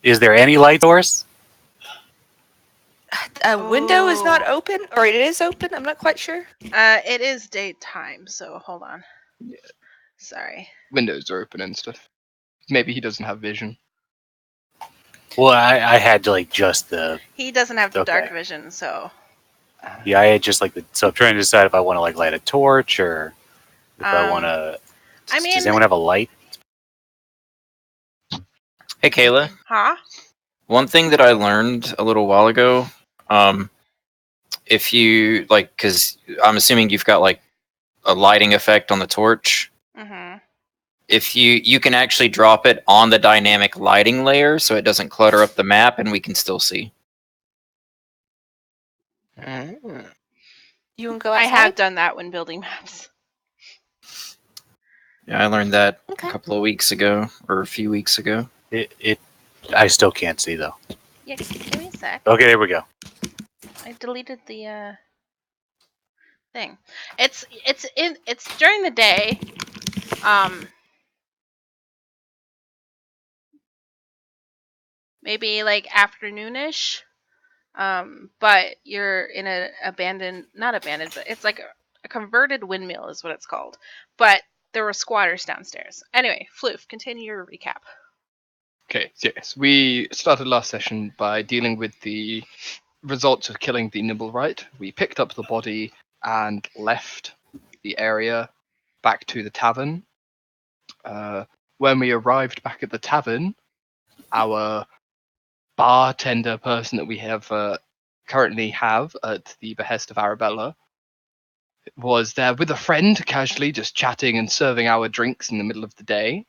Is there any light source? A window is not open, or it is open. I'm not quite sure. It is daytime, so hold on. Yeah. Sorry. Windows are open and stuff. Maybe he doesn't have vision. Well, I had like just the He doesn't have the dark Okay. vision, so. I had just like the. So I'm trying to decide if I want to like light a torch or if I want to. I mean, Does anyone have a light? Hey, Kayla. Huh? One thing that I learned a little while ago, if you like, because I'm assuming you've got like a lighting effect on the torch. Mm-hmm. If you can actually drop it on the dynamic lighting layer, so it doesn't clutter up the map, and we can still see. You can go I outside. have done that when building maps. Yeah, I learned that Okay. a couple of weeks ago, or a few weeks ago. I still can't see though. Yeah, give me a sec. Okay, there we go. I deleted the thing. It's during the day. Maybe like afternoonish. But you're in a not abandoned, but it's like a converted windmill is what it's called. But there were squatters downstairs. Anyway, Floof, continue your recap. Okay, yes. We started last session by dealing with the results of killing the Nimblewright. We picked up the body and left the area back to the tavern. When we arrived back at the tavern, our bartender person that we have currently have at the behest of Arabella was there with a friend, casually just chatting and serving our drinks in the middle of the day.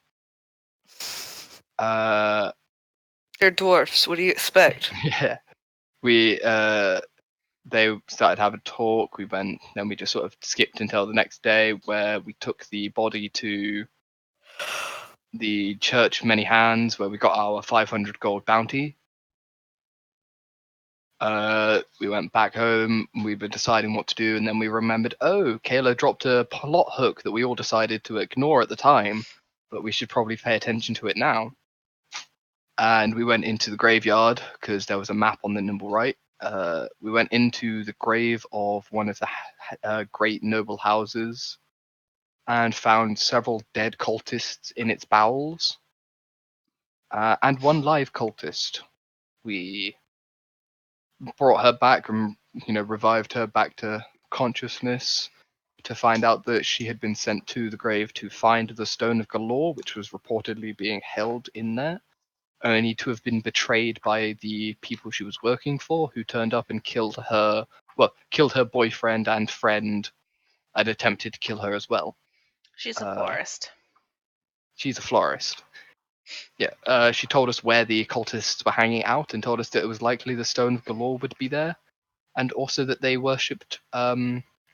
They're dwarfs. What do you expect? Yeah, they started having a talk. Then we just sort of skipped until the next day, where we took the body to the Church of Many Hands, where we got our 500 gold bounty. We went back home. We were deciding what to do, and then we remembered, oh, Kayla dropped a plot hook that we all decided to ignore at the time, but we should probably pay attention to it now. And we went into the graveyard because there was a map on the Nimblewright. We went into the grave of one of the great noble houses and found several dead cultists in its bowels, and one live cultist. We brought her back and revived her back to consciousness to find out that she had been sent to the grave to find the Stone of Galore, which was reportedly being held in there, only to have been betrayed by the people she was working for, who turned up and killed her boyfriend and friend, and attempted to kill her as well. She's a florist. She's a florist. Yeah, she told us where the cultists were hanging out and told us that it was likely the Stone of Galore would be there, and also that they worshipped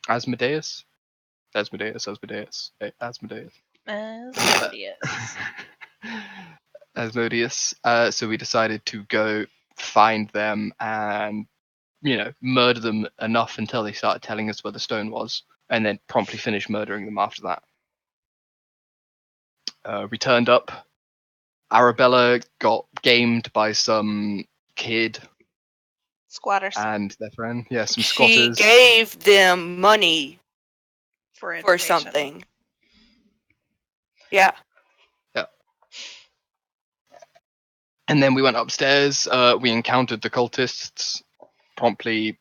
Asmodeus. Asmodeus. Asmodeus. So we decided to go find them and, murder them enough until they started telling us where the stone was, and then promptly finish murdering them after that. We turned up. Arabella got gamed by some kid Squatters. and their friend. Yeah, some She squatters. gave them money For something. Yeah. And then we went upstairs. We encountered the cultists. Promptly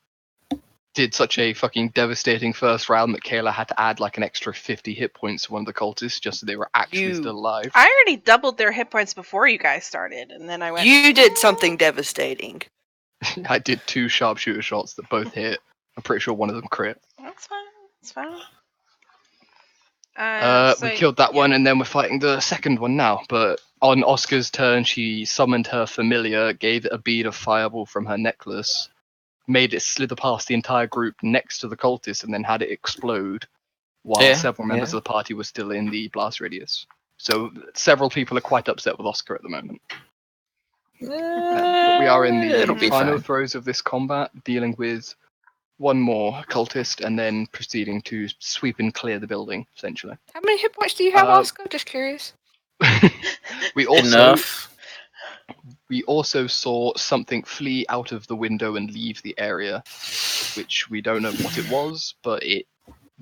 did such a fucking devastating first round that Kayla had to add like an extra 50 hit points to one of the cultists just so they were actually still alive. I already doubled their hit points before you guys started, and then I went. You did something devastating. I did 2 sharpshooter shots that both hit. I'm pretty sure one of them crit. That's fine. That's fine. We killed that one, and then we're fighting the second one now. But on Oscar's turn, she summoned her familiar, gave it a bead of fireball from her necklace, made it slither past the entire group next to the cultist, and then had it explode while several members of the party were still in the blast radius. So several people are quite upset with Oscar at the moment. But we are in the final throes of this combat, dealing with one more cultist, and then proceeding to sweep and clear the building, essentially. How many hit points do you have, Oscar? Just curious. We also Enough. We also saw something flee out of the window and leave the area, which we don't know what it was, but it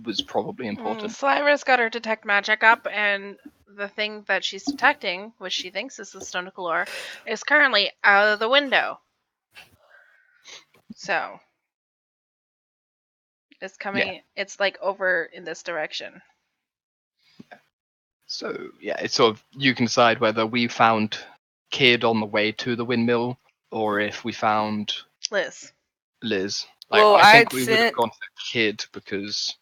was probably important. Slyra's got her detect magic up, and the thing that she's detecting, which she thinks is the Stone of Galore, is currently out of the window. So it's coming. It's like over in this direction. So yeah, it's sort of you can decide whether we found Kid on the way to the windmill or if we found Liz. Liz. Well, I think I'd we would have sent- gone for Kid because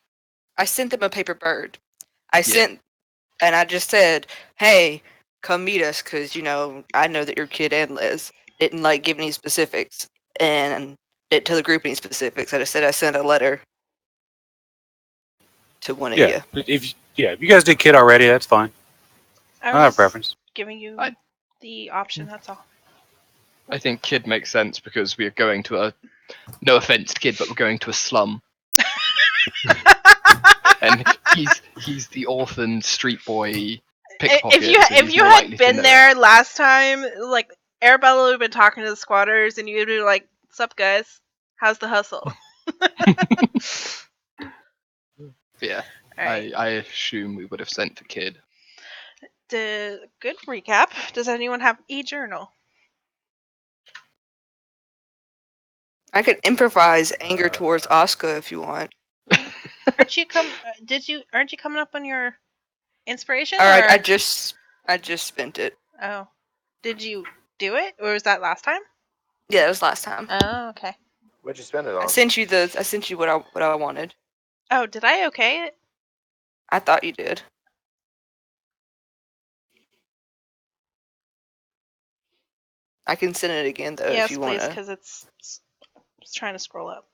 I sent them a paper bird. And I just said, "Hey, come meet us," because I know that your kid and Liz didn't like give any specifics, and didn't tell the group any specifics. I just said I sent a letter to one of you. Yeah, if you guys did kid already, that's fine. I don't have a was preference. giving you I- the option. That's all. I think Kid makes sense because we are going to a no offense, Kid, but we're going to a slum. And he's the orphan street boy pickpocket. If you had been there last time, like Arabella would have been talking to the squatters, and you'd be like, "Sup, guys? How's the hustle?" Yeah, All right. I assume we would have sent for Kid. Good recap. Does anyone have a journal? I could improvise anger towards Asuka if you want. Aren't you Aren't you coming up on your inspiration? All right, or- I just spent it. Oh, did you do it, or was that last time? Yeah, it was last time. Oh, okay. What'd you spend it I on? sent you what I wanted. Oh, did I okay it? I thought you did. I can send it again though Yes, if you please, want to. because it's trying to scroll up.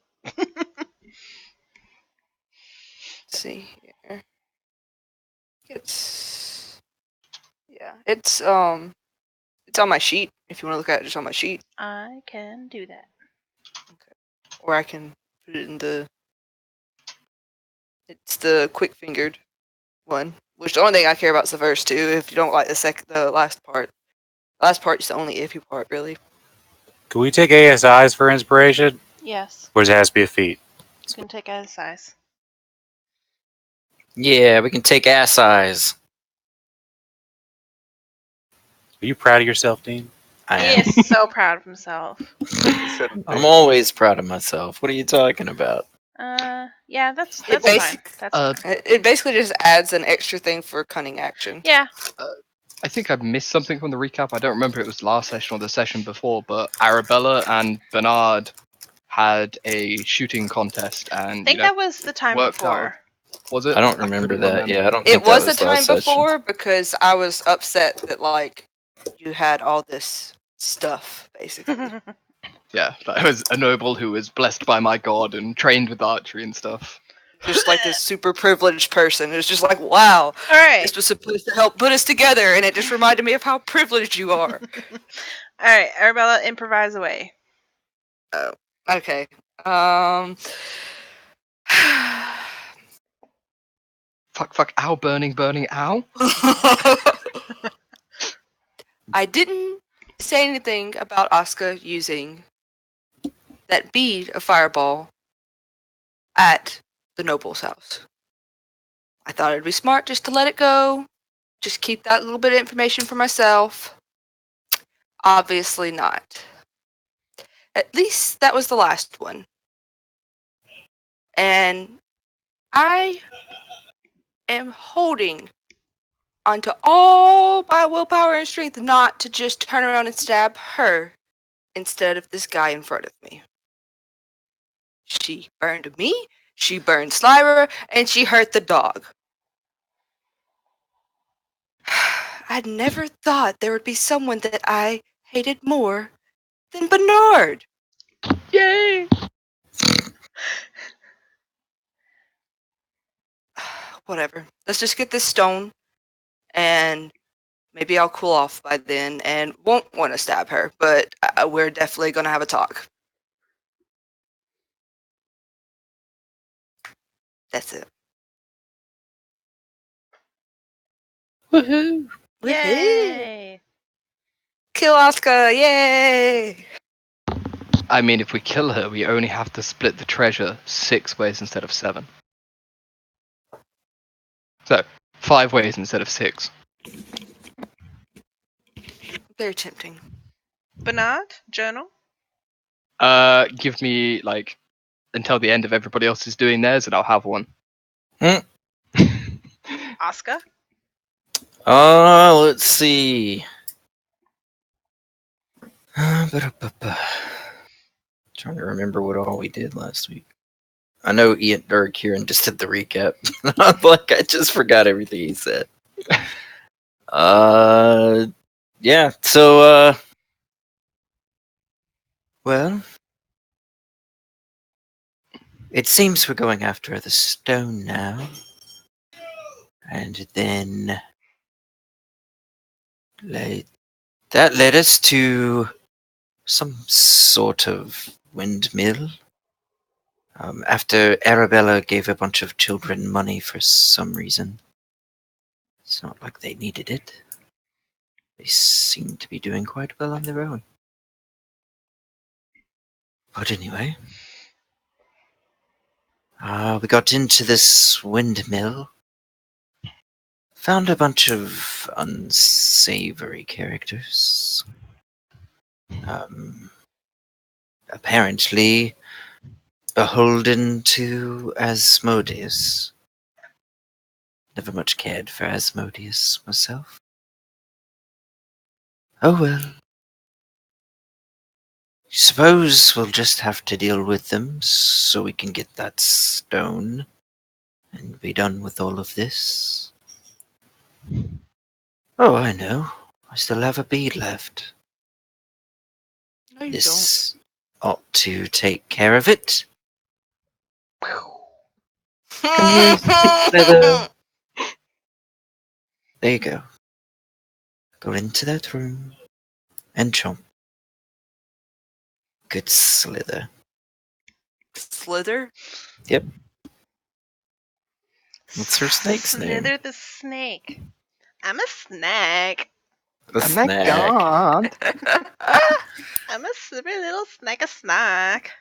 See here. It's on my sheet if you want to look at it just on my sheet, I can do that. or I can put it in the. It's the quick fingered one, which the only thing I care about is the first two. If you don't like the last part, last part's the only iffy part really. Can we take ASIs for inspiration, Yes, or does it have to be a feat? you can take a size. Yeah, we can take ass eyes. Are you proud of yourself, Dean? I He am. is so proud of himself. I'm always proud of myself. What are you talking about? Yeah, that's It fine. That's fine. It basically just adds an extra thing for cunning action. Yeah. I think I missed something from the recap. I don't remember if it was last session or the session before, but Arabella and Bernard had a shooting contest, I and think that was the time worked before. was it? I don't remember couldn't that. Yeah, I don't think It was that the time last session. before because I was upset that you had all this stuff basically. Yeah, that was a noble who was blessed by my god and trained with archery and stuff. Just like this super privileged person. It was just like, wow, All right. this was supposed to help put us together, and it just reminded me of how privileged you are. All right, Arabella, improvise away. Okay. Fuck, ow, burning, ow. I didn't say anything about Asuka using that bead of fireball at the noble's house. I thought it'd be smart just to let it go, just keep that little bit of information for myself. Obviously not. At least that was the last one. And I am holding onto all my willpower and strength not to just turn around and stab her instead of this guy in front of me. She burned me, she burned Slyra, and she hurt the dog. I'd never thought there would be someone that I hated more than Bernard. Yay! Whatever. Let's just get this stone, and maybe I'll cool off by then and won't want to stab her, but we're definitely going to have a talk. That's it. Woohoo! Woohoo! Yay! Kill Asuka! Yay! I mean, if we kill her, we only have to split the treasure 6 ways instead of 7. So, 5 ways instead of 6. Very tempting. Bernard, journal. Give me, like, until the end of everybody else is doing theirs, and I'll have one. Asuka. Let's see. Trying to remember what all we did last week. I know Ian or Kieran just did the recap. I'm like, I just forgot everything he said. Yeah. So, well, it seems we're going after the stone now, and then that led us to some sort of windmill. After Arabella gave a bunch of children money for some reason. It's not like they needed it. They seem to be doing quite well on their own. But anyway, we got into this windmill, found a bunch of unsavory characters. Apparently beholden to Asmodeus. Never much cared for Asmodeus myself. Oh well. Suppose we'll just have to deal with them so we can get that stone and be done with all of this. Oh, I know. I still have a bead left. No, you This ought to take care of it. don't. Slither. There you go. Go into that room and chomp. Good Slither. Slither? Yep. What's her snake's name? Slither the snake. I'm a snack. The Oh my snack. god! I'm a super little snack.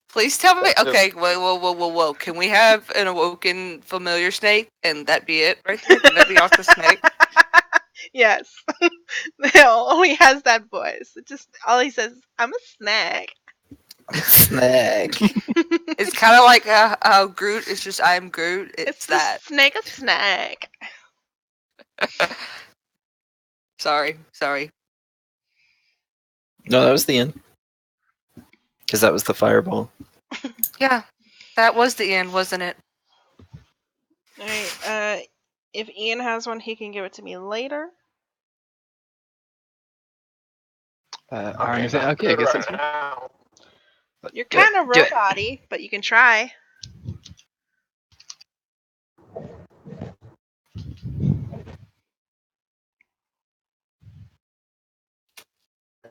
Please tell me. Okay, whoa. Can we have an awoken familiar snake and that be it right there? Can that be off the snake? Yes. No, he has that voice. It just all he says is, I'm a snack. Snack. It's kind of like how Groot is just I'm Groot. It's the that. snake a snack. Sorry. No, that was the end. Because that was the fireball. Yeah, that was the end, wasn't it? Alright, if Ian has one, he can give it to me later. Aaron, is it okay? I guess it's me. You're kind of Do it. robot-y, but you can try.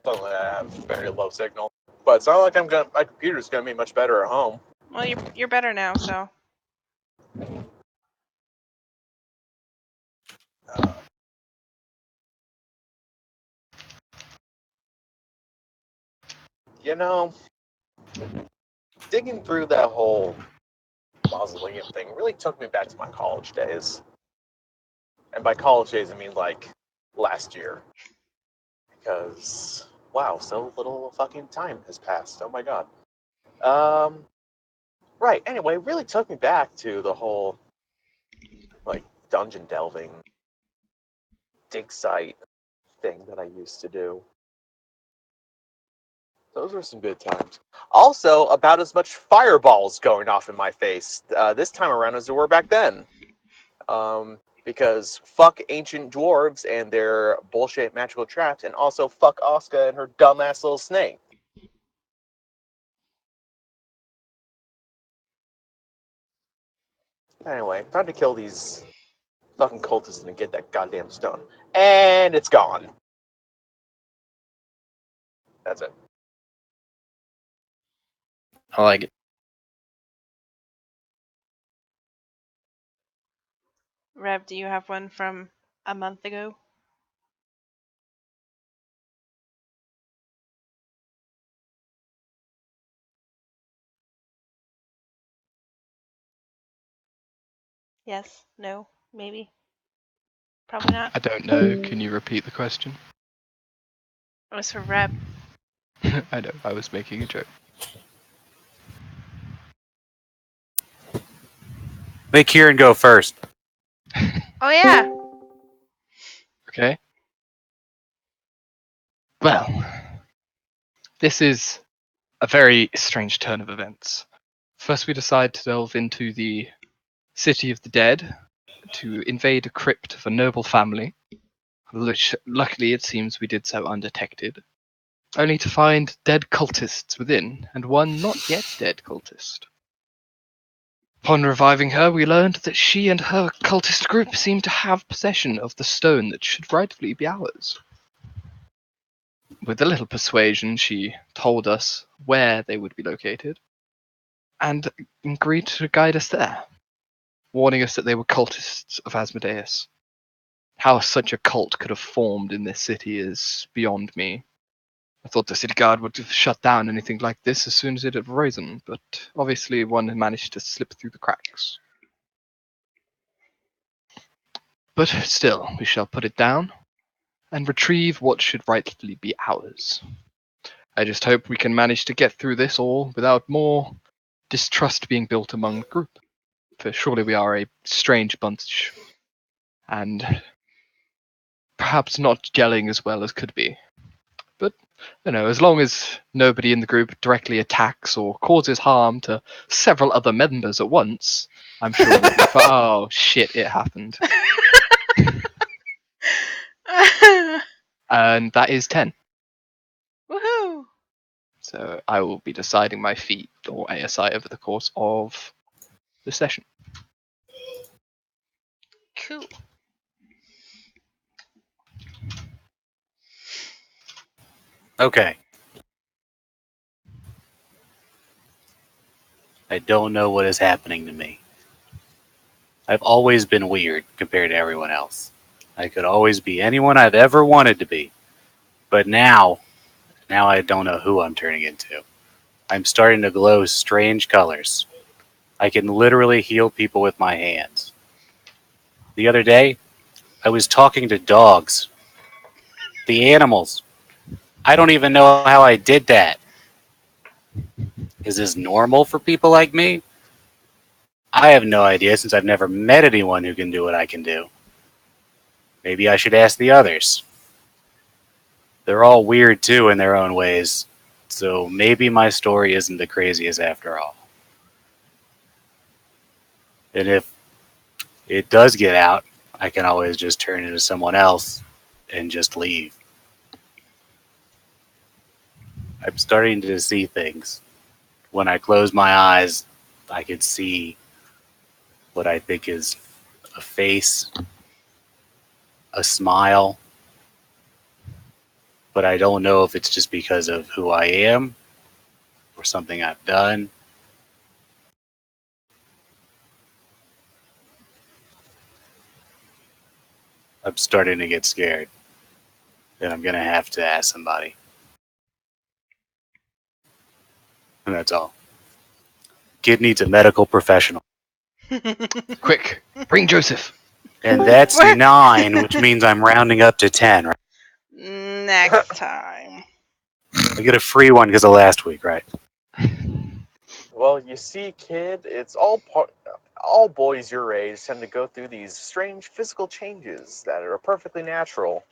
I have very low signal, but it's not like my computer's gonna be much better at home. Well, you're better now, so. You know, digging through that whole mausoleum thing really took me back to my college days. And by college days, I mean like last year. Because, wow, so little fucking time has passed. Oh my god. Right, anyway, really took me back to the whole, like, dungeon delving, dig site thing that I used to do. Those were some good times. Also, about as much fireballs going off in my face this time around as there were back then. Because fuck ancient dwarves and their bullshit magical traps, and also fuck Asuka and her dumbass little snake. Anyway, time to kill these fucking cultists and get that goddamn stone. And it's gone. That's it. I like it. Rev, do you have one from a month ago? Yes. No. Maybe. Probably not. I don't know. Can you repeat the question? It was for Reb. I know. I was making a joke. Make Kieran go first. Oh yeah. Okay. Well, this is a very strange turn of events. First, we decide to delve into the city of the dead to invade a crypt of a noble family, which luckily it seems we did so undetected, only to find dead cultists within, and one not yet dead cultist. Upon reviving her, we learned that she and her cultist group seem to have possession of the stone that should rightfully be ours. With a little persuasion, she told us where they would be located, and agreed to guide us there, warning us that they were cultists of Asmodeus. How such a cult could have formed in this city is beyond me. I thought the city guard would have shut down anything like this as soon as it had arisen, but obviously one had managed to slip through the cracks. But still, we shall put it down and retrieve what should rightfully be ours. I just hope we can manage to get through this all without more distrust being built among the group, for surely we are a strange bunch, and perhaps not gelling as well as could be. But, as long as nobody in the group directly attacks or causes harm to several other members at once, I'm sure we'll be fine. Oh, shit, it happened. And that is 10. Woohoo! So I will be deciding my feat or ASI over the course of the session. Cool. Okay. I don't know what is happening to me. I've always been weird compared to everyone else. I could always be anyone I've ever wanted to be. But now I don't know who I'm turning into. I'm starting to glow strange colors. I can literally heal people with my hands. The other day, I was talking to dogs. The animals. I don't even know how I did that. Is this normal for people like me? I have no idea since I've never met anyone who can do what I can do. Maybe I should ask the others. They're all weird too in their own ways, so maybe my story isn't the craziest after all. And if it does get out, I can always just turn into someone else and just leave. I'm starting to see things. When I close my eyes, I can see what I think is a face, a smile, but I don't know if it's just because of who I am or something I've done. I'm starting to get scared, and I'm going to have to ask somebody. And that's all. Kid needs a medical professional. Quick, bring Joseph. And that's 9, which means I'm rounding up to 10, right? Next time. I get a free one because of last week, right? Well, you see, kid, it's all boys your age tend to go through these strange physical changes that are perfectly natural.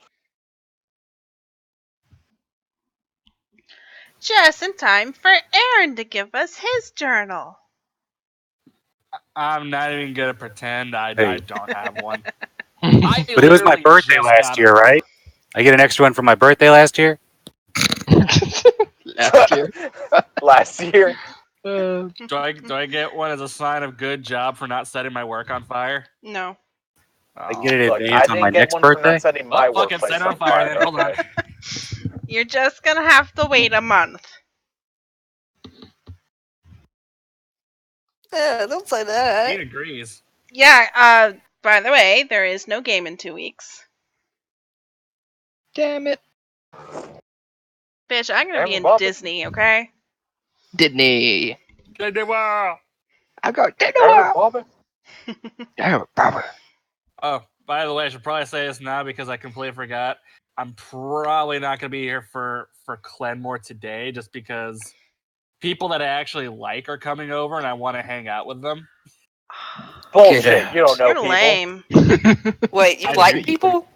Just in time for Aaron to give us his journal. I'm not even gonna pretend I Hey. don't have one. But it was my literally birthday just last got year, right? I get an extra one for my birthday last year? Last year. Last year. Do I get one as a sign of good job for not setting my work on fire? No. I get it in Look, I advance on my didn't get next one for birthday? not setting my Oh, fuck it, workplace set it on on fire then. Hold on. okay? You're just gonna have to wait a month. Don't say that. Dean agrees. Yeah, by the way, there is no game in 2 weeks. Damn it. Bitch, I'm gonna be in Bobby. Disney, okay? Disney. Good day, wow. I got Disney Damn it, World. Bobby. Yeah, power. Oh, by the way, I should probably say this now because I completely forgot. I'm probably not going to be here for Clenmore today, just because people that I actually like are coming over, and I want to hang out with them. Bullshit. You don't know You're people. lame. Wait, you I like agree. people?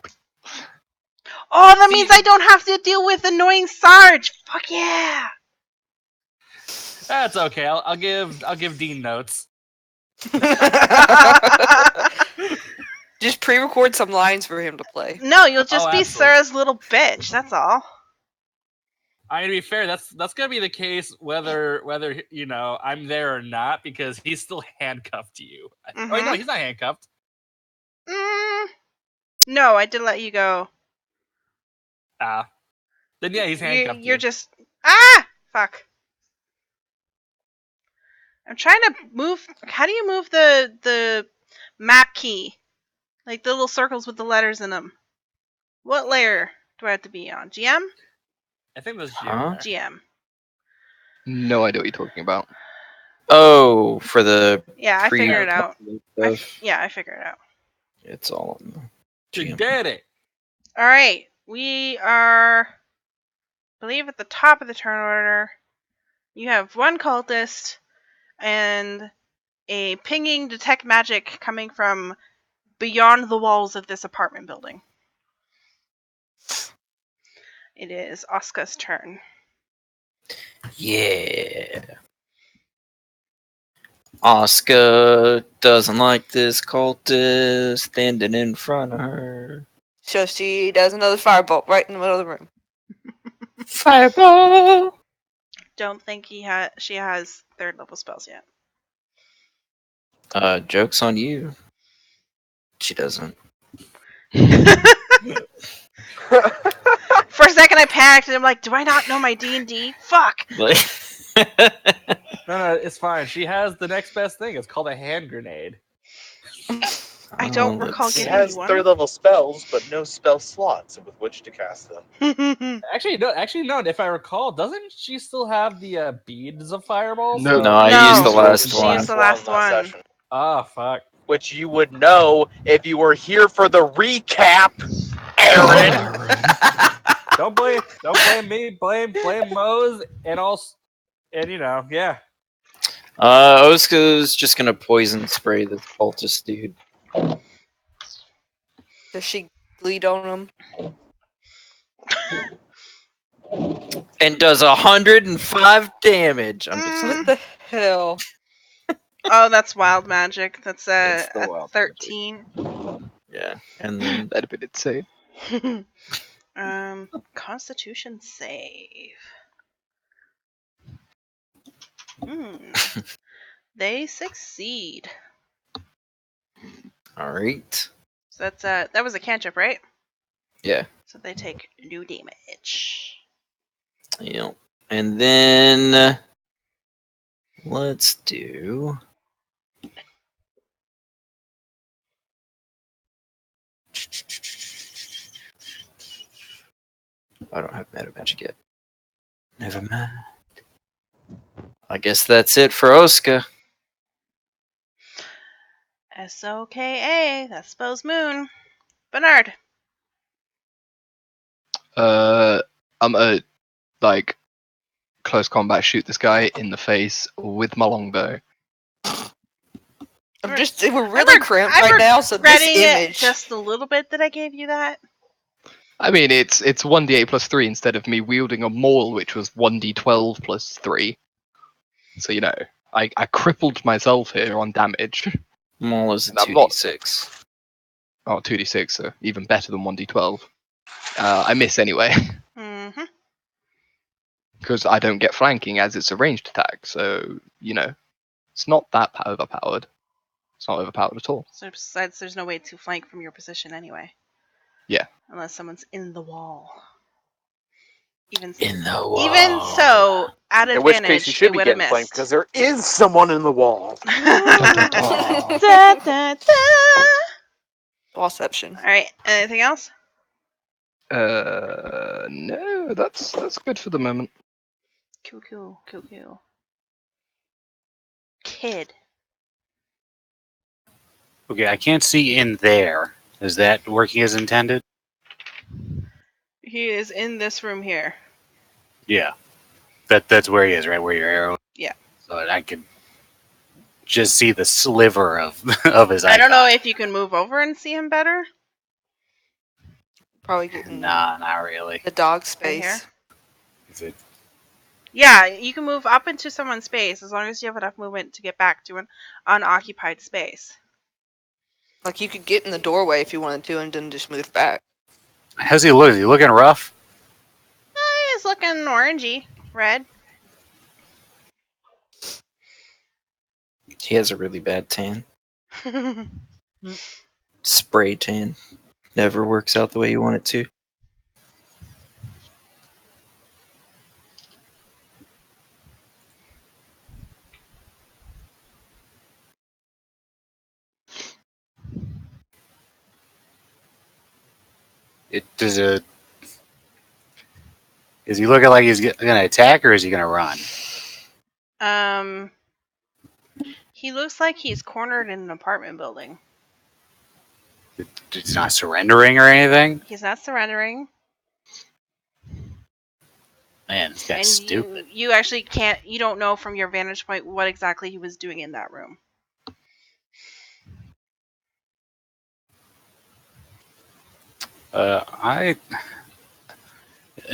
Oh, that See- means I don't have to deal with annoying Sarge. Fuck yeah. That's okay. I'll give Dean notes. Just pre-record some lines for him to play. No, you'll just Oh, be absolutely. Sarah's little bitch. That's all. I mean, to be fair, that's gonna be the case whether I'm there or not, because he's still handcuffed to you. Oh no, Mhm. he's not handcuffed. No, I did let you go. Then yeah, he's handcuffed. You're to you. just fuck. I'm trying to move. How do you move the map key? Like the little circles with the letters in them. What layer do I have to be on? GM? I think there's Huh? GM. No idea what you're talking about. Oh, for the Yeah, I figured it out. stuff. I figured it out. It's all in the You GM. did it. All right, we are, I believe, at the top of the turn order. You have one cultist and a pinging detect magic coming from beyond the walls of this apartment building. It is Oscar's turn. Yeah. Oscar doesn't like this cultist standing in front of her. So she does another firebolt right in the middle of the room. Fireball! Don't think she has third level spells yet. Joke's on you. She doesn't. For a second, I panicked and I'm like, "Do I not know my D&D? Fuck!" Like, No, it's fine. She has the next best thing. It's called a hand grenade. I don't oh, recall let's He getting see. has you one. third level spells, but no spell slots with which to cast them. Actually, no. If I recall, doesn't she still have the beads of fireball? No. No, I No, used the last She she one. used the last one. session, Ah, fuck. which you would know if you were here for the recap, Aaron. Don't blame me. Blame Mose and also, and yeah. Oska's just gonna poison spray this cultist dude. Does she bleed on him? And does 105 damage. I'm just What the hell? Oh, that's wild magic. That's It's the a wild 13. yeah. And then That'd be insane. Constitution save. They succeed. alright. So that's that was a cantrip, right? Yeah. So they take no damage. Yep. And then let's do I don't have meta magic yet. Never mind. I guess that's it for Oska. SOKA. That spells moon. Bernard. I'm a like close combat shoot this guy in the face with my longbow. We're really cramped I'm right now, so this regretting it image. just a little bit that I gave you that. I mean, it's 1d8 plus 3 instead of me wielding a maul, which was 1d12 plus 3. So I crippled myself here on damage. Maul is a And I'm not- 2d6. Oh, 2d6, so even better than 1d12. I miss anyway Mm-hmm. because I don't get flanking as it's a ranged attack. So it's not that overpowered. It's not overpowered at all. So besides, there's no way to flank from your position anyway. Yeah. Unless someone's in the wall. Even In the wall. even so, at In advantage, which case, you should it be would have getting flanked missed. because there is someone in the wall. Da, da, da. Ballception. All right. Anything else? No, that's good for the moment. Cool. Kid. Okay, I can't see in there. Is that working as intended? He is in this room here. Yeah. That's where he is, right? Where your arrow. Yeah. So I could just see the sliver of of his eye. I don't know if you can move over and see him better. Probably getting Nah, not really. the dog Right here? space. Is it? Yeah, you can move up into someone's space as long as you have enough movement to get back to an unoccupied space. Like you could get in the doorway if you wanted to, and then just move back. How's he look? Is he looking rough? He's looking orangey, red. He has a really bad tan. Spray tan. Never works out the way you want it to. It does it. Is he looking like he's gonna attack, or is he gonna run? He looks like he's cornered in an apartment building. He's not surrendering or anything. He's not surrendering. Man, this guy's And stupid. you actually can't, you don't know from your vantage point what exactly he was doing in that room.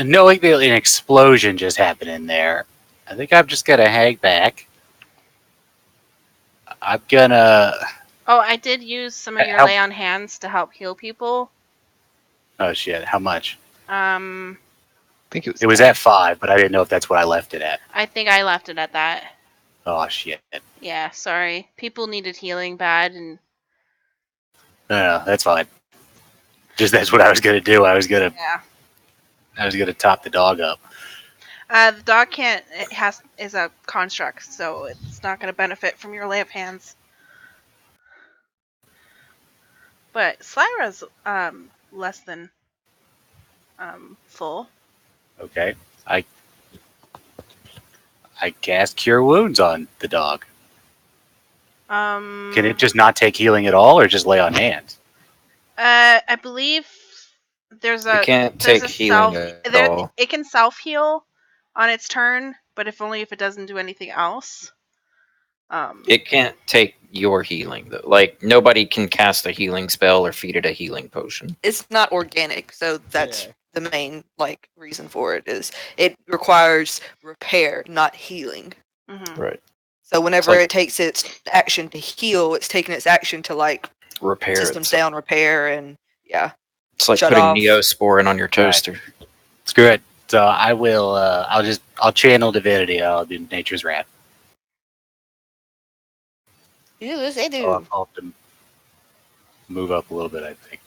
Knowing that an explosion just happened in there, I think I'm just gonna hang back. I'm gonna. Oh, I did use some of your Help. lay on hands to help heal people. Oh shit! How much? Um, I think it was. It was at 5, but I didn't know if that's what I left it at. I think I left it at that. Oh shit! Yeah, sorry. People needed healing bad, and No, that's fine. Just that's what I was gonna do. I was gonna top the dog up. the dog can't. Is a construct, so it's not going to benefit from your lay of hands. But Slyra's less than full. Okay, I cast Cure Wounds on the dog. Can it just not take healing at all, or just lay on hands? I believe there's a. You can't there's take a healing self, at there, all. It can self heal on its turn, but if only if it doesn't do anything else. It can't take your healing though. Like nobody can cast a healing spell or feed it a healing potion. It's not organic, so that's Yeah. the main reason for it. Is it requires repair, not healing. Mhm. Right. So whenever like- it takes its action to heal, it's taking its action to Repair systems it. down, repair, and yeah. It's like Shut putting off. Neosporin on your toaster. Screw it. So I will. I'll channel divinity. I'll do Nature's Wrath. You do, they do. I'll have to move up a little bit. I think.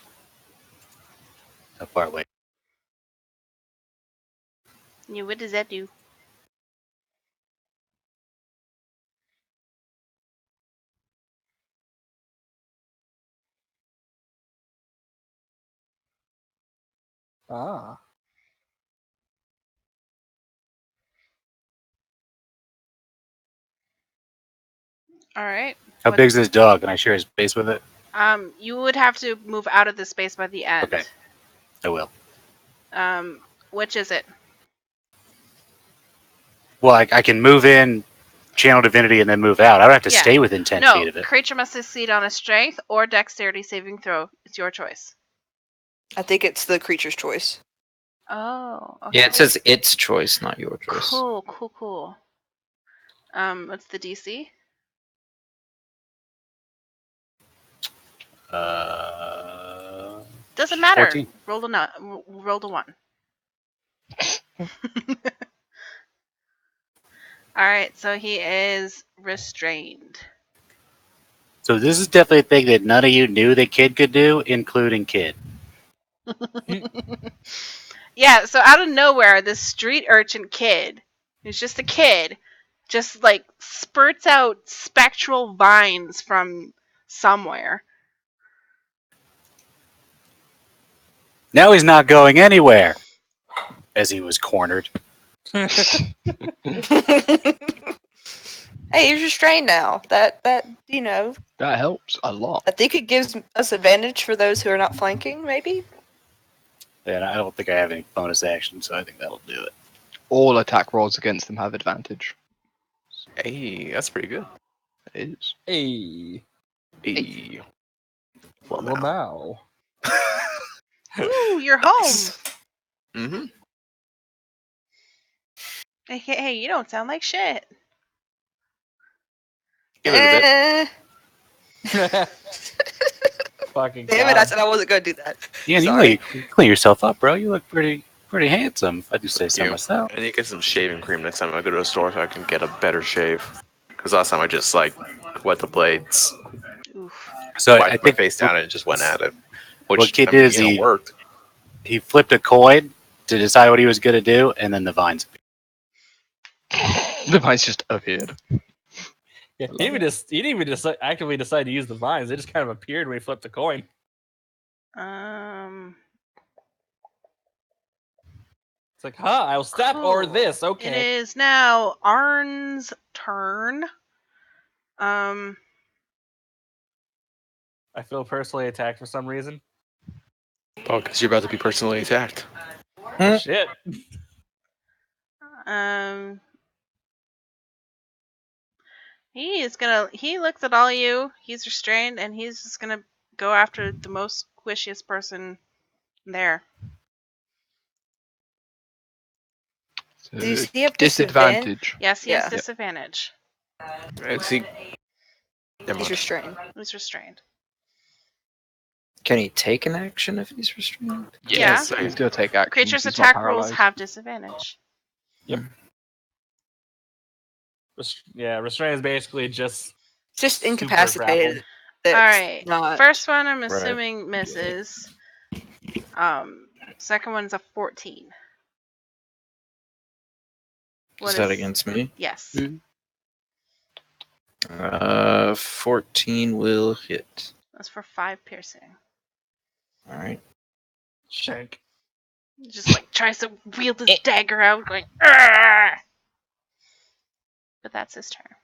How far away? Yeah, what does that do? Ah. All right. How big is this dog? Can I share space with it? You would have to move out of the space by the end. Okay. I will. Which is it? Well, I can move in, channel divinity, and then move out. I don't have to Yeah. stay within 10 No, feet of it. creature must succeed on a strength or dexterity saving throw. It's your choice. I think it's the creature's choice. Oh, okay. Yeah, it says its choice, not your choice. Cool. What's the DC? Doesn't matter. 14. Roll a 1. All right, so he is restrained. So this is definitely a thing that none of you knew the kid could do, including Kid. Yeah, so out of nowhere, this street urchin kid, who's just a kid, just spurts out spectral vines from somewhere. Now he's not going anywhere, as he was cornered. Hey, you're restrained now. That you know, That helps a lot. I think it gives us advantage for those who are not flanking, maybe? And I don't think I have any bonus action, so I think that'll do it. All attack rolls against them have advantage. Hey, that's pretty good. It is. Hey. Hey. Well, Well, now. now. Ooh, you're home. Mm-hmm. Hey, you don't sound like shit. Give it a bit. Fucking Damn it, I God. said I wasn't going to do that. Yeah, Sorry. you clean yourself up, bro. You look pretty handsome, if I do say so You. myself. I need to get some shaving cream next time I go to a store so I can get a better shave. Because last time I just, like, wet the blades, Oof. So I wiped my think face down, and just went at it. Which, what Kid I mean, did is you know, worked. he flipped a coin to decide what he was going to do, and then the vines appeared. The vines just appeared. Yeah, he didn't even actively decide to use the vines. They just kind of appeared when he flipped the coin. It's like, I'll step or Cool. this. It Okay. is now Arn's turn. I feel personally attacked for some reason. Oh, because you're about to be personally attacked. Oh, shit. He looks at all you. He's restrained, and he's just gonna go after the most squishiest person there. So Does he have disadvantage. Yes, he has Yeah. disadvantage. Is he? Never He's mind. restrained. He's restrained. Can he take an action if he's restrained? Yeah. So He'll still take action. Creatures' He's not attack rolls paralyzed. have disadvantage. Restraint is basically just Just super incapacitated. grappled. Alright. Not... First one I'm Right. assuming misses. Second one's a 14. Is that against me? Yes. 14 will hit. That's for 5 piercing. All right. Shank. He just like tries to wield his dagger out, going "Argh!" But that's his turn.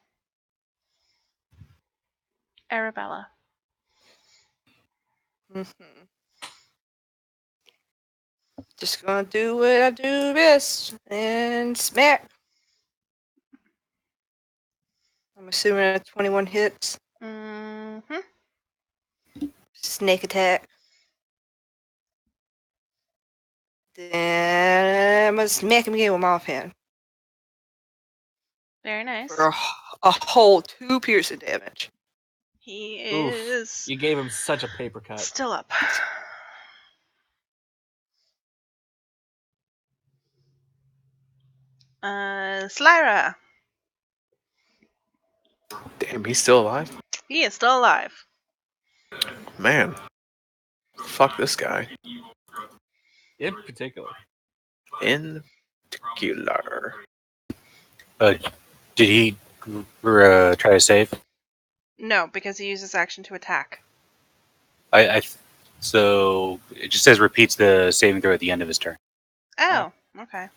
Arabella. Just gonna do what I do best and smack. I'm assuming a 21 hits. Mm-hmm. Snake attack. Then I'm gonna smack him again with my offhand. Very nice. For a whole 2 piercing damage. He Oof. is You gave him such a paper cut. still up. Slyra. Damn, he's still alive? He is still alive. Man. Fuck this guy. In particular. In particular. Did he try to save? No, because he uses action to attack. So it just says repeats the saving throw at the end of his turn. Oh, okay.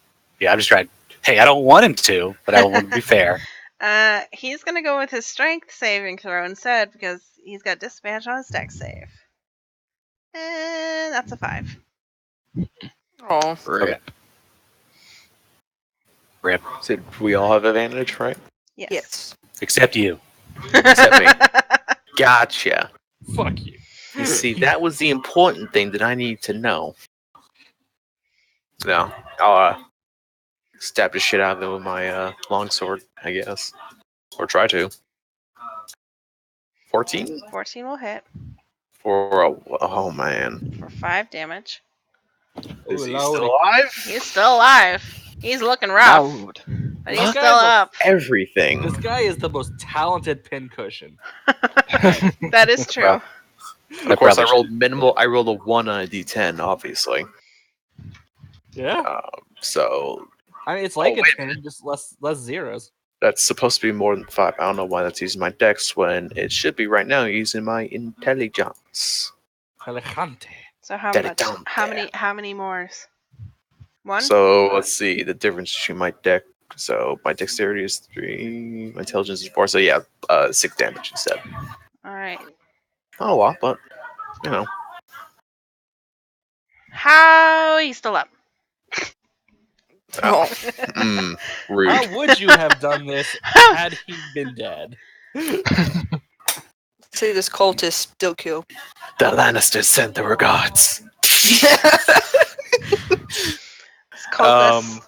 Yeah, I'm just trying. Hey, I don't want him to, but I want to be fair. He's gonna go with his strength saving throw instead because he's got disadvantage on his dex save. And that's a 5. Oh. Rip. Rip. So we all have advantage, right? Yes. Except you. Except me. Gotcha. Fuck you. You see, that was the important thing that I need to know. No, I'll stab the shit out of them with my longsword, I guess. Or try to. 14? 14 will hit For a... Oh, man. for 5 damage. Is Ooh, he lordy. still alive? He's still alive. He's looking rough, Loud. but he's This still guy's a- up. Everything. This guy is the most talented pincushion. That is true. Well, Of course, I brother- rolled minimal. I rolled a 1 on a d10, obviously. Yeah. So I mean, it's like Oh, a wait a 10, just less zeros. that's supposed to be more than 5. I don't know why that's using my dex when it should be right now using my intelligence. Elegante. So how Get it much? down How there. many? How many mores? 1. So let's see the difference between my dex. So my dexterity is 3, my intelligence is 4. So yeah, 6 damage instead. All right. Not a lot, but you know. How he's still up? Oh. Rude. How would you have done this had he been dead? See this cultist still kill. The Lannisters sent the regards. This cultist.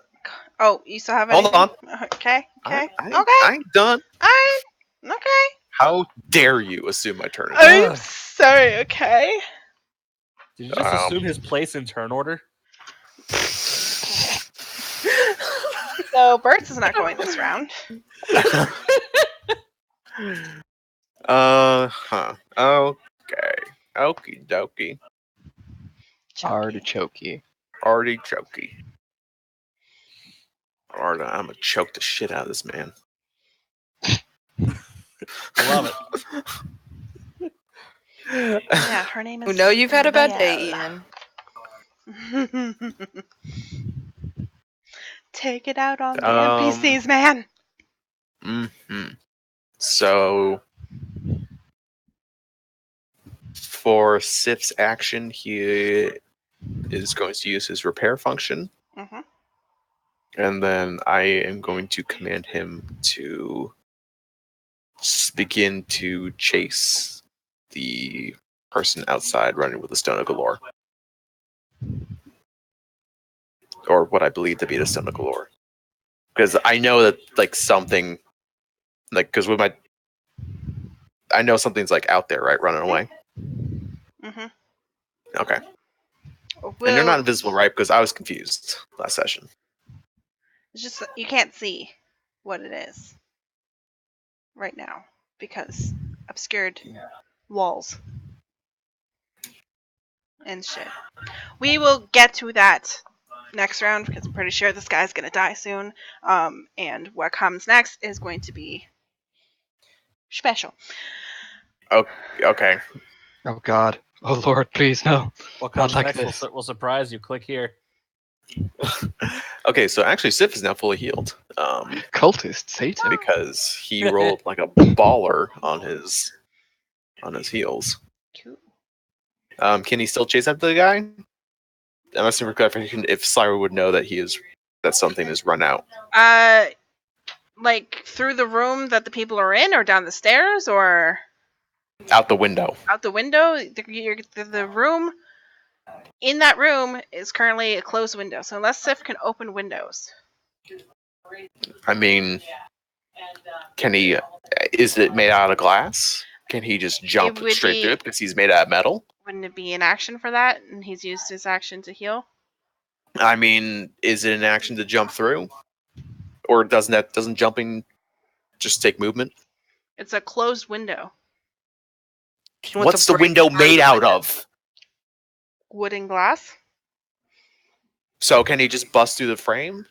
Oh, you still have Hold anything? on. Okay. Okay. I Okay. ain't done. I. Okay. How dare you assume my turn is done? I'm sorry. Okay. Did you just Um, assume his place in turn order? So Bert's is not going this round. Huh. Okay. Okie dokie. Artichoke. Artichoke. I'm gonna choke the shit out of this man. I love it. Yeah, her name is. We know you've had a bad day, Isabelle. Ian. Take it out on the Um, NPCs, man. So for Sif's action, he is going to use his repair function. Mhm. And then I am going to command him to begin to chase the person outside running with the Stone of Galore. Or what I believe to be the Stone of Galore. Because I know that, like, something... Like, because with my... I know something's, like, out there, right? Running away? Mhm. Okay. Well, And you're not invisible, right? Because I was confused last session. it's just you can't see what it is right now because obscured walls and shit. We will get to that next round because I'm pretty sure this guy's gonna die soon. And what comes next is going to be special. Okay. Oh God. Oh Lord, please no. What Not comes like next this. will surprise you. Click here. Okay, so actually Sif is now fully healed. Cultist Satan. Because he rolled like a baller on his heels. Cool. Can he still chase after the guy? I'm asking for clarification if Syra would know that something is run out. Like through the room that the people are in, or down the stairs, or Out the window. out the window. The room in that room is currently a closed window, so unless Sif can open windows. I mean, can he? Is it made out of glass? Can he just jump would straight be- through it because he's made out of metal? Wouldn't it be an action for that? And he's used his action to heal. I mean, is it an action to jump through, or doesn't jumping just take movement? It's a closed window. He wants What's to the break window through made the out window. of? Wood and glass. So can he just bust through the frame?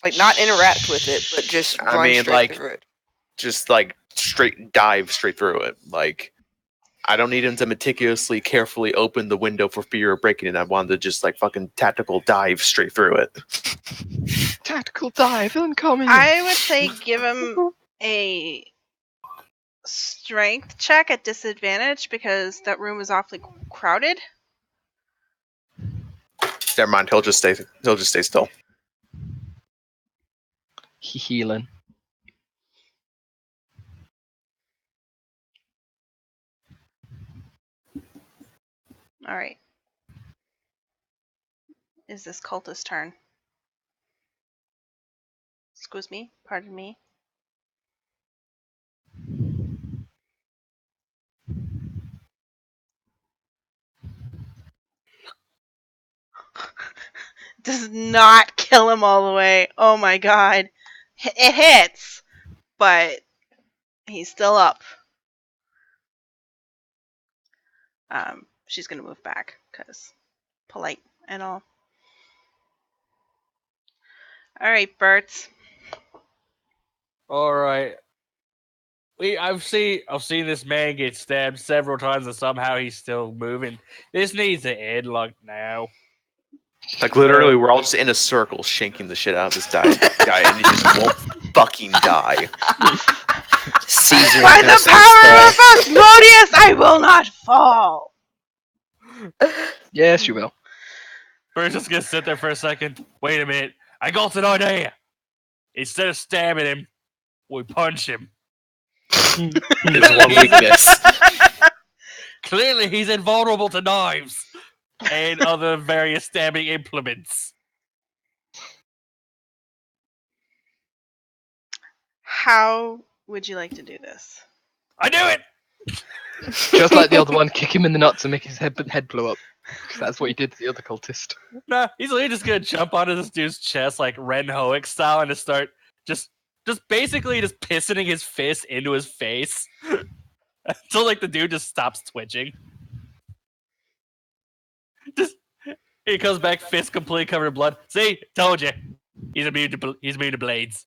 Like, not interact with it, but just I run mean, straight like- through it. Just like dive straight through it. Like, I don't need him to meticulously, carefully open the window for fear of breaking it. I wanted to just like fucking tactical dive straight through it. Tactical dive incoming. I would say give him a strength check at disadvantage because that room is awfully crowded. Never mind. He'll just stay still. Healing. All right. Is this cultist turn? Excuse me. Pardon me. Does not kill him all the way. Oh my god. It hits, but he's still up. She's gonna move back because polite and all. All right, Bert. All right. I've seen this man get stabbed several times, and somehow he's still moving. This needs to end like now. Like literally, we're all just in a circle, shanking the shit out of this guy, and he just won't fucking die. Caesar By the versus power of Asmodeus, I will not fall. Yes, you will. We're just gonna sit there for a second. Wait a minute. I got an idea. Instead of stabbing him, we punch him. His one weakness. Clearly, he's invulnerable to knives and other various stabbing implements. How would you like to do this? I do it. Just like the other one, kick him in the nuts and make his head blow up. 'Cause that's what he did to the other cultist. Nah, he's literally just gonna jump onto this dude's chest like Ren Hoek style and just start just basically just pissing his fist into his face until like the dude just stops twitching. Just he comes back, fist completely covered in blood. See, told you, he's immune to blades.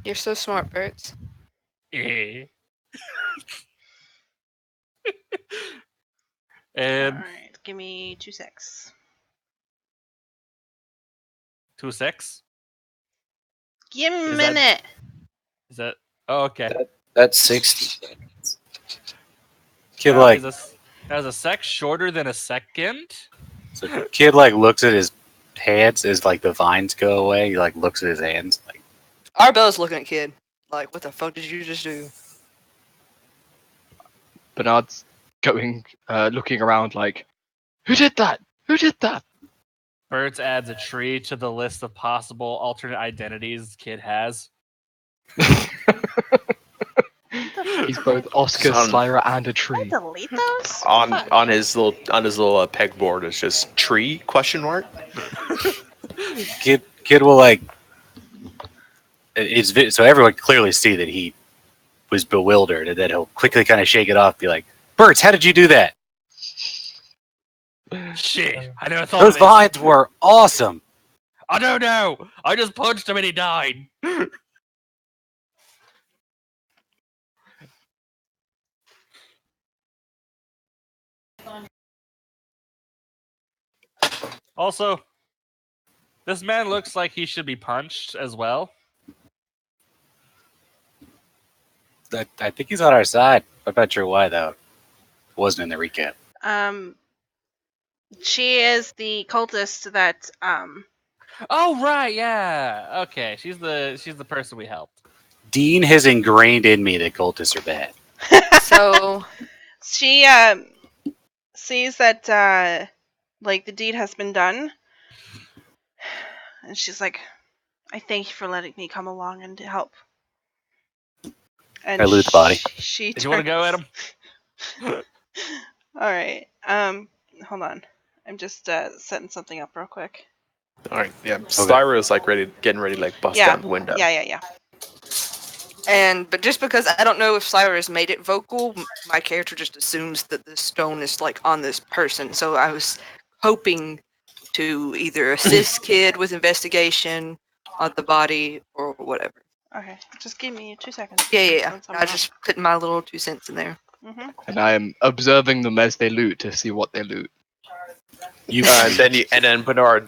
You're so smart, Bert. Yeah. And Alright, give me 2 secs. 2-6. Give me a Is that- minute. Is that? Oh, okay. That's 60. Kid Now, like is a sec shorter than a second? so kid like looks at his hands as like the vines go away. He like looks at his hands like Arbella's looking at Kid. Like, what the fuck did you just do? Bernard's going, looking around like, who did that? Who did that? Birds adds a tree to the list of possible alternate identities kid has. He's both Oscar, Son. Slyra, and a Can I tree. delete those? On his little pegboard, it's just tree ? kid will like so everyone can clearly see that he was bewildered, and then he'll quickly kind of shake it off, be like, "Bertz, how did you do that? Shit, I never thought Those of this. vines were awesome." I don't know. I just punched him and he died. Also, this man looks like he should be punched as well. I think he's on our side. I'm not sure why though. It wasn't in the recap. She is the cultist that Oh right, yeah. Okay, she's the person we helped. Dean has ingrained in me that cultists are bad. So, she sees that like the deed has been done, and she's like, I thank you for letting me come along and to help. And I loot the body. She Did you want to go at him? All right. Hold on. I'm just setting something up real quick. All right, yeah. Styra is like getting ready to like bust down the window. Yeah. but just because I don't know if Cyrus made it vocal, my character just assumes that the stone is like on this person. So I was hoping to either assist Kid with investigation on the body or whatever. Okay. Just give me 2 seconds. Yeah. I just put my little 2 cents in there. Mm-hmm. And I am observing them as they loot to see what they loot. And then Bernard,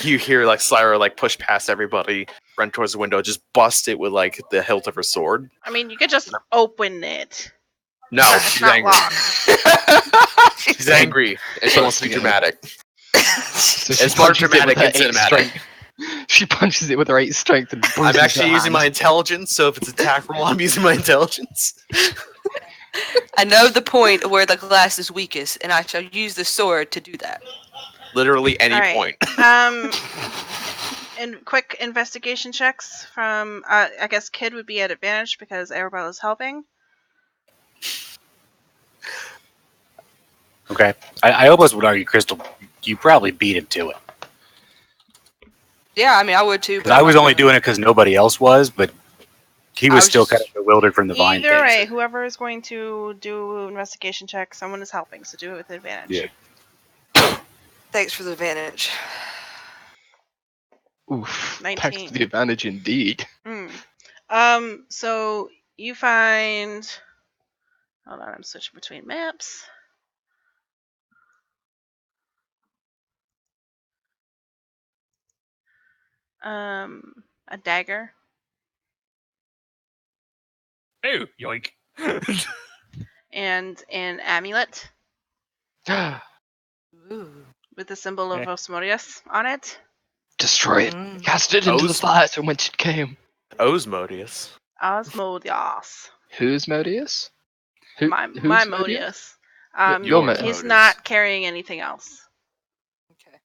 you hear like Slyra like push past everybody, run towards the window, just bust it with like the hilt of her sword. I mean, you could just open it. No, It's she's not angry. locked. She's angry, and she wants to be dramatic. So she It's more punches it dramatic with her and 8 cinematic. strength. She punches it with her 8 strength and I'm bruises actually her using my hand. intelligence, so if it's attack roll, I'm using my intelligence. I know the point where the glass is weakest, and I shall use the sword to do that. Literally any All right. point. And quick investigation checks from I guess Kid would be at advantage because Arabella's helping. Okay. I almost would argue, Crystal, you probably beat him to it. Yeah, I mean, I would too. 'Cause I was only doing it because nobody else was, but he I was was still just- kind of bewildered from the vine Either thing. way, whoever is going to do investigation check, someone is helping, so do it with advantage. Yeah. Thanks for the advantage. Oof. 19. Thanks to the advantage indeed. So you find. Hold on, I'm switching between maps. A dagger. Ew, yoink. And an amulet Ooh. with the symbol of Okay. Osmodius on it. Destroy it. Mm. Cast it into the O's- fire from whence it came. Osmodius. Osmodius. Who's Modius? Who, My who's Modius. Your He's Modius. not carrying anything else. Okay.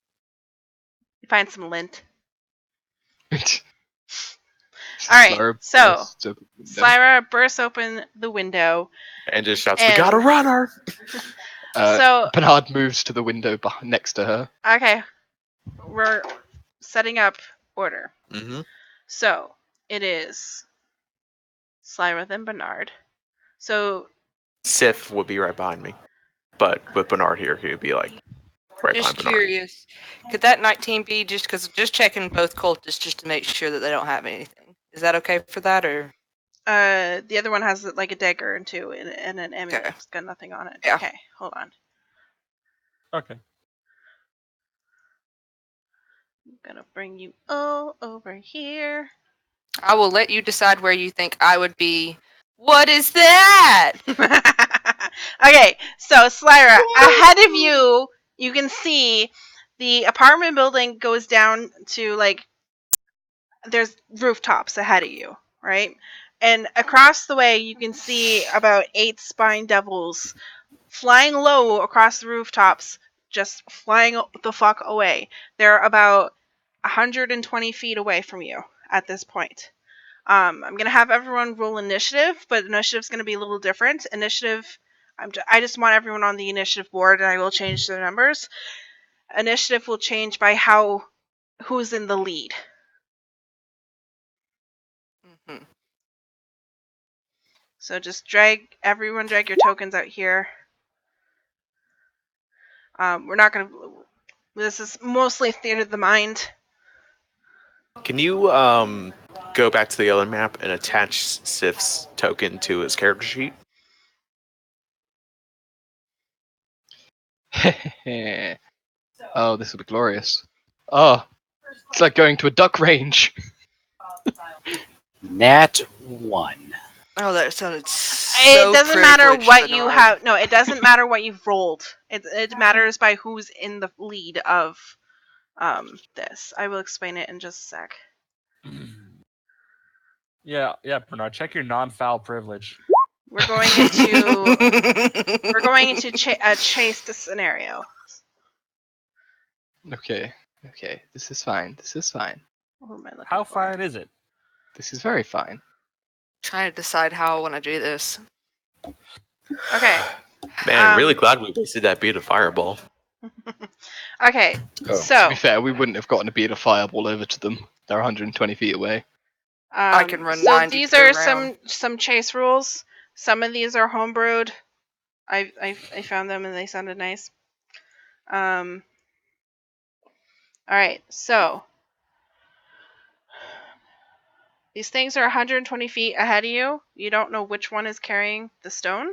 You find some lint. Modius? Alright, Slyra so bursts open the window. Slyra bursts open the window. And just shouts, "We And- gotta run her!" So, Bernard moves to the window next to her. okay, we're setting up order. Mm-hmm. So, it is Slyra then Bernard. So, Sif would be right behind me, but with Bernard here, he would be like right Just behind Bernard. curious. Could that 19 be just checking both cultists just to make sure that they don't have anything? Is that okay for that or? the other one has like a dagger and two and an amulet. Okay. It's got nothing on it. Yeah. Okay, hold on. Okay. I'm gonna bring you all over here. I will let you decide where you think I would be. What is that? Okay, so Slyra, ahead of you, you can see the apartment building goes down to like there's rooftops ahead of you, right? And across the way, you can see about 8 spine devils flying low across the rooftops, just flying the fuck away. They're about 120 feet away from you at this point. I'm gonna have everyone roll initiative, but initiative's gonna be a little different. Initiative, I just want everyone on the initiative board, and I will change the numbers. Initiative will change by who's in the lead. Mhm. So just drag your tokens out here. We're not gonna. This is mostly theater of the mind. Can you go back to the other map and attach Sif's token to his character sheet? Oh, this will be glorious. Oh, it's like going to a duck range. Nat 1. Oh, that sounded so It doesn't matter privileged, what you Bernard. have. No, it doesn't matter what you've rolled. It matters by who's in the lead of this. I will explain it in just a sec. Yeah, Bernard, check your non-foul privilege. We're going into a chased scenario. Okay, this is fine. Who am I looking How for? fine is it? This is very fine. Trying to decide how I want to do this. Okay. Man, I'm really glad we wasted that beat of fireball. Okay. To So be fair, we wouldn't have gotten a bead of fireball over to them. They're 120 feet away. I can run so 90 these per are round. some chase rules. Some of these are homebrewed. I found them and they sounded nice. All right. So these things are 120 feet ahead of you. You don't know which one is carrying the stone.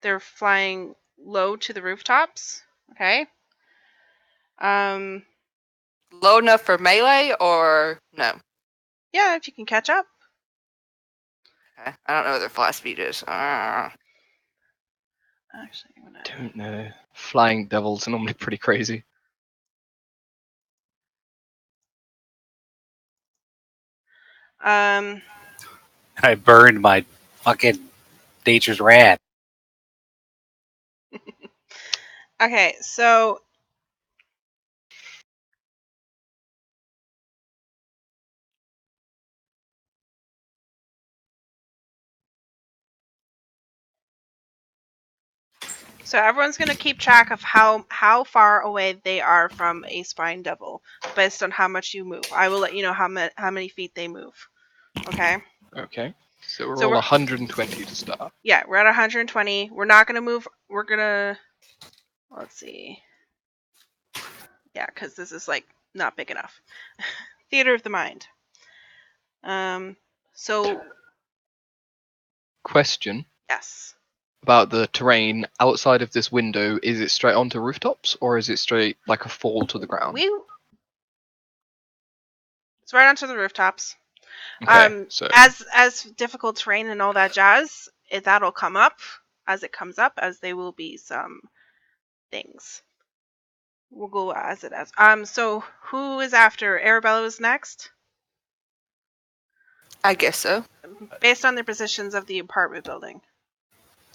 They're flying low to the rooftops. Okay. Low enough for melee or no? Yeah, if you can catch up. Okay. I don't know what their fly speed is. Actually, I'm gonna... Don't know. Flying devils are normally pretty crazy. I burned my fucking nature's rat. Okay, so everyone's gonna keep track of how far away they are from a spine devil based on how much you move. I will let you know how many feet they move. Okay. Okay. So we're So all we're- 120 to start. Yeah, we're at 120. We're not gonna move. We're gonna. Let's see. Yeah, because this is like not big enough. Theater of the mind. So Question yes. about the terrain outside of this window. Is it straight onto rooftops or is it straight like a fall to the ground? It's right onto the rooftops. Okay, so As difficult terrain and all that jazz, that'll come up as it comes up, as they will be some things. We'll go as it as. So who is after? Arabella is next, I guess so. based on their positions of the apartment building.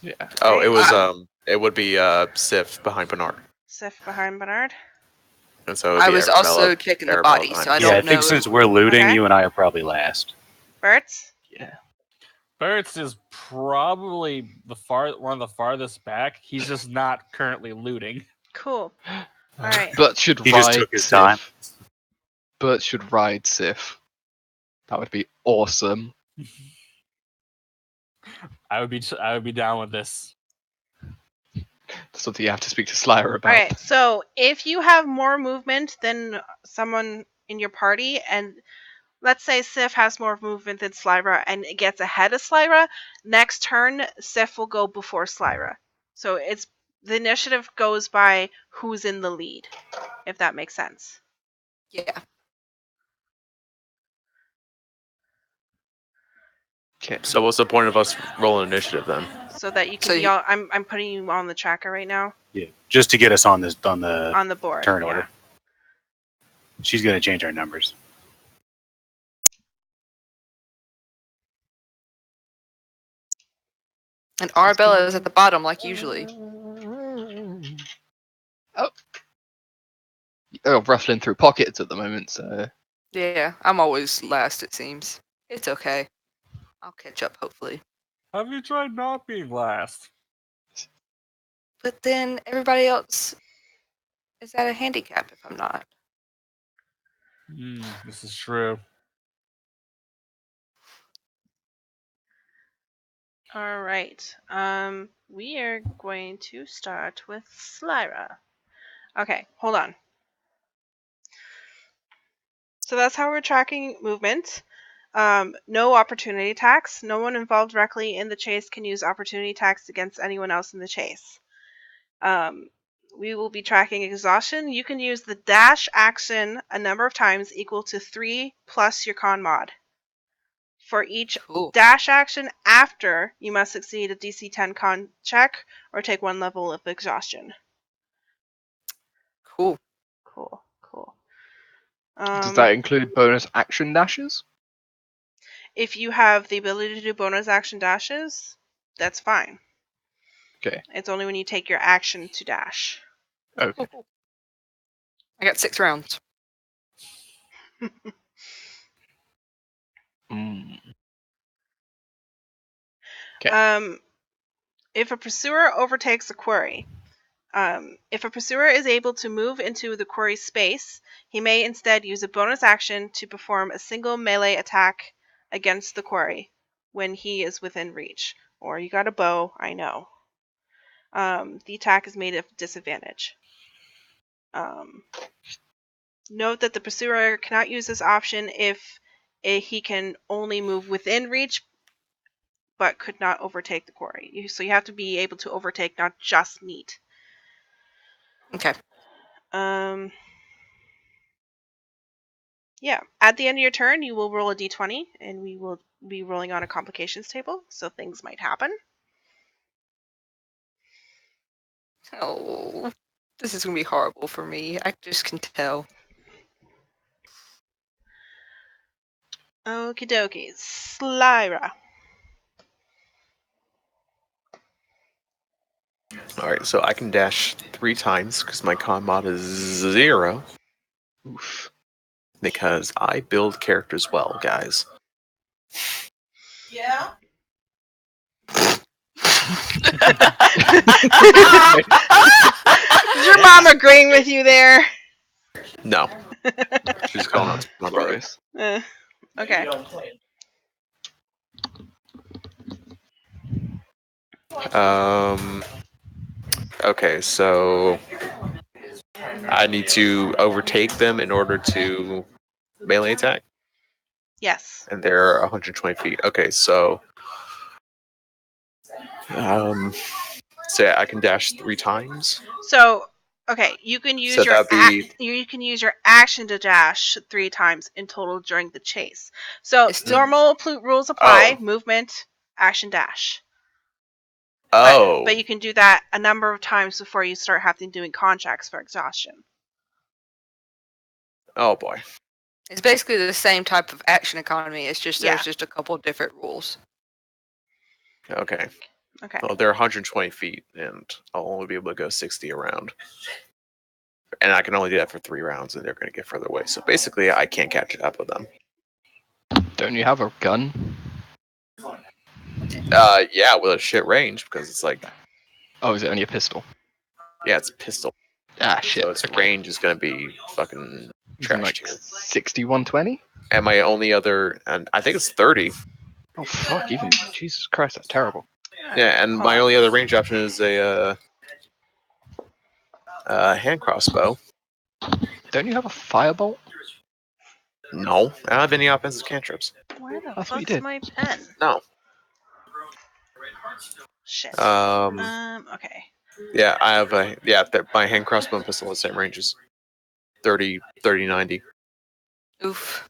yeah. Oh, Right. it was it would be Sif behind Bernard, Sif behind Bernard. and so it would I be was Arabella, also checking the Arabella body, behind so I us. Yeah, I don't think know. since we're looting, Okay. you and I are probably last. Bert. Yeah. Bert's is probably one of the farthest back. He's just not currently looting. Cool. All right. Bert should He just ride took his Sif. time. Bert should ride Sif. That would be awesome. I would be down with this. Something you have to speak to Slayer All about. right. So if you have more movement than someone in your party, and let's say Sif has more movement than Slyra and it gets ahead of Slyra, next turn Sif will go before Slyra. So it's the initiative goes by who's in the lead, if that makes sense. Yeah. Okay. So what's the point of us rolling initiative then? So that you can So be you- on. I'm putting you on the tracker right now Yeah, just to get us on the on the board. turn yeah. order. She's gonna change our numbers. And Arabella is at the bottom, like usually. Oh, ruffling through pockets at the moment, so Yeah, I'm always last, it seems. It's okay. I'll catch up, hopefully. Have you tried not being last? But then everybody else is at a handicap if I'm not. This is true. All right. We are going to start with Slyra. Okay, hold on. So that's how we're tracking movement. No opportunity attacks. No one involved directly in the chase can use opportunity attacks against anyone else in the chase. We will be tracking exhaustion. You can use the dash action a number of times equal to 3 plus your con mod. For each Cool. dash action after, you must succeed a DC 10 con check or take 1 level of exhaustion. Cool. Cool. does that include bonus action dashes? If you have the ability to do bonus action dashes, that's fine. Okay. It's only when you take your action to dash. Okay. I got 6 rounds. Mm. If a pursuer overtakes a quarry, if a pursuer is able to move into the quarry space, he may instead use a bonus action to perform a single melee attack against the quarry when he is within reach. Or you got a bow, I know. The attack is made at disadvantage. Note that the pursuer cannot use this option if he can only move within reach but could not overtake the quarry. So you have to be able to overtake, not just meet. Okay. Yeah. At the end of your turn, you will roll a d20, and we will be rolling on a complications table, so things might happen. Oh, this is going to be horrible for me. I just can tell. Okie dokie. Slyra. All right, so I can dash 3 times because my con mod is 0. Oof. Because I build characters well, guys. Yeah. Is your mom agreeing with you there? No, she's calling out to my brother. Gross. Okay. Okay, so I need to overtake them in order to melee attack, Yes. and they're 120 feet. Okay, so so yeah, I can dash 3 times. So Okay, you can use So your that'd be you can use your action to dash 3 times in total during the chase. So It's still- normal rules apply: Oh. movement, action, dash. oh But you can do that a number of times before you start having doing contracts for exhaustion. oh boy. It's basically the same type of action economy. It's just Yeah. there's just a couple different rules. Okay. Okay. Well, they're 120 feet, and I'll only be able to go 60 around. And I can only do that for 3 rounds, and they're going to get further away. So basically, I can't catch up with them. Don't you have a gun? Yeah, with a shit range, because it's like, Oh, is it only a pistol? yeah, it's a pistol. Ah, shit. So its Okay. range is going to be fucking Using trash like tier. 60, 120? And my only other, and I think it's 30. Oh, fuck. Even. Jesus Christ, that's terrible. Yeah, and Hold my on. only other range option is a hand crossbow. Don't you have a firebolt? No, I don't have any offensive cantrips. Where the I thought you fuck's did. my pen? No. Shit. Okay. Yeah, I have my hand crossbow and pistol are the same ranges. 30, 90. Oof.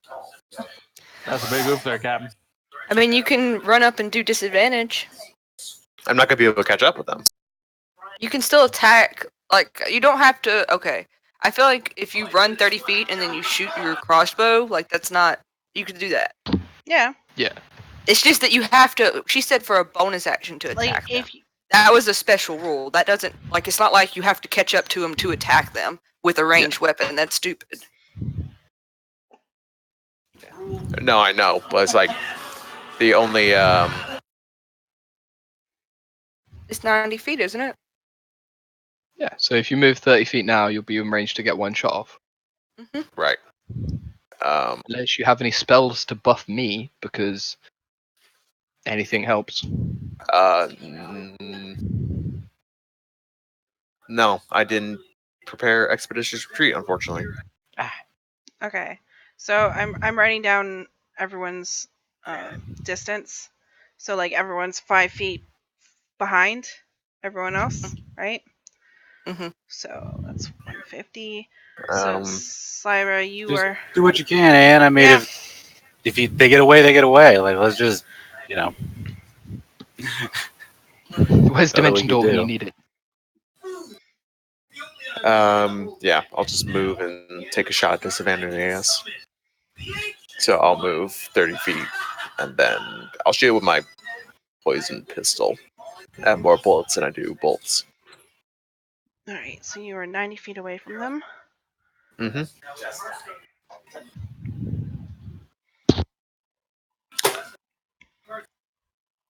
That's a big oof there, Captain. I mean, you can run up and do disadvantage. I'm not going to be able to catch up with them. You can still attack. Like, you don't have to. Okay. I feel like if you run 30 feet and then you shoot your crossbow, like, that's not. You can do that. Yeah. Yeah. It's just that you have to. She said for a bonus action to Like attack them. if you, That was a special rule. That doesn't. Like, it's not like you have to catch up to them to attack them with a ranged weapon. That's stupid. No, I know, but it's like the only It's 90 feet, isn't it? Yeah, so if you move 30 feet now, you'll be in range to get one shot off. right. Unless you have any spells to buff me, because anything helps. No, I didn't prepare Expeditious Retreat, unfortunately. okay. So I'm writing down everyone's distance. So like everyone's 5 feet behind everyone else, right? Mhm. So that's 150. So Um, Syra, you Just were do what you can, Ann. I mean, Yeah. if they get away, they get away. Like, let's just, Where's That's all we Dimension can Door when do. you need it? yeah, I'll just move and take a shot at disadvantage, I guess. So I'll move 30 feet, and then I'll shoot it with my poison pistol. I have more bullets than I do bolts. all right. So you are 90 feet away from them. Mm-hmm.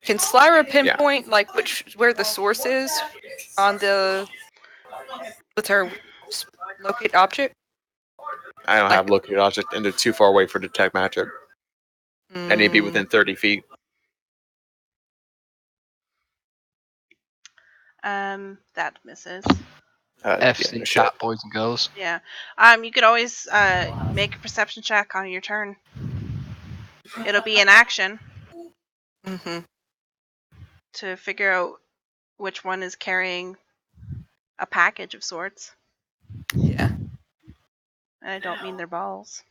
Can Slyra pinpoint like where the source is on the with her locate object? I don't Like- have located object, and they're too far away for detect magic. I need to be within 30 feet. That misses. F's Yeah, in shit. chat, boys and girls. Yeah. You could always make a perception check on your turn. It'll be an action Mm-hmm. to figure out which one is carrying a package of sorts. Yeah. And I don't mean their balls.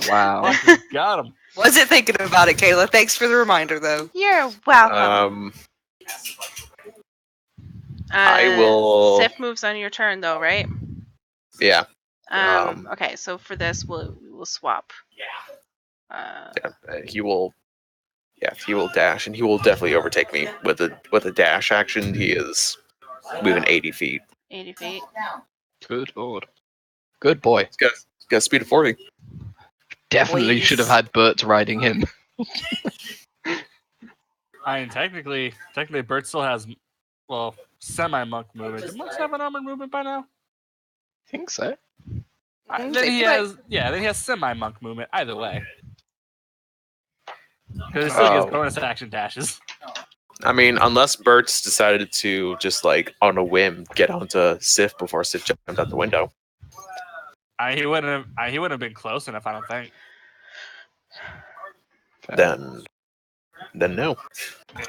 Wow. Got him. Wasn't thinking about it, Kayla. Thanks for the reminder, though. You're welcome. I will. Sif moves on your turn, though, right? Yeah. Okay, so for this, we'll swap. He will. Yeah, he will dash, and he will definitely overtake me with a dash action. He is moving 80 feet. 80 feet. Good lord. Good boy. He's got a speed of 40. Definitely Boys. should have had Bert riding him. I mean, technically, Bert still has, well, semi-monk movement. Do monks have an armored movement by now? I think so. Then he has semi-monk movement. Either way, because he still gets bonus action dashes. I mean, unless Bert's decided to just like on a whim get onto Sif before Sif jumped out the window. He wouldn't have been close enough. I don't think. Fair. Then no.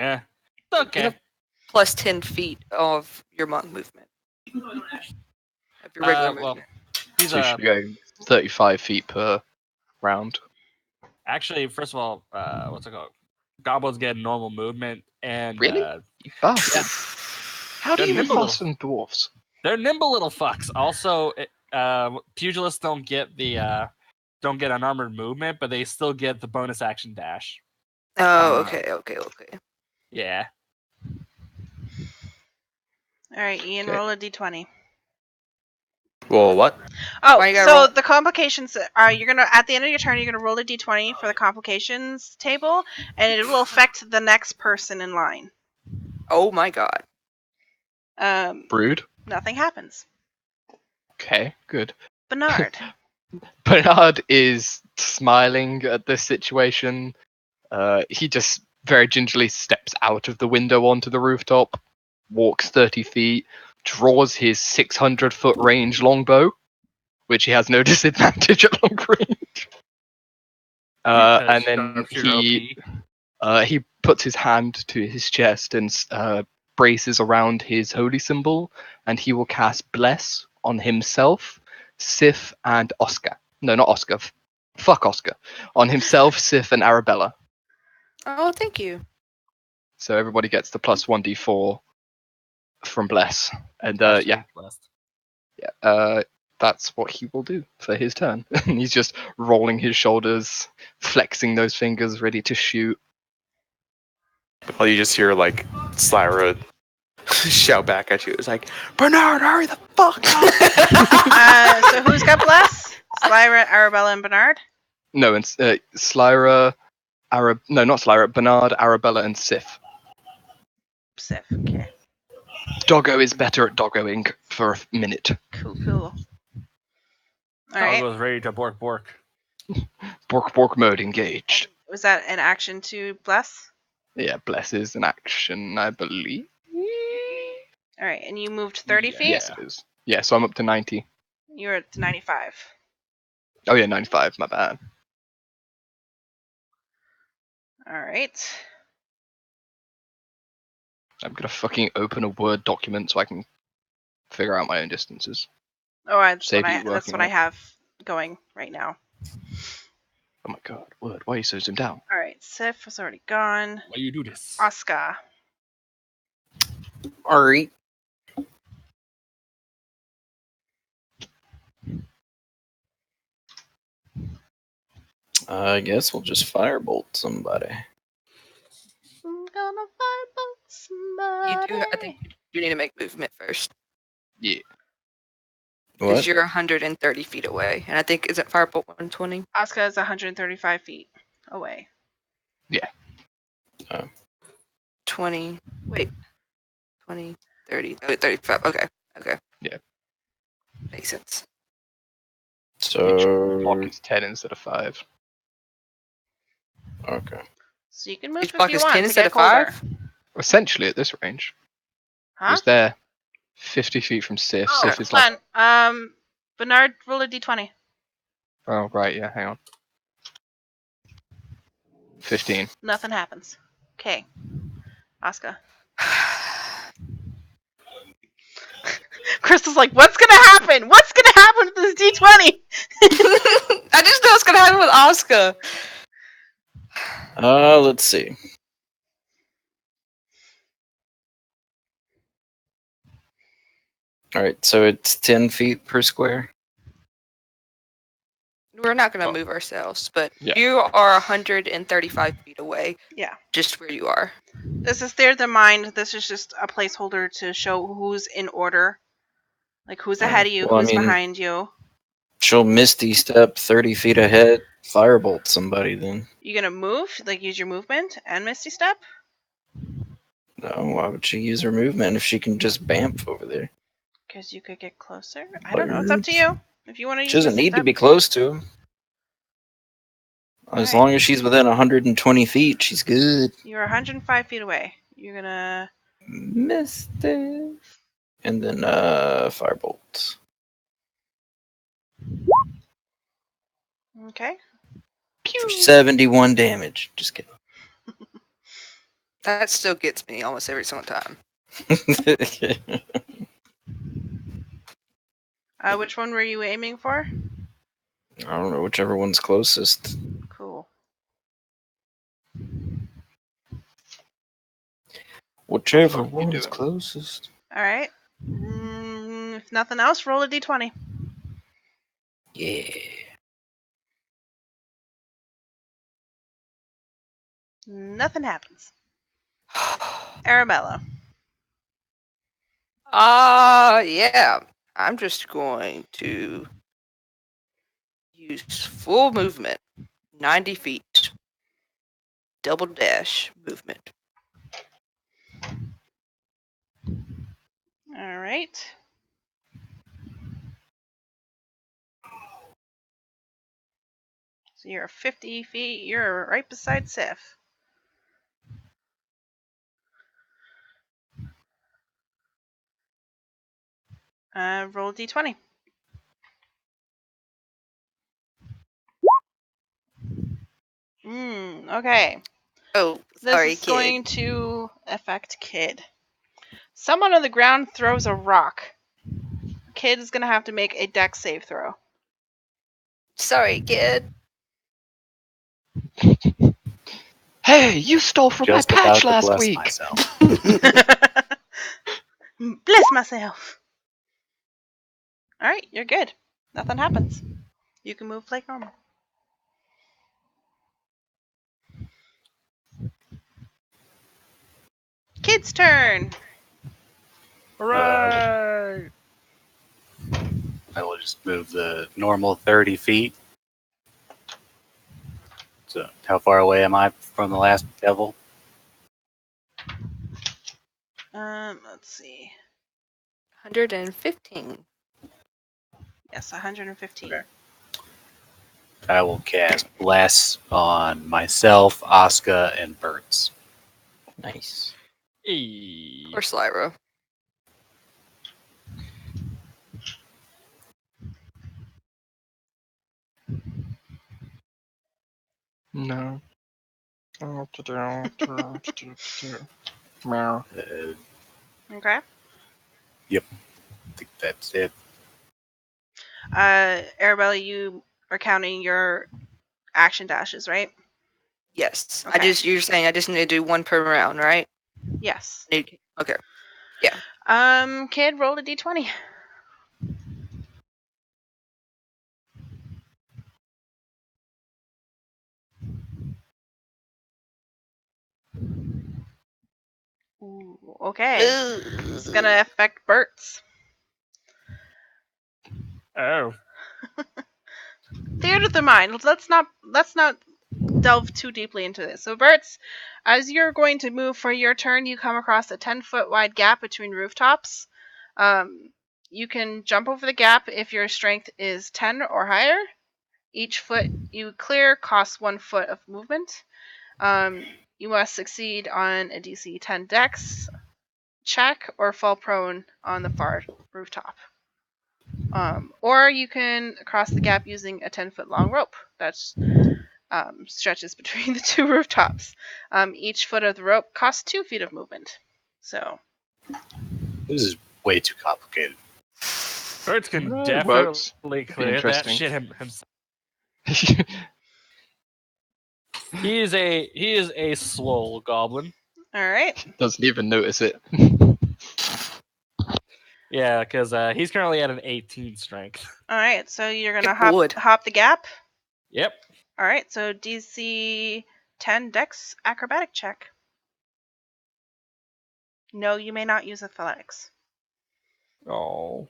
Yeah. Okay. plus 10 feet of your monk movement. Of your regular Well, movement. he's So you should be going 35 feet per round. actually, first of all, what's it called? Goblins get normal movement, and Really? You bastard. How do They're you even nimble faster than dwarves? they're nimble little fucks. Also, pugilists don't get unarmored movement, but they still get the bonus action dash. Oh, okay. Yeah. All right, Ian, Okay. roll a d20. Well, what? Oh, Why you gotta so roll- the complications are you're gonna at the end of your turn you're gonna roll a d20 for the complications table, and it will affect the next person in line. Oh my god. Brood? Nothing happens. Okay, good. Bernard. Bernard is smiling at this situation. He just very gingerly steps out of the window onto the rooftop, walks 30 feet, draws his 600-foot range longbow, which he has no disadvantage at long range. And then he puts his hand to his chest and braces around his holy symbol, and he will cast Bless on himself, Sif, and Oscar. No, not Oscar. Fuck Oscar. On himself, Sif, and Arabella. Oh, thank you. So everybody gets the plus 1d4 from Bless. And yeah, that's what he will do for his turn. He's just rolling his shoulders, flexing those fingers, ready to shoot. Well, you just hear like Slyra shout back at you. It's like, Bernard, hurry the fuck up! So who's got Bless? Slyra, Arabella, and Bernard? No, and Slyra, no, not Slyra, Bernard, Arabella, and Sif. Sif, okay. Doggo is better at doggoing for a minute. Cool. Dog Alright. was ready to bork bork. Bork mode engaged. Was that an action to Bless? Yeah, Bless is an action, I believe. Alright, and you moved 30 feet? Yes, it is. Yeah, so I'm up to 90. You're at 95. Oh yeah, 95, my bad. Alright. I'm gonna fucking open a Word document so I can figure out my own distances. Oh, that's Save what you that's working what on I it. have going right now. Oh my god, Word, why are you so zoomed down? Alright, Sif was already gone. Why you do this? Oscar. Alright. I guess we'll just firebolt somebody. I'm gonna firebolt You somebody. do. I think you need to make movement first. Yeah. Because What? you're 130 feet away. And I think, is it Firebolt 120? Oscar is 135 feet away. 20. Wait. 20, 30. Oh, 35. Okay. Yeah. Makes sense. Each block So is 10 instead of 5. okay. So you can move Each if block you is want 10 to instead get of colder. 5? Essentially, at this range, Huh? was there 50 feet from Sif. Oh, Sif is like, fun. Bernard, roll a d20. oh right, yeah, hang on. 15. Nothing happens. Okay. Oscar. Crystal's like, what's gonna happen? What's gonna happen with this d20? I just know what's going to happen with Oscar. Let's see. Alright, so it's 10 feet per square. We're not going to move ourselves, but Yeah. you are 135 feet away. Yeah. Just where you are. This is their mind. This is just a placeholder to show who's in order. Like who's ahead of you, Well, I who's mean- behind you. She'll Misty step 30 feet ahead, firebolt somebody then. You gonna move? Like use your movement and Misty Step? No, why would she use her movement if she can just bamf over there? Because you could get closer. I don't know. It's up to you. If you want to use She doesn't Misty need to Step. be close to him. As Alright. long as she's within 120 feet, she's good. You're 105 feet away. You're gonna. Misty. And then firebolt. Okay. For 71 damage. Just kidding. That still gets me almost every single time. Which one were you aiming for? I don't know, whichever one's closest. Cool. Whichever What are you one's doing? closest. All right. If nothing else, roll a d20. Yeah. Nothing happens. Arabella. Yeah. I'm just going to use full movement, 90 feet, double dash movement. All right. So you're 50 feet. You're right beside Sif. Roll a d20. Okay. Oh, This sorry, is kid. going to affect Kid. Someone on the ground throws a rock. Kid is going to have to make a dex save throw. Sorry, kid. Hey, you stole from Just my about patch to last bless week. myself. Bless myself. All right, you're good. Nothing happens. You can move like normal. Kid's turn. Hooray! I will just move the normal 30 feet. So, how far away am I from the last devil? Let's see. 115. Yes, 115. Okay. I will cast Bless on myself, Asuka, and Burt's. Nice. Hey. Or Slyra. No. Meow. Okay. I think that's it. Arabella, you are counting your action dashes, right? Yes. Okay. You're saying I just need to do one per round, right? Yes. Okay. Kid, roll a d20. Ooh, okay. This is gonna affect Bert's. Oh. Theater of the mind. Let's not delve too deeply into this. So, Bert's, as you're going to move for your turn, you come across a 10-foot wide gap between rooftops. You can jump over the gap if your strength is 10 or higher. Each foot you clear costs 1 foot of movement. You must succeed on a DC 10 dex check or fall prone on the far rooftop. Or you can cross the gap using a 10-foot long rope that's stretches between the two rooftops. Each foot of the rope costs 2 feet of movement. So, This is way too complicated. Birds can No, it definitely works. clear that interesting. shit himself. He is a swole goblin. all right. Doesn't even notice it. Yeah, because he's currently at an 18 strength. All right. So you're gonna It would. hop the gap. Yep. All right. So DC 10 dex acrobatic check. No, you may not use athletics. Oh.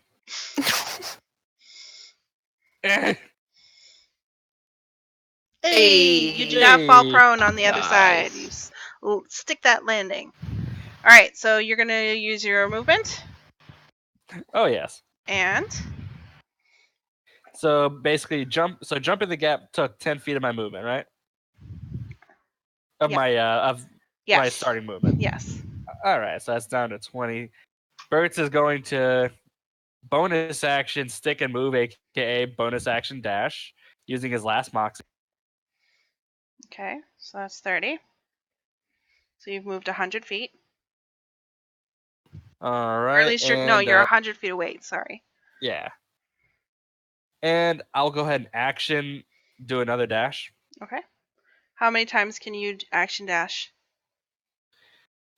Hey, you do not fall Hey. prone on the other side. Nice. You stick that landing. All right. So you're gonna use your movement Oh yes. and So basically, jump in the gap took 10 feet of my movement, right? Of Yeah. my of yes. my starting movement. Yes. All right, so that's down to 20. Burt's is going to bonus action stick and move, aka bonus action dash, using his last moxie. Okay. So that's 30. So you've moved 100 feet. All Or right. at least you're and, 100 feet away. Sorry. yeah. And I'll go ahead and action do another dash. Okay. How many times can you action dash?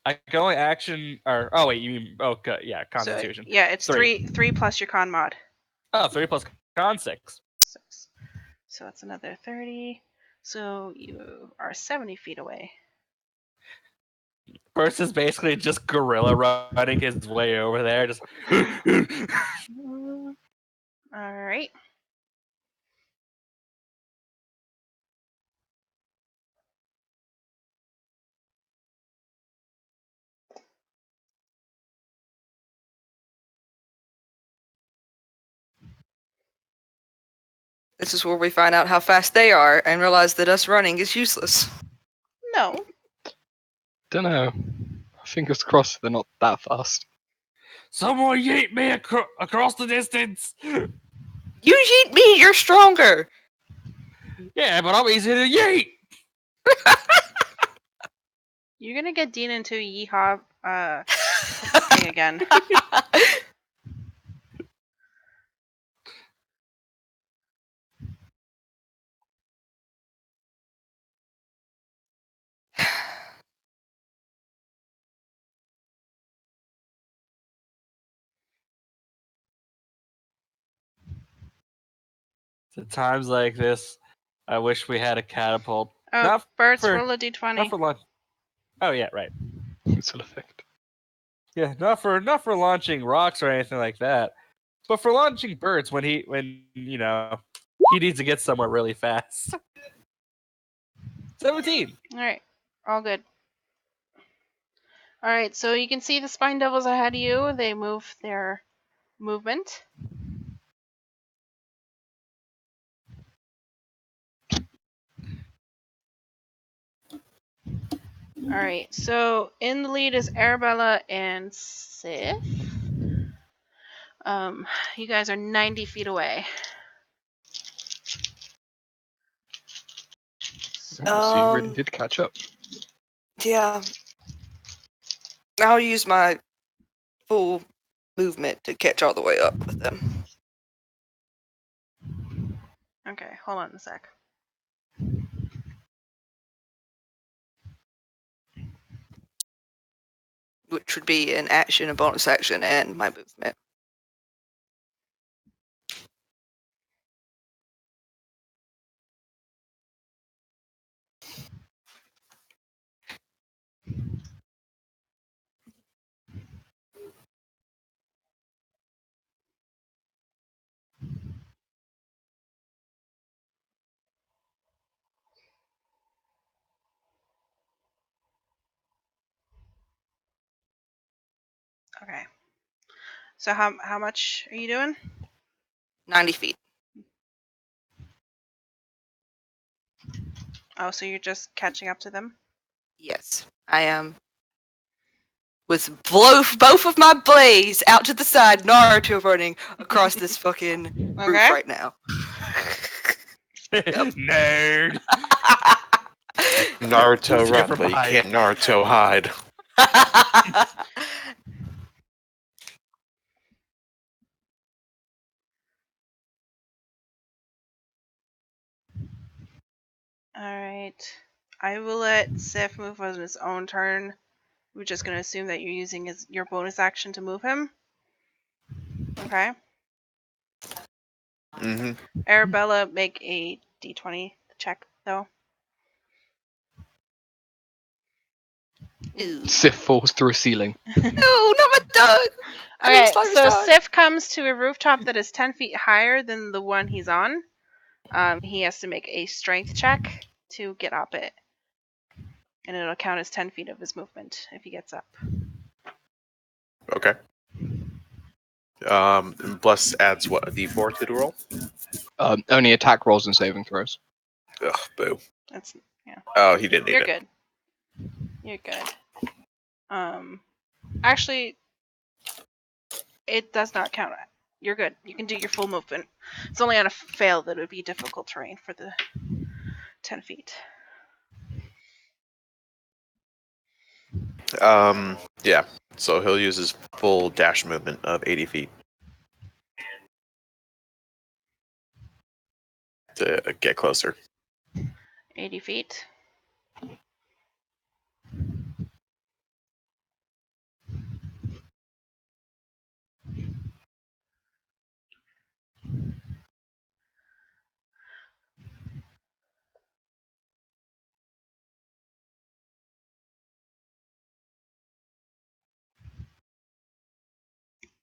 I can only action or oh wait, you mean okay, yeah, Constitution. So, yeah, it's Three. three plus your con mod. Oh, 3 plus con 6. 6. So it's another 30. So you are 70 feet away. First is basically just gorilla running his way over there, just All right. This is where we find out how fast they are and realize that us running is useless. No. Don't know. Fingers crossed they're not that fast. someone yeet me across the distance. You yeet me, you're stronger. Yeah, but I'm easy to yeet. You're gonna get Dean into yeehaw thing again. At times like this, I wish we had a catapult. Oh, Not Birds, for- roll a d20. Not for lunch. Oh yeah, right. Missile effect. Yeah, not for launching rocks or anything like that, but for launching birds when he needs to get somewhere really fast. 17. All right. All good. All right. So you can see the spine devils ahead of you. They move their movement. All right. So in the lead is Arabella and Sif. You guys are 90 feet away. Oh, so you really did catch up. Yeah. I'll use my full movement to catch all the way up with them. Okay. Hold on a sec. Which would be an action, a bonus action, and my movement. Okay. So how much are you doing? 90 feet. Oh, so you're just catching up to them? Yes, I am. With both of my blades out to the side, Naruto running across this fucking roof Okay. right now. Nerd. Naruto Who's here run, from but you hide? can't Naruto hide. All right. I will let Sif move on his own turn. We're just going to assume that you're using your bonus action to move him. Okay. Mm-hmm. Arabella, make a d20 check, though. Ew. Sif falls through a ceiling. No, not my dog! I Okay, didn't slide his so dog. Sif comes to a rooftop that is 10 feet higher than the one he's on. He has to make a strength check to get up it. And it'll count as 10 feet of his movement if he gets up. Okay. Bless adds what, a d4 to the roll? Only attack rolls and saving throws. Ugh, boo. That's Oh, he didn't need You're it. good. You're good. Actually, it does not count. You're good. You can do your full movement. It's only on a fail that it would be difficult terrain for the 10 feet. Yeah. So he'll use his full dash movement of 80 feet to get closer. 80 feet.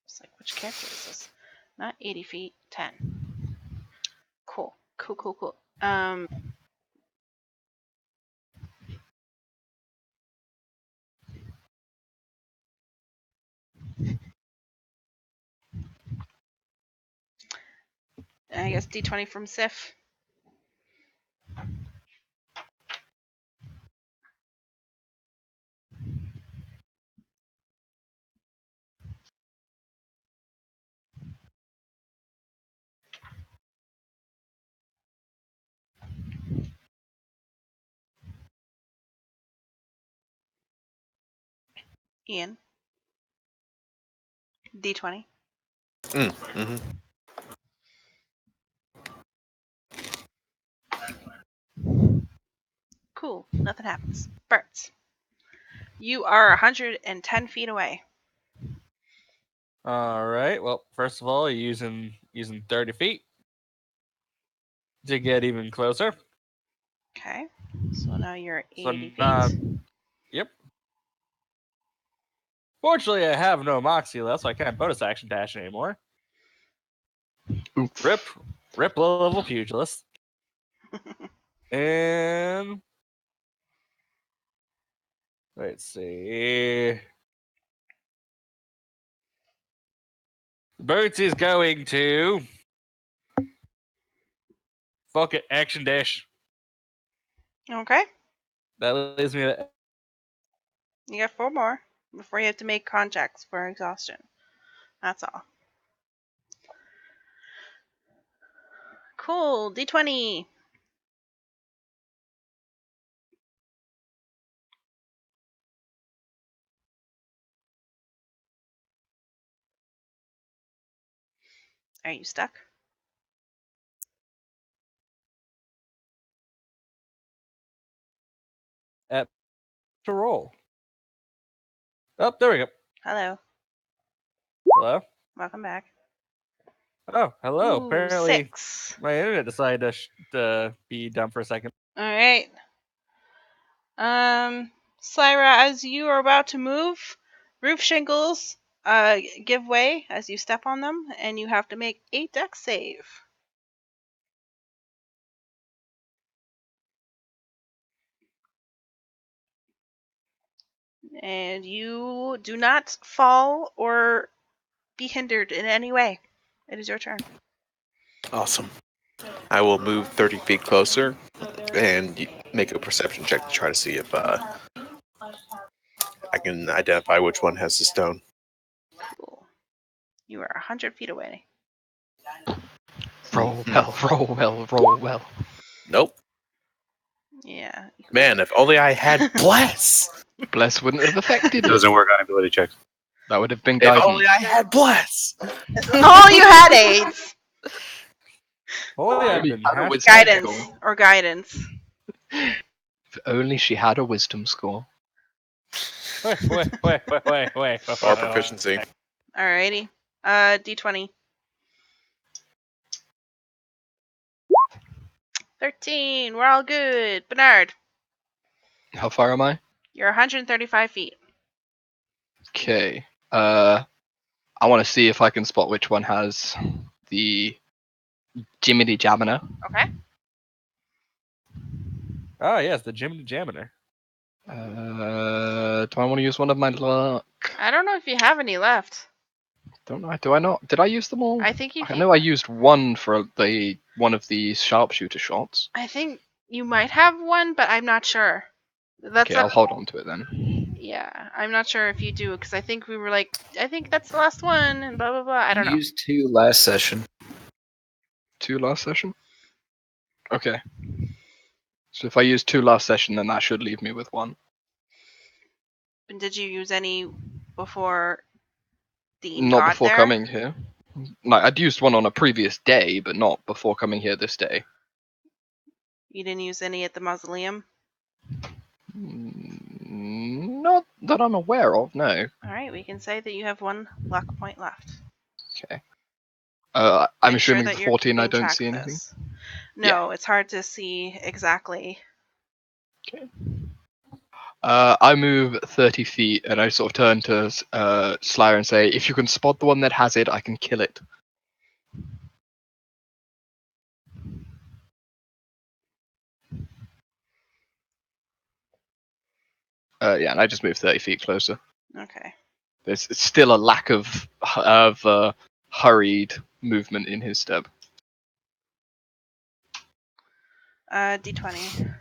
It's like, which character is this? Not 80 feet, 10. Cool. Cool. I guess D20 from Sif. Ian. D20. Mm-hmm. Cool. Nothing happens. Birds. You are 110 feet away. All right. Well, first of all, you're using 30 feet to get even closer. Okay. So now you're So 80 feet. yep. Fortunately, I have no moxie left, so I can't bonus action dash anymore. Oof. Rip low level pugilist. And let's see. Boots is going to fuck it, action dash. Okay. That leaves me at You got 4 more before you have to make contacts for exhaustion. That's all. Cool. D20. Are you stuck? to roll. Oh, there we go. Hello. Hello. Welcome back. Oh, hello. Ooh, Apparently, 6. my internet decided to be dumb for a second. All right. Syra, as you are about to move, roof shingles give way as you step on them, and you have to make a dex save. And you do not fall or be hindered in any way. It is your turn. Awesome. I will move 30 feet closer and make a perception check to try to see if I can identify which one has the stone. Cool. You are 100 feet away. Roll well. Nope. Yeah. Man, if only I had bless. Bless wouldn't have affected It it. doesn't work on ability checks. That would have been If guidance. only I had bless. Oh, you had 8. Holy, I've Only been had a hashed wisdom Guidance score. or guidance. If only she had a wisdom score. Wait. Or proficiency. Alrighty. D20. 13. We're all good. Bernard, How far am I? you're 135 feet. Okay. I want to see if I can spot which one has the Jiminy Jaminer. Okay. Oh, yes, the Jim Jaminer. Do I want to use one of my luck? I don't know if you have any left. Don't know. Do I not? Did I use them all? I think I know I used one for one of the sharpshooter shots. I think you might have one, but I'm not sure. That's Okay, I'll hold on to it then. Yeah, I'm not sure if you do, because I think we were like, I think that's the last one, and blah blah blah. I don't know. Used 2 last session. 2 last session? Okay. So if I use 2 last session, then that should leave me with 1. Did you use any before Dean Not got before there? coming here. Like, I'd used one on a previous day, but not before coming here this day. You didn't use any at the mausoleum? Not that I'm aware of, no. Alright, we can say that you have 1 luck point left. Okay. I'm Make sure assuming that for you're 14 I keeping don't track see of anything. this. No, it's hard to see exactly. Okay. I move 30 feet and I sort of turn to Slayer and say, if you can spot the one that has it, I can kill it. Yeah, and I just move 30 feet closer. Okay. There's still a lack of hurried movement in his step. D20.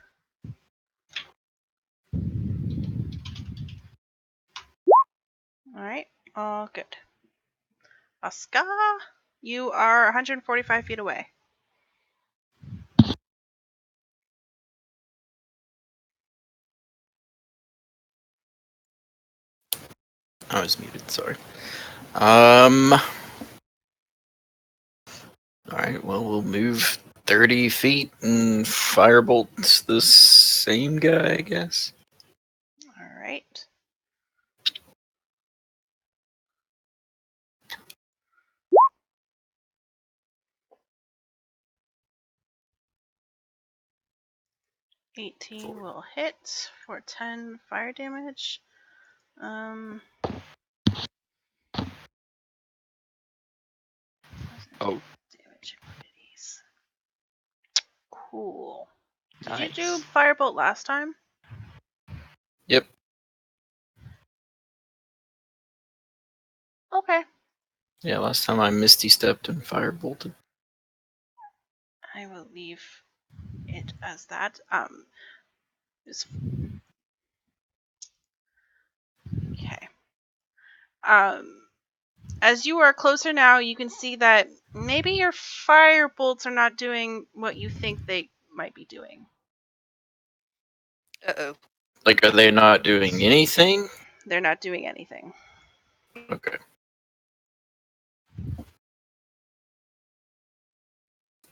Alright, all good. Oscar, you are 145 feet away. I was muted, sorry. Alright, well, we'll move 30 feet and firebolt the same guy, I guess. Alright. $18 will hit for 10 fire damage. Oh. Damage abilities. Cool. Did you Nice. do firebolt last time? Yep. Okay. Yeah, last time I misty stepped and firebolted. I will leave it as that. Just- okay. As you are closer now, you can see that maybe your fire bolts are not doing what you think they might be doing. Uh-oh. Like, are they not doing anything? They're not doing anything. Okay.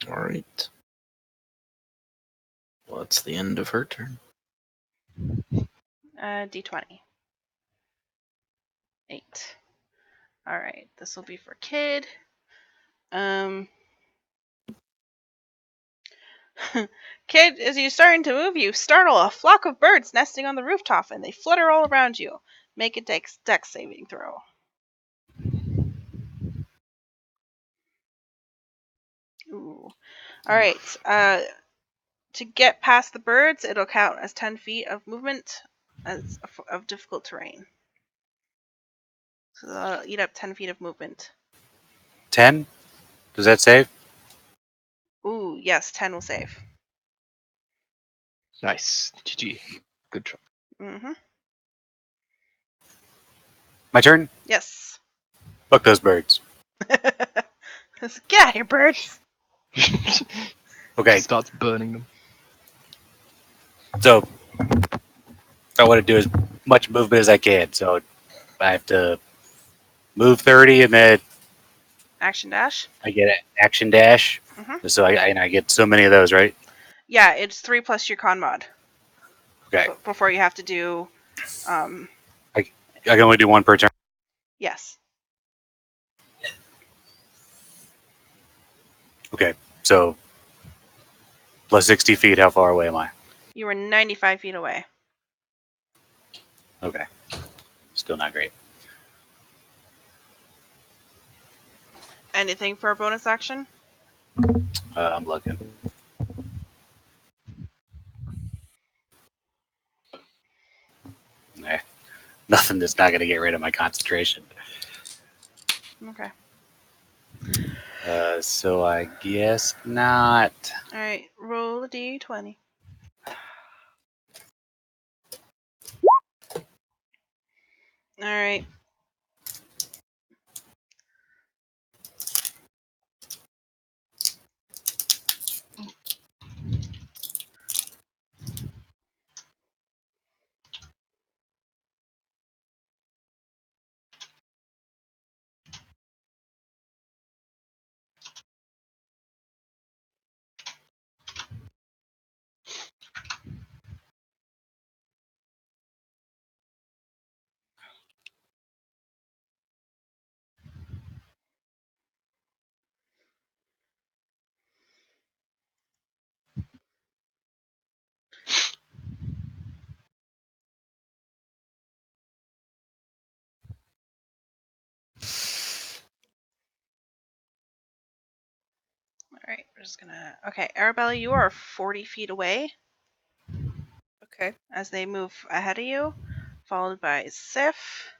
Alright. Well, that's the end of her turn. D20. 8. Alright, this will be for Kid. Kid, as you're starting to move, you startle a flock of birds nesting on the rooftop, and they flutter all around you. Make a dex saving throw. Ooh. Alright, to get past the birds, it'll count as 10 feet of movement of difficult terrain. So that'll eat up 10 feet of movement. 10? Does that save? Ooh, yes, 10 will save. Nice. GG. Good job. Mm-hmm. My turn? Yes. Fuck those birds. Get out of here, birds! Okay, Starts burning them. so I want to do as much movement as I can. So I have to move 30 and then Action dash? I get an action dash. Mhm. So I get so many of those, right? Yeah, it's 3 plus your con mod. Okay. Before you have to do, I can only do one per turn. yes. Okay, so plus 60 feet, how far away am I? You were 95 feet away. Okay, still not great. Anything for a bonus action? I'm looking. Nah, nothing that's not going to get rid of my concentration. Okay. So I guess not. Alright, roll a d20. Alright. Alright, we're just gonna. Okay, Arabella, you are 40 feet away Okay. as they move ahead of you, followed by Sif,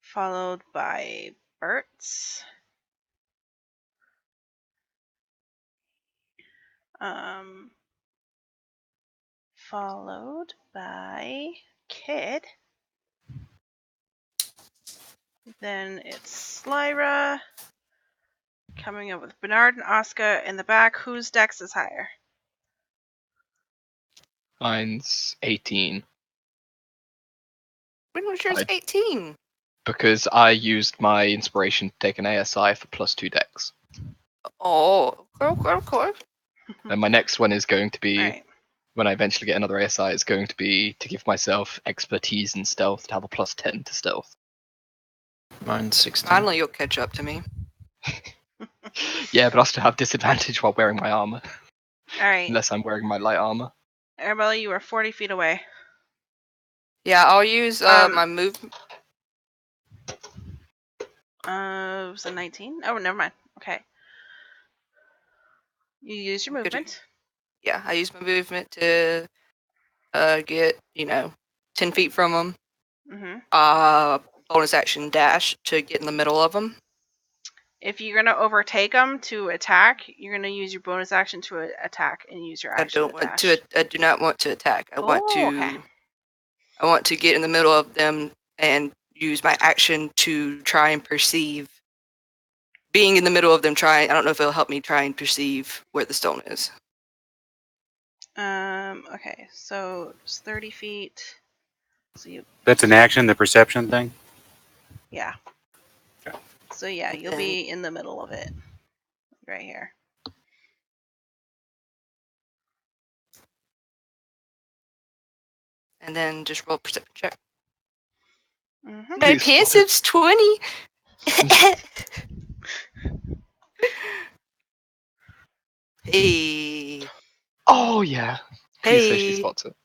followed by Bertz. Followed by Kid. Then it's Slyra. Coming up with Bernard and Oscar in the back. Whose dex is higher? Mine's 18 When was yours I- 18? because I used my inspiration to take an ASI for +2 dex. Oh, cool. And my next one is going to be, Alright. when I eventually get another ASI, it's going to be to give myself expertise in stealth, to have a +10 to stealth. Mine's 16. Finally, you'll catch up to me. Yeah, but I still have disadvantage while wearing my armor, Alright. unless I'm wearing my light armor. Arabella, you are 40 feet away. Yeah, I'll use my move. Was it 19? Oh, never mind. Okay. You use your Good. movement. Yeah, I use my movement to get 10 feet from them. Mm-hmm. Bonus action dash to get in the middle of them. If you're gonna overtake them to attack, you're gonna use your bonus action to attack and use your action to dash. I do not want to attack. I want to. Okay. I want to get in the middle of them and use my action to try and perceive. Being in the middle of them, I don't know if it'll help me try and perceive where the stone is. Okay, so it's 30 feet. So That's an action, the perception thing? yeah. Okay. So yeah, you'll be in the middle of it. Right here. And then just roll a perception check. Mm-hmm. My Please spot passive's 20. Hey. Oh yeah. Please say she Hey. spots it.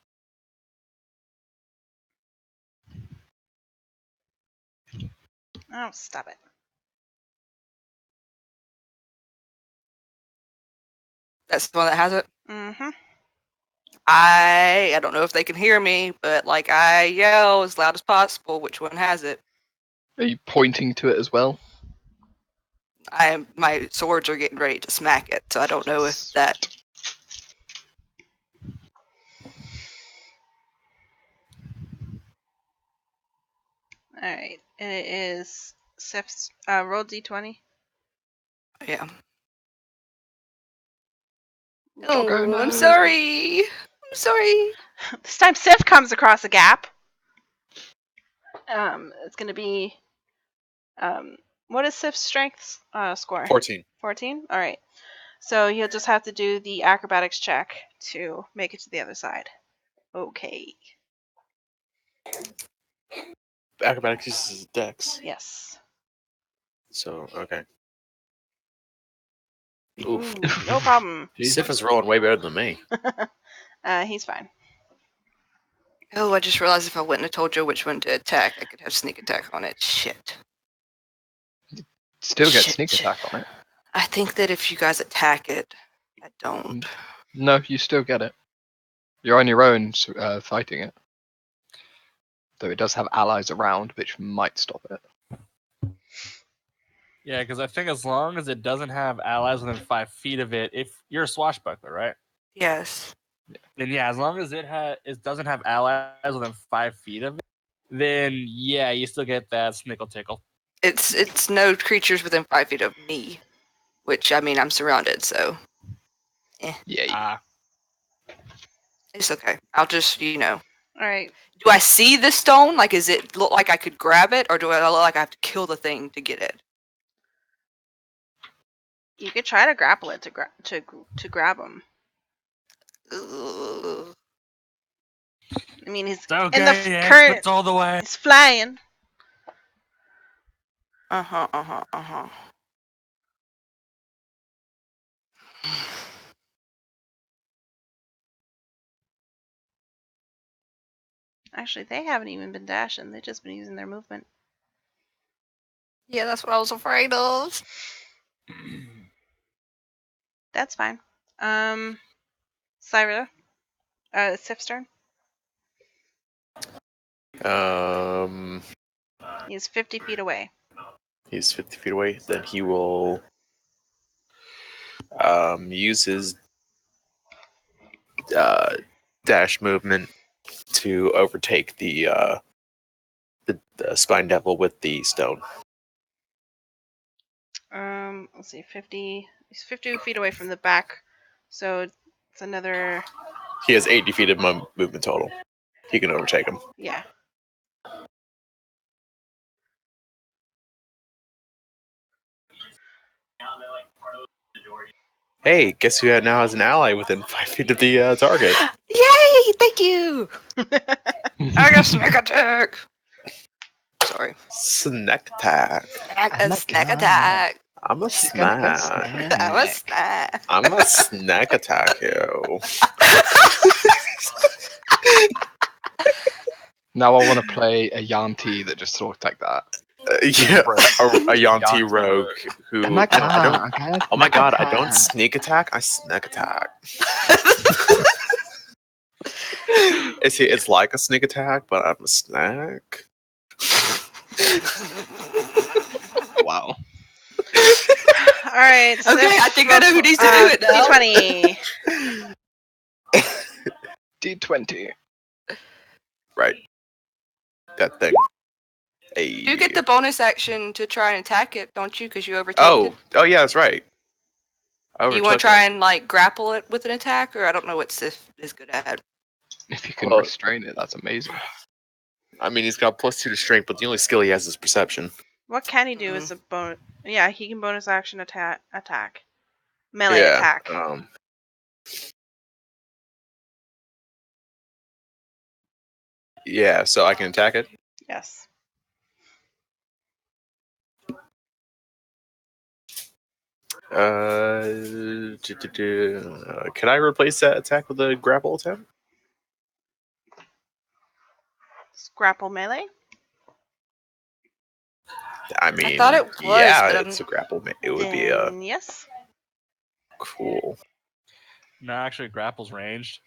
Oh, stop it. That's the one that has it. Mm-hmm. I don't know if they can hear me, but I yell as loud as possible which one has it. Are you pointing to it as well? My swords are getting ready to smack it, so I don't know if that. Alright. And it is Sif's roll D20. Yeah. Oh, no. I'm sorry. I'm sorry. This time Sif comes across a gap. It's gonna be what is Sif's strength score? 14. 14? Alright. So you'll just have to do the acrobatics check to make it to the other side. Okay. Acrobatics uses dex. Yes. So, okay. Ooh, Oof. no problem. Sif is rolling way better than me. He's fine. Oh, I just realized if I wouldn't have told you which one to attack, I could have sneak attack on it. Shit. Still get Shit. sneak attack on it. I think that if you guys attack it, I don't. No, you still get it. You're on your own fighting it. Though it does have allies around, which might stop it. Yeah, because I think as long as it doesn't have allies within 5 feet of it, if you're a swashbuckler, right? Yes. Then yeah, as long as it doesn't have allies within 5 feet of it, then yeah, you still get that snickle tickle. It's no creatures within 5 feet of me, which I'm surrounded, so Yeah. it's okay. I'll just Alright. Do I see the stone? Does it look like I could grab it, or do I look like I have to kill the thing to get it? You could try to grapple it to grab him. Ugh. I mean, he's It's okay, in the yeah, current. it's all the way. He's flying. Uh-huh. Actually, they haven't even been dashing. They've just been using their movement. Yeah, that's what I was afraid of. That's fine. Syra, Sif's turn. He's 50 feet away. He's 50 feet away. Then he will use his dash movement to overtake the spine devil with the stone. Let's see, 50. He's 50 feet away from the back, so it's another. He has 80 feet of movement total. He can overtake him. Yeah. Hey, guess who now has an ally within 5 feet of the target? Yay! Thank you. I got snack attack. Sorry. Snack attack. Snack attack. I'm a She's gonna go snack. That was snack. I'm a snack attack, yo. Now I want to play a Yanti that just talks like that. Yeah, a Yanti rogue who. Oh my I don't. god! Okay, Oh my god! I snack don't attack. sneak attack. I snack attack. It's like a sneak attack, but I'm a snack. Wow. All right. Okay, I think I know who needs to do it now. D20. D20. Right. That thing. Hey. You get the bonus action to try and attack it, don't you? Because you overtook it. Oh yeah, that's right. Do you want to try and like grapple it with an attack, or I don't know what Sif is good at. If you can Well- restrain it, that's amazing. I mean, he's got +2 to strength, but the only skill he has is perception. What can he do as a bonus? Yeah, he can bonus action attack. Melee attack. Yeah, so I can attack it. Yes. Can I replace that attack with a grapple attack? Grapple melee. I mean, thought it was, yeah, but it's a grapple. It would be a Then yes. cool. No, actually, grapple's ranged.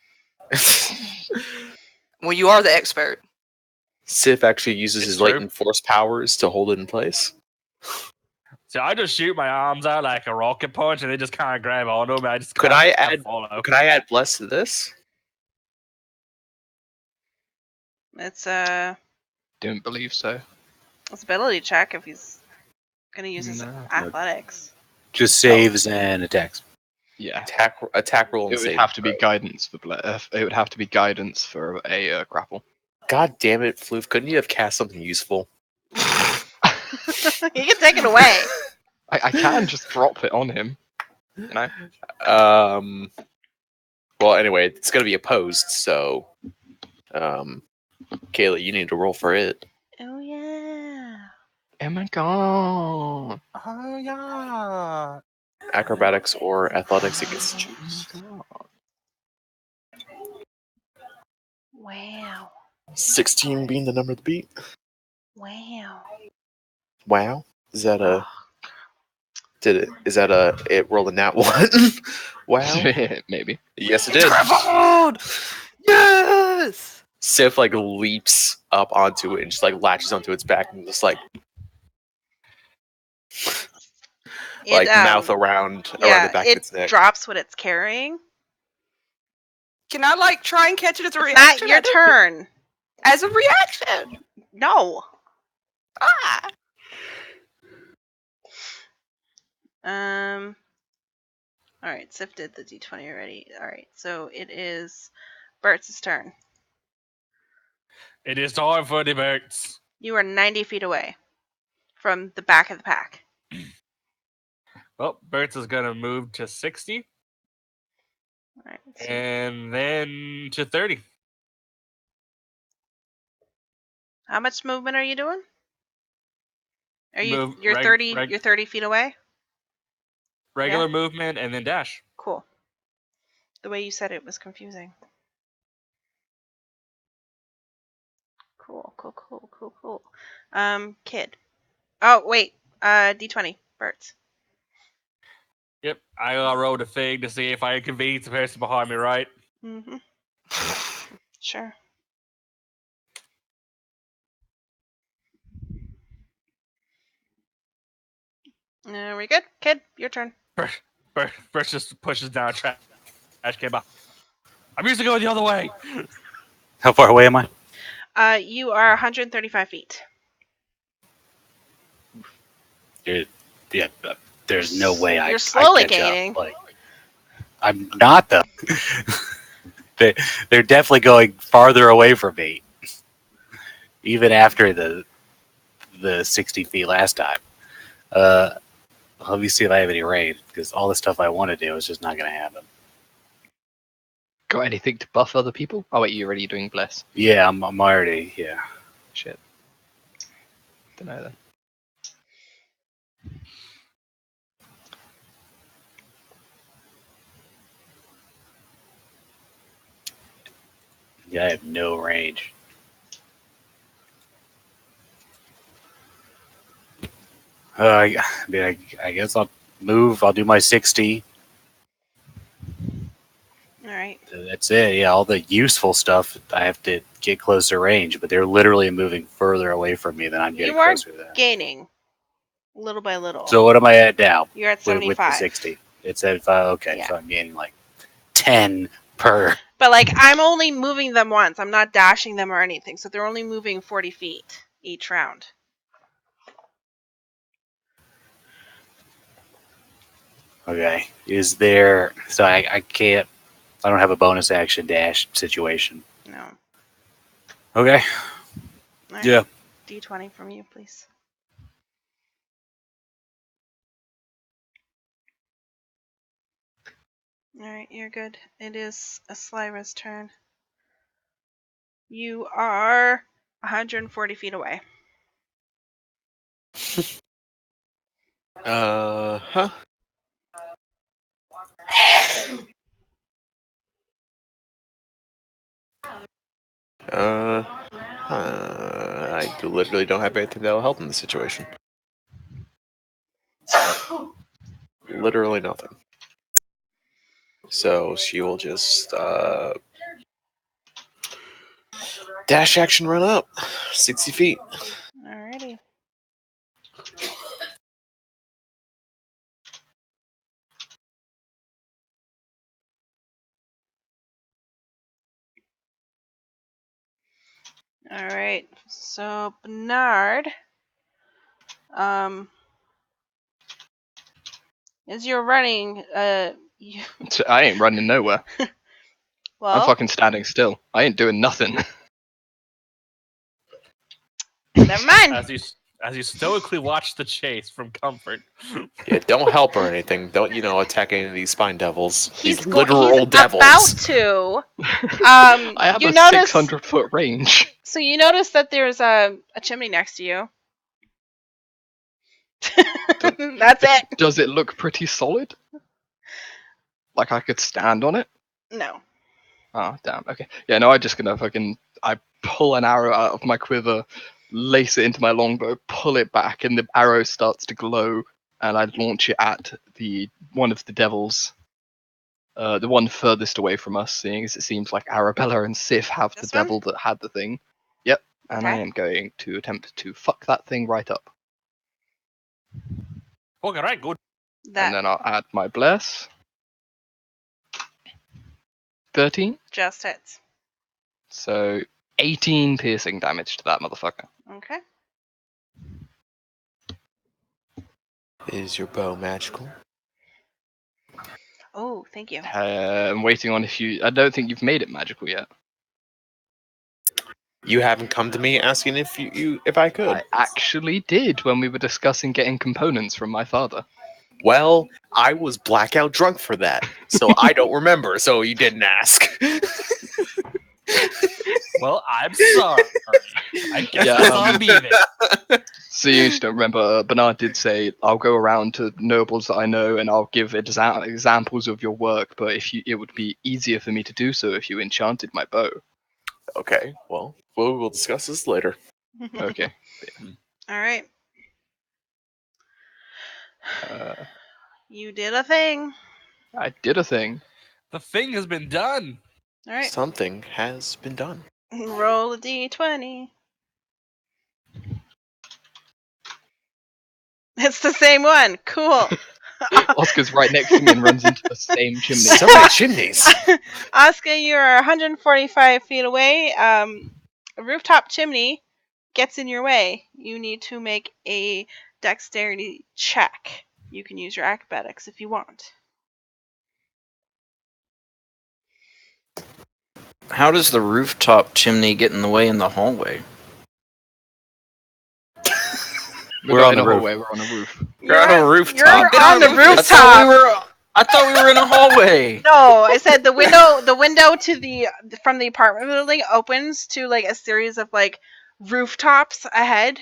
Well, you are the expert. Sif actually uses It's his true. latent force powers to hold it in place. So I just shoot my arms out like a rocket punch, and they just kind of grab onto them. And I just Could kinda I add- follow. Could I add bless to this? It's Don't believe so. it's ability check if he's gonna use his No. athletics. Just saves and attacks. Yeah. Attack roll and It would save. have to be guidance for it would have to be guidance for a grapple. God damn it, Floof! Couldn't you have cast something useful? You can take it away. I can just drop it on him. You know? Well, anyway, it's gonna be opposed, so. Kayla, you need to roll for it. Oh yeah. Oh my god. Oh yeah. Acrobatics or athletics, it gets to choose. Wow. 16 being the number of the beat. Wow. Wow. Is that a? Is that a? It rolled a nat one. Wow. Maybe. Yes, it did. Grappled! Yes! Sif like leaps up onto it and just like latches onto its back and just like mouth around the back of its it neck. drops what it's carrying. Can I like try and catch it as a Not reaction? your turn. As a reaction. No. Ah! All right, Sif did the d20 already. All right, so it is Bert's turn. It is time for the birds. You are 90 feet away from the back of the pack. Well, Bert's is gonna move to 60, All right. let's see. and then to 30. How much movement are you doing? Are you Move you're 30 feet away? Regular movement, and then dash. Cool. The way you said it was confusing. Cool. Kid. Oh, wait. D20. Birds. Yep, I wrote a thing to see if I convenience the person behind me, right? Mm-hmm. Sure. Are we good? Kid, your turn. Birch just pushes down a trash can. I'm used to going the other way. How far away am I? You are 135 feet. Yeah, there's no way You're I slowly catch gaining. up. Like, I'm not though. They're definitely going farther away from me, even after the 60 feet last time. Let me see if I have any rain, because all the stuff I want to do is just not going to happen. Got anything to buff other people? Oh wait, you're already doing bless. Yeah, I'm already, yeah. Shit. Don't know then. Yeah, I have no range. I guess I'll move. I'll do my 60. All right. That's it. Yeah, all the useful stuff I have to get closer range, but they're literally moving further away from me than I'm getting You are closer to them. gaining, little by little. So what am I at now? You're at With 75. the 60. It's 75. Okay, Yeah. so I'm gaining like 10 per. But like, I'm only moving them once. I'm not dashing them or anything. So they're only moving 40 feet each round. Okay. Is there. So I can't. I don't have a bonus action dash situation. No. Okay. All right. Yeah. D20 from you, please. All right, you're good. It is a Slyra's turn. You are 140 feet away. Huh? I literally don't have anything that will help in this situation. Literally nothing. So she will just dash action run up 60 feet. Alrighty. All right. So Bernard, as you're running, you, I ain't running nowhere. I'm well, fucking standing still. I ain't doing nothing. never mind. As you stoically watch the chase from comfort. Yeah, don't help or anything. Don't attack any of these spine devils. He's These literal devils. about to. I have You a notice. 600-foot range. So you notice that there's a chimney next to you. That's it. Does it look pretty solid? Like I could stand on it? No. Oh, damn. Okay. Yeah, no, I'm just gonna I pull an arrow out of my quiver, lace it into my longbow, pull it back, and the arrow starts to glow, and I launch it at one of the devils. The one furthest away from us, seeing as it seems like Arabella and Sif have This the one? devil that had the thing. Yep. And I Okay. am going to attempt to fuck that thing right up. Okay, right, good. And then I'll add my bless. 13. Just hits. So 18 piercing damage to that motherfucker. Okay. Is your bow magical? Oh, thank you. I'm waiting on I don't think you've made it magical yet. You haven't come to me asking if I could. I actually did when we were discussing getting components from my father. Well, I was blackout drunk for that, so I don't remember. So you didn't ask. Well, I'm sorry. I guess Yeah, that's on me then. So you don't remember, Bernard did say, I'll go around to nobles that I know and I'll give examples of your work, but it would be easier for me to do so if you enchanted my bow. Okay, well, we'll discuss this later. Okay. All right. You did a thing. I did a thing. The thing has been done. All right. Something has been done. Roll a d20. It's the same one. Cool. Oscar's right next to me and runs into the same chimney. So many chimneys. Oscar, you're 145 feet away. A rooftop chimney gets in your way. You need to make a dexterity check. You can use your acrobatics if you want. How does the rooftop chimney get in the way in the hallway? We're on in the a roof. hallway. We're on a roof. You're on a rooftop. You're on the I thought rooftop. I thought we were in a hallway. No, I said the window to the from the apartment building opens to like a series of like rooftops ahead.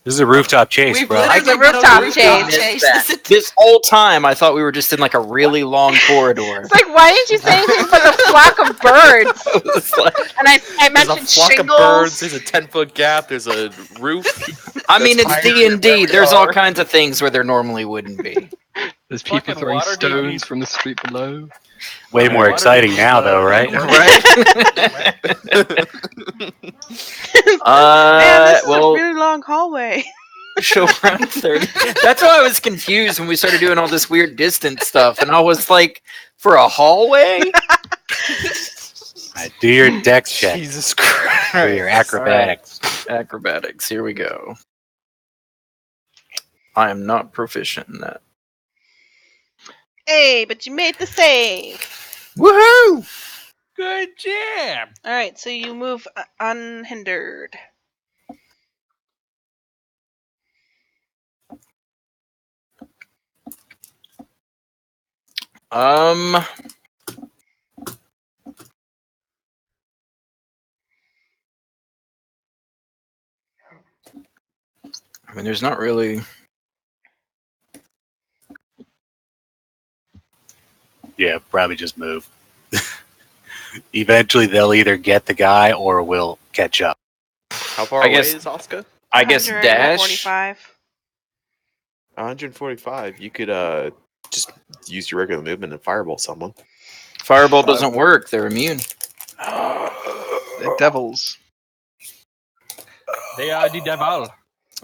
This is a rooftop chase, We've bro. literally It's a been on rooftop rooftop chase. chase. This whole time, I thought we were just in like a really long corridor. It's like, why didn't you say anything but the flock of birds? I was like, And I There's a mentioned flock shingles. of birds. There's a 10-foot gap. There's a roof. I mean, That's it's higher D than and where D. we There's all are. kinds of things where there normally wouldn't be. There's people Fucking throwing Waterdeep stones needs- from the street below. Way more Waterdeep exciting is, now, though, right? Right? Man, this is well, a really long hallway. show around 30. That's why I was confused when we started doing all this weird distance stuff, and I was like, for a hallway? Right, do your dex check. Jesus Christ. Do your acrobatics. Acrobatics. Here we go. I am not proficient in that. Hey, but you made the save. Woohoo! Good job. All right, so you move unhindered. I mean, there's not really. Yeah, probably just move. Eventually, they'll either get the guy or we'll catch up. How far I away guess- is Oscar? I guess dash. 145. 145. You could just use your regular movement and fireball someone. Fireball doesn't work. They're immune. They're devils. They are the devil.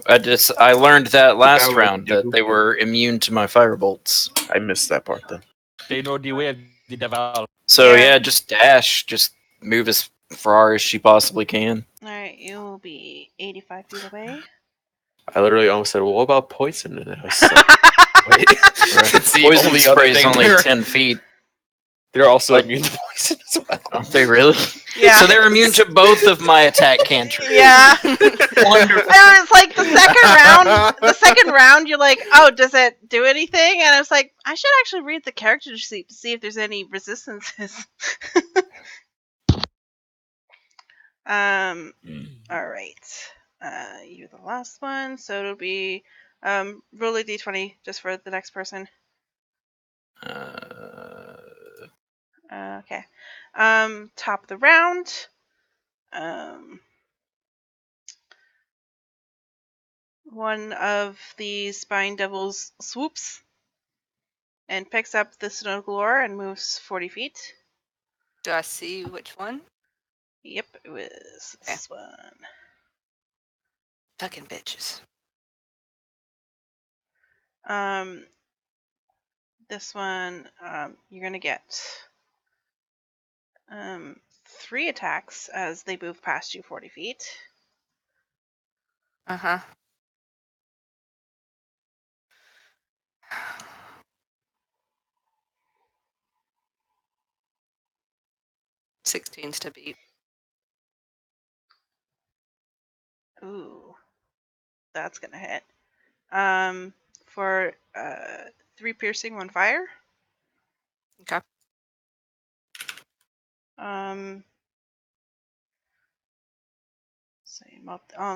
I learned that last devil, round that devil. they were immune to my firebolts. I missed that part then. They know the way of the devil. So Yeah. yeah, just dash. Just move as far as she possibly can. All right, you will be 85 feet away. I literally almost said, well, what about poison? And I was like, wait. It's the Poison only other spray is thing only they're- 10 feet. They're also Like- immune to poison as well. Are they really? Yeah. So they're immune to both of my attack cantrips. Yeah. Wonderful. And it's like the second round. The second round, you're like, "Oh, does it do anything?" And I was like, "I should actually read the character sheet to see if there's any resistances." All right. You're the last one, so it'll be roll a d20 just for the next person. Okay. Top of the round. One of the spine devils swoops and picks up the Snowglore and moves 40 feet. Do I see which one? Yep, it was this one. Fucking bitches. This one, you're gonna get 3 attacks as they move past you 40 feet. Uh-huh. Sixteens to beat. Ooh, that's gonna hit. For 3 piercing, 1 fire. Okay.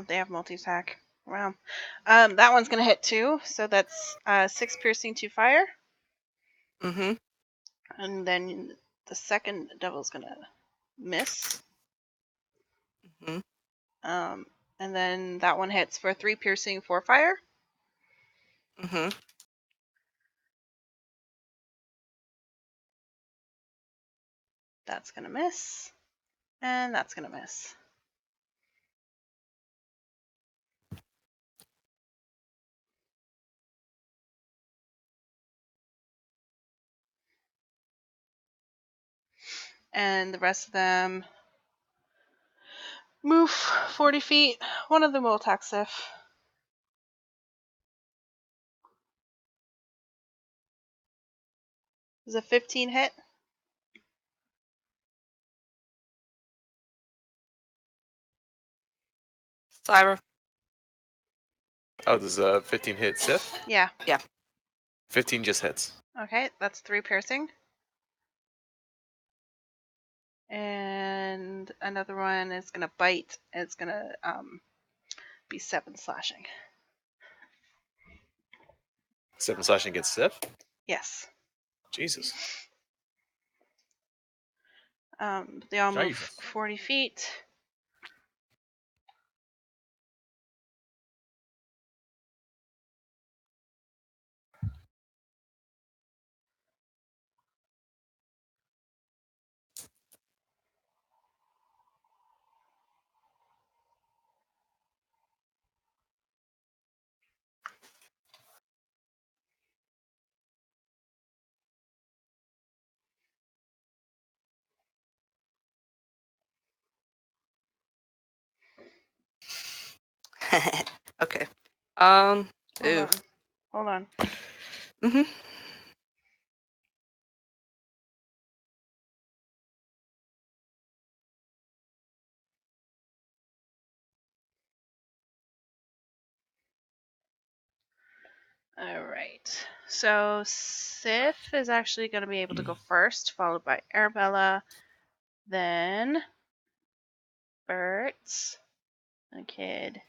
They have multi attack. Wow. That one's gonna hit too. So that's 6 piercing, 2 fire. Mm-hmm. And then the second devil's gonna miss. Mm-hmm. And then that one hits for 3 piercing, 4 fire. Mm-hmm. That's gonna miss. And that's gonna miss. And the rest of them move 40 feet. One of them will attack Sif. Does a 15 hit? Syra. Oh, does a 15 hit Sith? Yeah. 15 just hits. Okay, that's 3 piercing. And another one is gonna bite. And it's gonna be 7 slashing. 7 slashing against Sith? Yes. Jesus. They all move Jesus. 40 feet. Okay. Hold Ooh. on. Hold on. Mhm. Alright. So Sif is actually going to be able to go first, followed by Arabella, then Bert, the kid,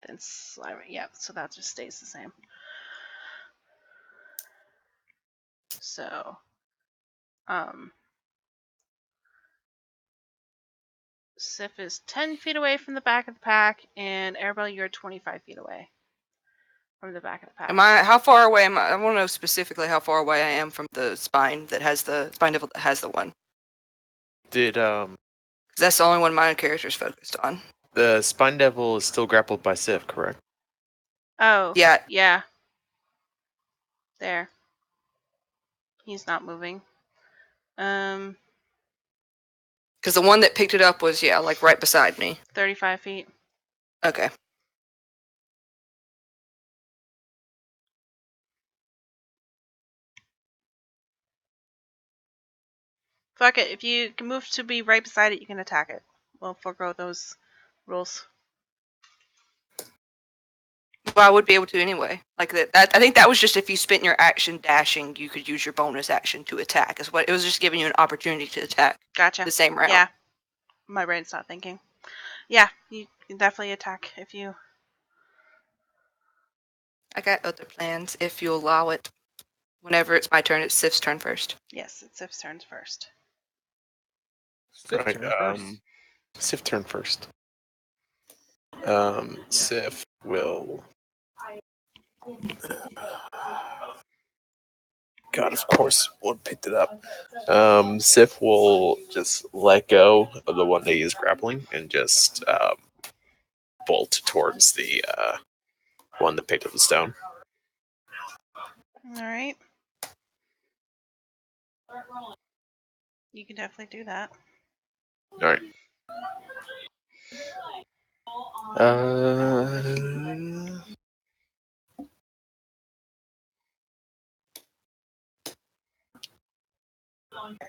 then Slimer. Yep, so that just stays the same. So, Sif is 10 feet away from the back of the pack, and Arabella, you're 25 feet away from the back of the pack. How far away am I? I want to know specifically how far away I am from the spine that has the spine devil that has the one. Did 'Cause that's the only one my character's focused on. the Spine Devil is still grappled by Sif, correct? Oh. Yeah. Yeah. There. He's not moving. Because the one that picked it up was, yeah, like right beside me. 35 feet. Okay. Fuck it. If you can move to be right beside it, you can attack it. We'll forego those rules. Well, I would be able to anyway. Like that. I think that was just if you spent your action dashing, you could use your bonus action to attack. Is what it was, just giving you an opportunity to attack Gotcha. the same round. Yeah. My brain's not thinking. Yeah, you can definitely attack if you... I got other plans if you allow it. Whenever it's my turn, it's Sif's turn first. Yes, it's Sif's turn first. Sif Right, turn first. Sif turn first. Sif will. God, of course, one picked it up. Sif will just let go of the one that he is grappling and just bolt towards the one that picked up the stone. Alright. You can definitely do that. All right.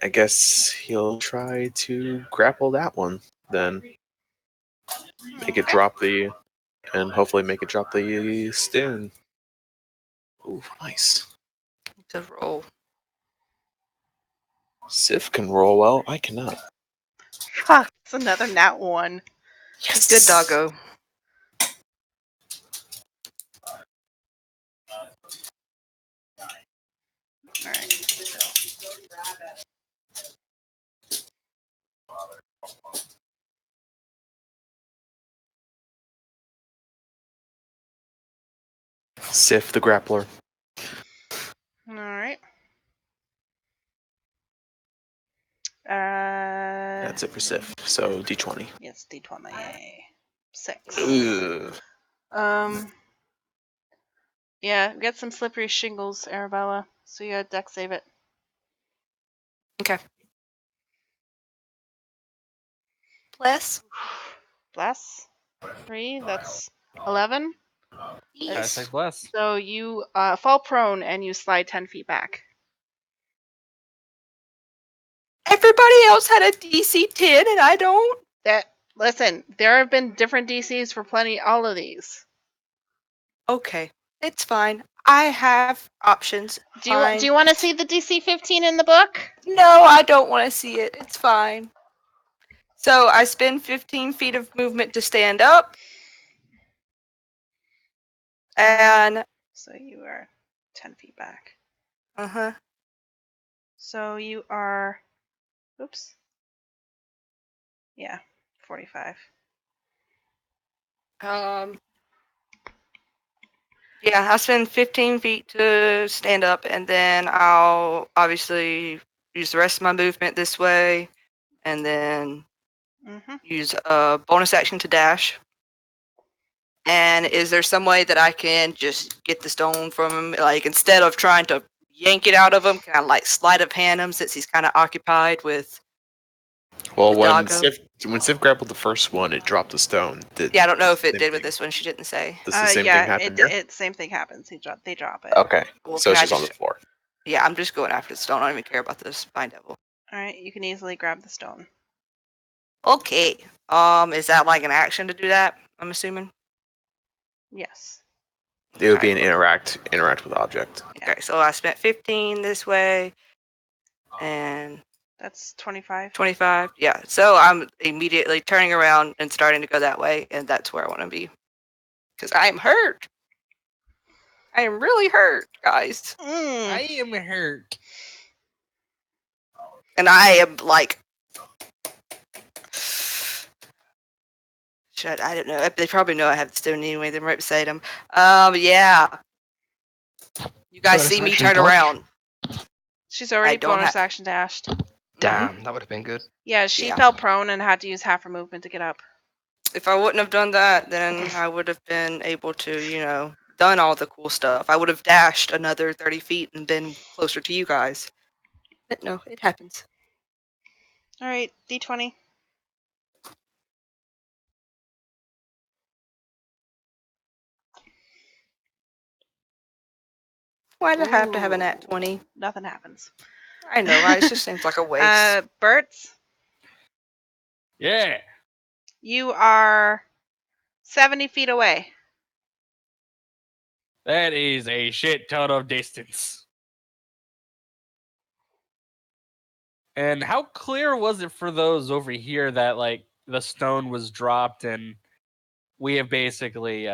I guess he'll try to grapple that one, then make it drop the, and hopefully make it drop the stone. Ooh, nice. To roll. Sif can roll well. I cannot. Fuck, it's another nat 1. Yes. Good doggo. Alright, so... Sif the grappler. Alright. That's it for Sif. So D20. Yes, D20. 6. Ugh. Yeah, get some slippery shingles, Arabella. So you gotta deck save it. Okay. Bless. Bless. 3, that's 11. Hashtag bless. So you fall prone and you slide 10 feet back. Everybody else had a DC 10 and I don't. Listen, there have been different DCs for all of these. Okay, it's fine. I have options. Do you want to see the DC 15 in the book? No, I don't want to see it. It's fine. So I spend 15 feet of movement to stand up. And So you are 10 feet back. uh-huh. So you are, oops. Yeah, 45. Yeah, I spend 15 feet to stand up, and then I'll obviously use the rest of my movement this way, and then use a bonus action to dash. And is there some way that I can just get the stone from him? Like, instead of trying to yank it out of him, can I, like, sleight of hand him since he's kind of occupied with... Well, when Doggo. Sif grappled the first one, it dropped the stone. Yeah, I don't know if it Same did with thing. this one. She didn't say. Does the same thing happen here? Same thing happens. They drop it. Okay, Well, so can it's I just on the floor. Yeah, I'm just going after the stone. I don't even care about this Vine Devil. All right, you can easily grab the stone. Okay. Is that like an action to do that? I'm assuming. Yes. It would be an interact with object. Okay, so I spent 15 this way, and That's 25. 25. Yeah, so I'm immediately turning around and starting to go that way, and that's where I want to be. Because I am hurt. I am really hurt, guys. I am hurt. And I am like... Shit, I don't know. They probably know I have the stone anyway. They're right beside them. Yeah. You guys Bonus see me action turn dodge? around. She's already don't bonus have- action dashed. Damn, that would have been good. Yeah, she Yeah. fell prone and had to use half her movement to get up. If I wouldn't have done that, then I would have been able to, done all the cool stuff. I would have dashed another 30 feet and been closer to you guys. But no, it happens. All right, D20. Why did I have to have a nat 20? Nothing happens. I know, right? It just seems like a waste. Bertz, Yeah. you are 70 feet away. That is a shit ton of distance. And how clear was it for those over here that like the stone was dropped and we have basically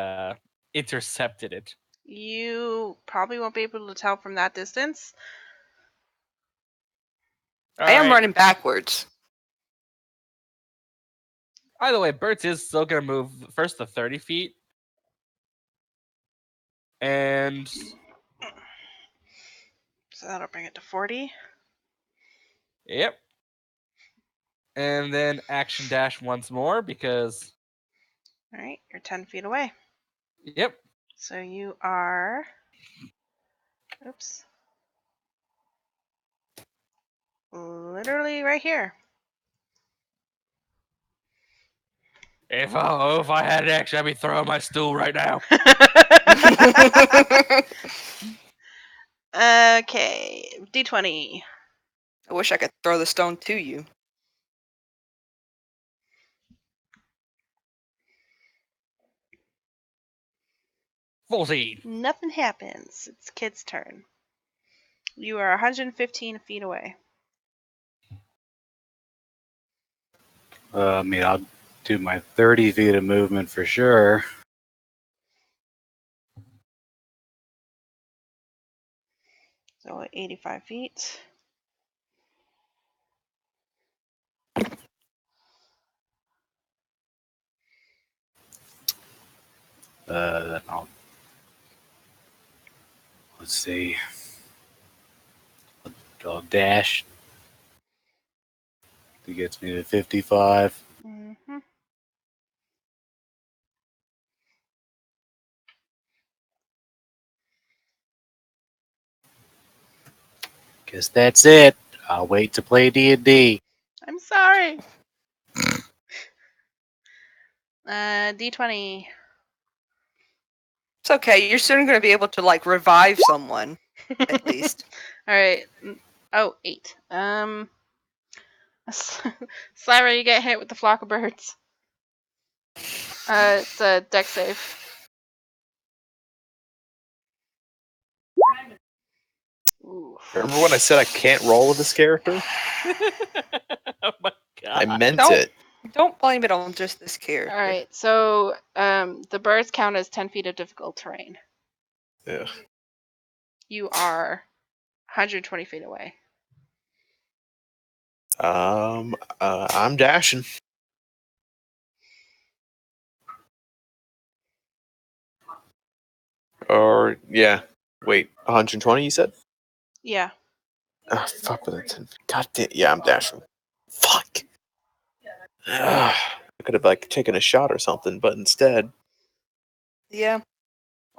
intercepted it? You probably won't be able to tell from that distance. I am running backwards. Either way, Bert's is still going to move first to 30 feet. And So that'll bring it to 40. yep. And then action dash once more because... All right, you're 10 feet away. Yep. So you are... Oops. Literally right here. If I had action, I'd be throwing my stool right now. Okay, D20. I wish I could throw the stone to you. Nothing happens. It's Kid's turn. You are 115 feet away. I'll do my 30 feet of movement for sure. So 85 feet. Then let's see. I'll dash That gets me to 55. Mm-hmm. Guess that's it. I'll wait to play D&D. I'm sorry. D20. It's okay. You're soon going to be able to like revive someone at least. All right. Oh, 8. Slyra, you get hit with the flock of birds. It's a deck save. Ooh. Remember when I said I can't roll with this character? Oh my god. I meant Don't- it. Don't blame it on just this character. All right. So the birds count as 10 feet of difficult terrain. Ugh. You are 120 feet away. I'm dashing. Or yeah, wait, 120? You said? Yeah. Oh, fuck with it. God damn. Yeah, I'm dashing. Fuck. Ugh. I could have like taken a shot or something, but instead, Yeah.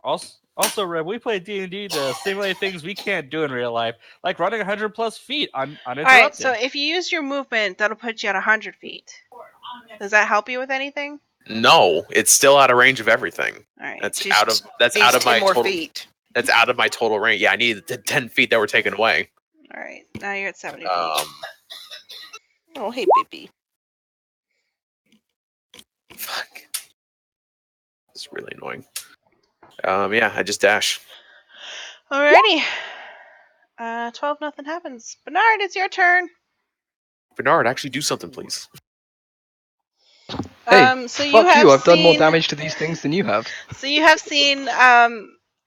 Also, Reb, we play D&D to simulate things we can't do in real life, like running 100 plus feet uninterrupted. All right. So if you use your movement, that'll put you at 100 feet. Does that help you with anything? no, it's still out of range of everything. All right. That's She's- out of Needs my 10 more total. feet. That's out of my total range. Yeah, I needed the 10 feet that were taken away. All right. Now you're at 70 feet. Oh, hey, baby. Fuck. It's really annoying. Yeah, I just dash. Alrighty. 12, nothing happens. Bernard, it's your turn. Bernard, actually do something, please. Hey, So you fuck have you, I've done more seen- damage to these things than you have. So you have seen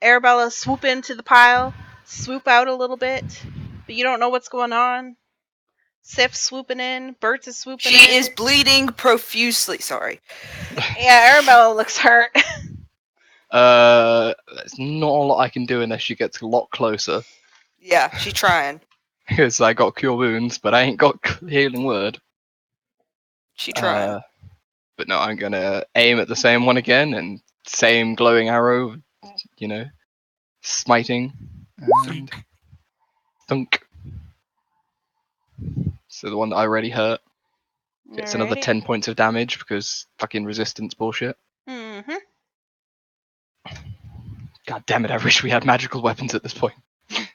Arabella swoop into the pile, swoop out a little bit, but you don't know what's going on. Sif's swooping in, Bert is swooping in. She is bleeding profusely. Sorry. Yeah, Arabella looks hurt. There's not a lot I can do unless she gets a lot closer. Yeah, she's trying. Because I got cure wounds, but I ain't got healing word. She trying. But no, I'm gonna aim at the same one again, and same glowing arrow, smiting. And thunk. So the one that I already hurt gets another Alrighty. 10 points of damage because fucking resistance bullshit. Mm-hmm. God damn it, I wish we had magical weapons at this point. I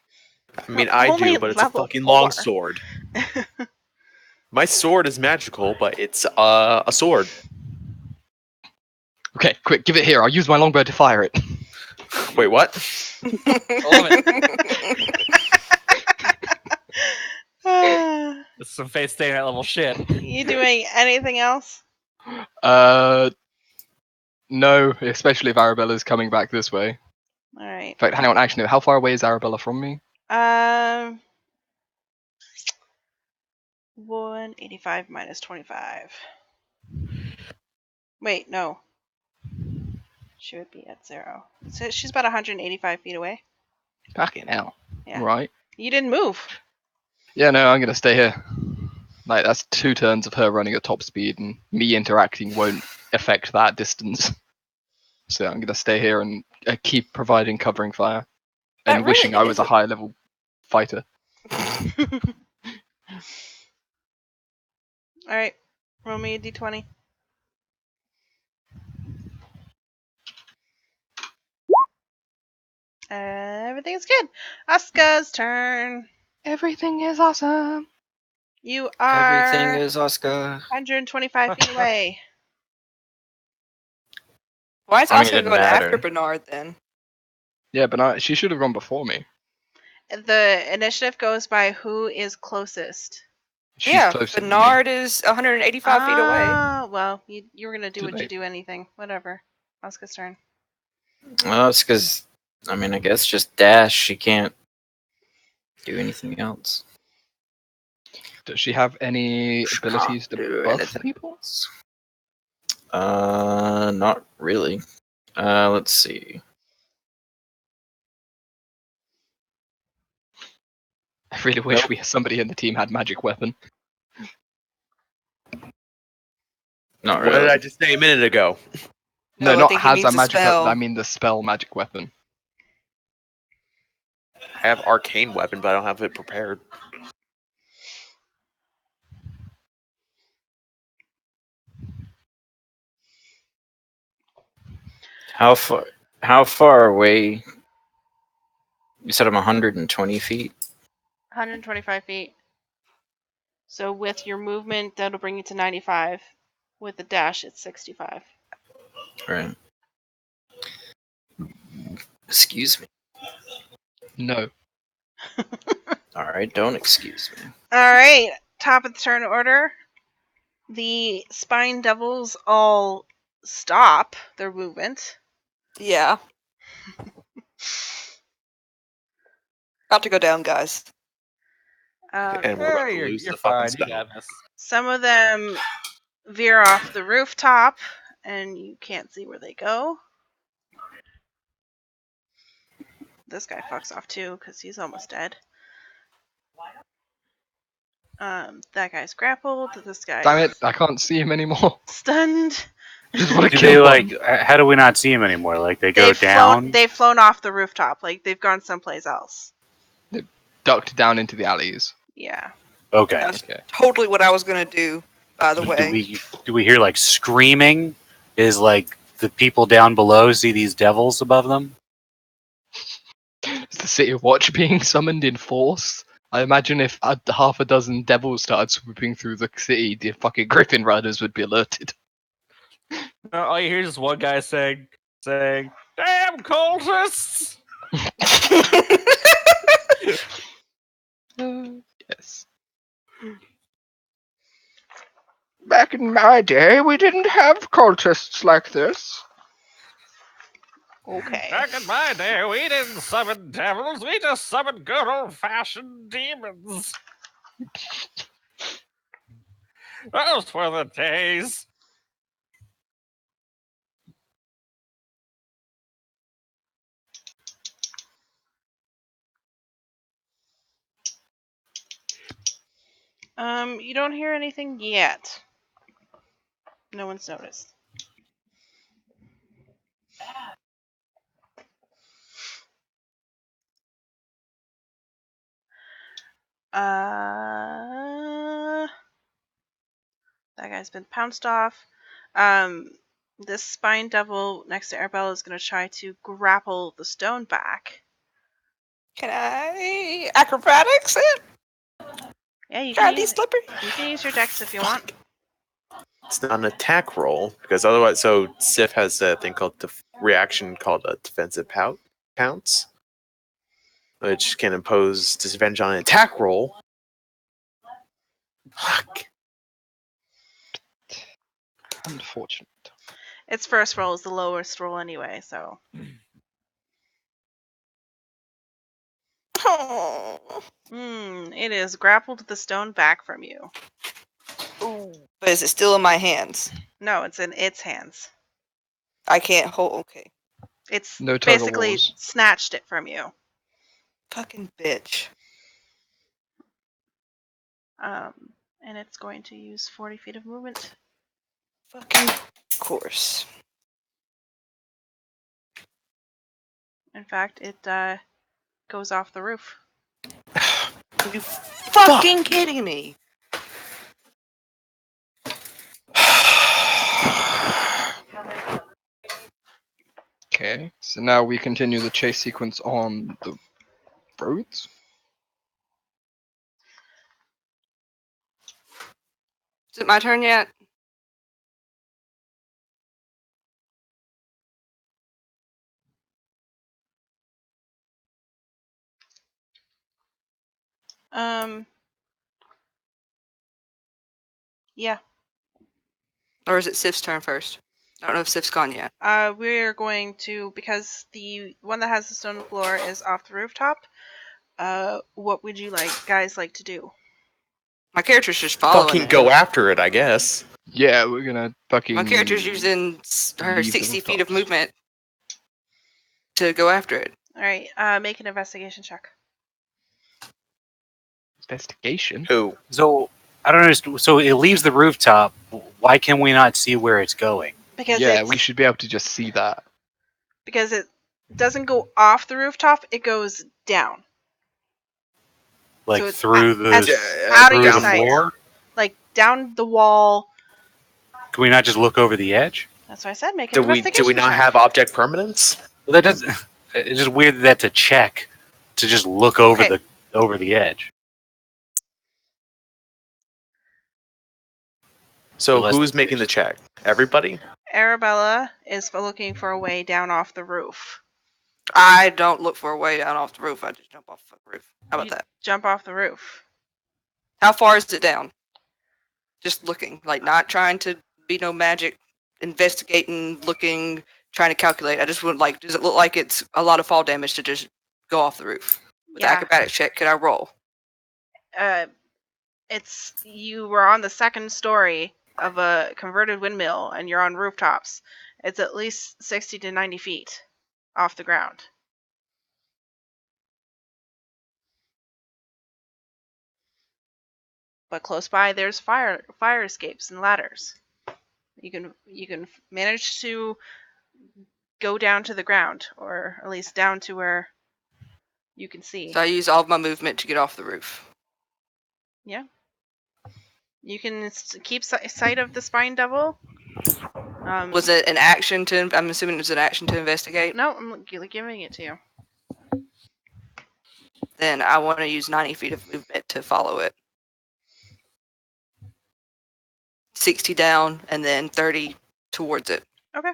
mean, Well, I only do, but it's a level fucking 4. long sword. My sword is magical, but it's a sword. Okay, quick, give it here. I'll use my longbow to fire it. Wait, what? love This is some face staying at level shit. You doing anything else? No, especially if Arabella's coming back this way. Alright. In fact, hang on, actually, no, how far away is Arabella from me? 185 minus 25. Wait, no. She would be at 0. So she's about 185 feet away. Fucking hell. Yeah. Right. You didn't move. Yeah, no, I'm gonna stay here. Like, that's 2 turns of her running at top speed, and me interacting won't affect that distance. So I'm gonna stay here and keep providing covering fire. That And really wishing I was a is- high level fighter. Alright. Roll me a d20. Everything's good. Asuka's turn. Everything is awesome. You are Everything is Oscar. 125 feet away. Why is I mean, it Oscar didn't going after matter. Bernard then? Yeah, but she should have gone before me. The initiative goes by who is closest. She's Yeah, closer than me. Bernard is 185 feet away. Ah, well, you were gonna do Too what you late. do anything. Whatever. Asuka's turn. Well, it's because, I mean, I guess just dash. She can't do anything else. Does she have any She abilities can't to do buff anything people? else. Not really. Let's see. I really wish Nope. somebody in the team had magic weapon. Not What did really. I just say a minute ago? No, Oh, I not think he has means a the magic spell. weapon. I mean the spell magic weapon. I have arcane weapon, but I don't have it prepared. How far? How far away? You said I'm 120 feet. 125 feet. So with your movement, that'll bring you to 95. With the dash, it's 65. Right. Excuse me. No. All right, don't excuse me. All right, top of the turn order. The spine devils all stop their movement. Yeah. About to go down, guys. And we're about to You're, lose you're the fucking fine. You spell. got this. Some of them veer off the rooftop, and you can't see where they go. This guy fucks off too, because he's almost dead. That guy's grappled. This guy's Damn it! I can't see him anymore. stunned. Just want to Do kill they him. how do we not see him anymore? Like they go down? They've flown off the rooftop. Like they've gone someplace else. Ducked down into the alleys. Yeah. Okay. That's Okay. totally what I was gonna do, by the way. Do we hear like screaming? Is like the people down below see these devils above them? Is the City of Watch being summoned in force? I imagine if half a dozen devils started swooping through the city, the fucking Griffin Riders would be alerted. All you hear is one guy saying, "Damn cultists!" Yes. Back in my day, we didn't have cultists like this. Okay. Back in my day, we didn't summon devils. We just summoned good old-fashioned demons. Those were the days. You don't hear anything yet. No one's noticed. That guy's been pounced off. This spine devil next to Arabella is going to try to grapple the stone back. Can I acrobatics it? Yeah, you Try can to be use, slippery. you can use your dex if you want. It's not an attack roll because otherwise, so Sif has a thing called reaction called a defensive pounce, which can impose disadvantage on an attack roll. Fuck. Unfortunate. Its first roll is the lowest roll anyway, so. Oh. It is grappled the stone back from you. Ooh. But is it still in my hands? No, it's in its hands. I can't hold. Okay. It's No tug of basically wars. snatched it from you. Fucking bitch. And it's going to use 40 feet of movement. Fucking course. In fact, it goes off the roof. Are you fucking kidding me? Okay, so now we continue the chase sequence on the roads. Is it my turn yet? Yeah. Or is it Sif's turn first? I don't know if Sif's gone yet. We're going to, because the one that has the stone floor is off the rooftop. What would you guys like to do? My character's just following Fucking it. go after it, I guess. Yeah, we're gonna fucking. My character's using her leave the 60 feet of rooftops. movement to go after it. All right. Make an investigation check. Investigation. Who? So I don't understand. So it leaves the rooftop. Why can we not see where it's going? Because Yeah, we should be able to just see that. Because it doesn't go off the rooftop, it goes down. Like So it's through the out of through your the sight. floor? Like down the wall. Can we not just look over the edge? That's what I said. Make an Do we investigation not check. have object permanence? Well, that doesn't. It's just weird that that's a check to just look over Okay. the edge. So Unless- who's making the check? Everybody? Arabella is looking for a way down off the roof. I don't look for a way down off the roof. I just jump off the roof. How about You that? Jump off the roof. How far is it down? Just looking, like not trying to be no magic, investigating, looking, trying to calculate. I just would like. Does it look like it's a lot of fall damage to just go off the roof? With the Yeah. acrobatics check, could I roll? It's you were on the second story of a converted windmill and you're on rooftops. It's at least 60 to 90 feet off the ground. But close by there's fire escapes and ladders. You can manage to go down to the ground, or at least down to where you can see. So I use all of my movement to get off the roof. You can keep sight of the spine devil. Was it an action to? I'm assuming it was an action to investigate. No, I'm giving it to you. Then I want to use 90 feet of movement to follow it. 60 down and then 30 towards it. Okay.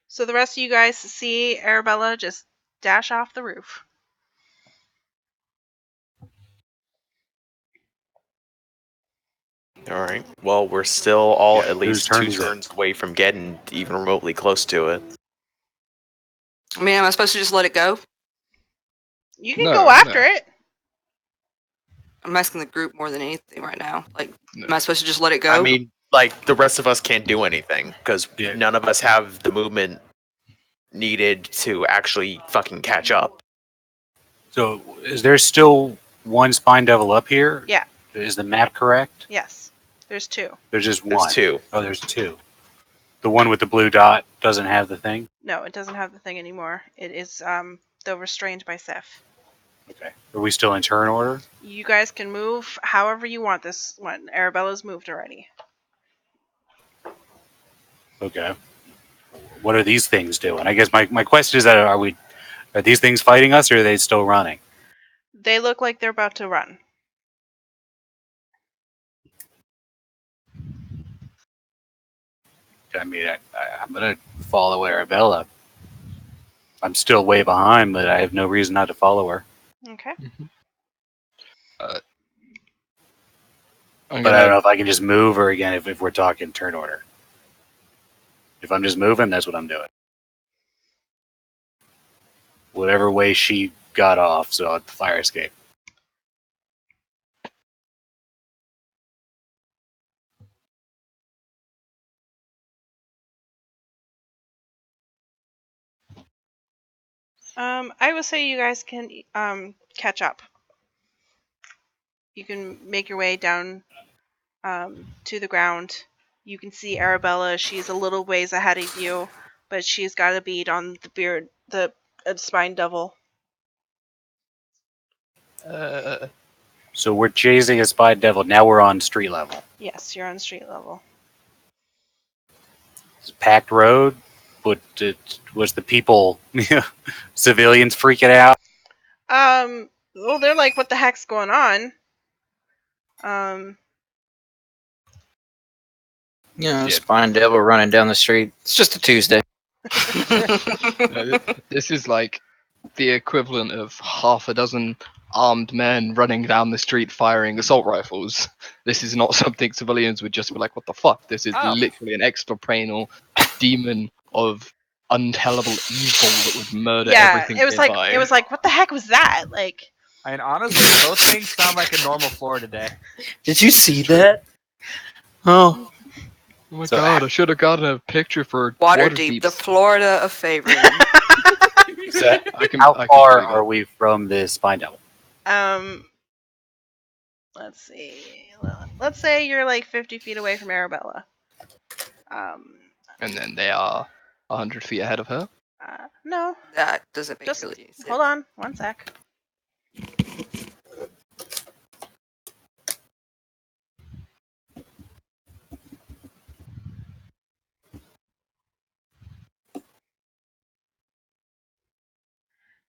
So the rest of you guys see Arabella just dash off the roof. All right. Well, we're still all at least whose turn 2 is it? turns away from getting even remotely close to it. I mean, am I supposed to just let it go? You can No, go after no. it. I'm asking the group more than anything right now. Like, No. am I supposed to just let it go? I mean, like, the rest of us can't do anything because Yeah. none of us have the movement needed to actually fucking catch up. So, is there still one spine devil up here? Yeah. Is the map correct? Yes. There's two. There's just There's one. 2. Oh, there's two. The one with the blue dot doesn't have the thing? No, it doesn't have the thing anymore. It is though restrained by Sif. Okay. Are we still in turn order? You guys can move however you want this one. Arabella's moved already. Okay. What are these things doing? I guess my question is that are these things fighting us or are they still running? They look like they're about to run. I mean, I'm going to follow Arabella. I'm still way behind, but I have no reason not to follow her. Okay. But I don't know if I can just move or again if we're talking turn order. If I'm just moving, that's what I'm doing. Whatever way she got off, so at the fire escape. I would say you guys can catch up. You can make your way down to the ground. You can see Arabella. She's a little ways ahead of you, but she's got a bead on the spine devil. So we're chasing a spy devil. Now we're on street level. Yes, you're on street level. It's a packed road. But was the people, civilians freaking out? Well, they're like, what the heck's going on? Yeah, spine devil running down the street. It's just a Tuesday. This is like the equivalent of half a dozen armed men running down the street firing assault rifles. This is not something civilians would just be like, what the fuck? This is Oh. literally an extraplanar demon of untellable evil that would murder Yeah, everything it was nearby. like, what the heck was that? Like, I mean, honestly, both things sound like a normal floor today. Did you see that? Oh, Oh my So god, I should have gotten a picture for Waterdeep, the Florida of Favorite. So, I can. how I can far believe it. are we from this spine devil? Let's see. Let's say you're like 50 feet away from Arabella. And then they are 100 feet ahead of her. No, That doesn't make just really sense. hold on 1 sec.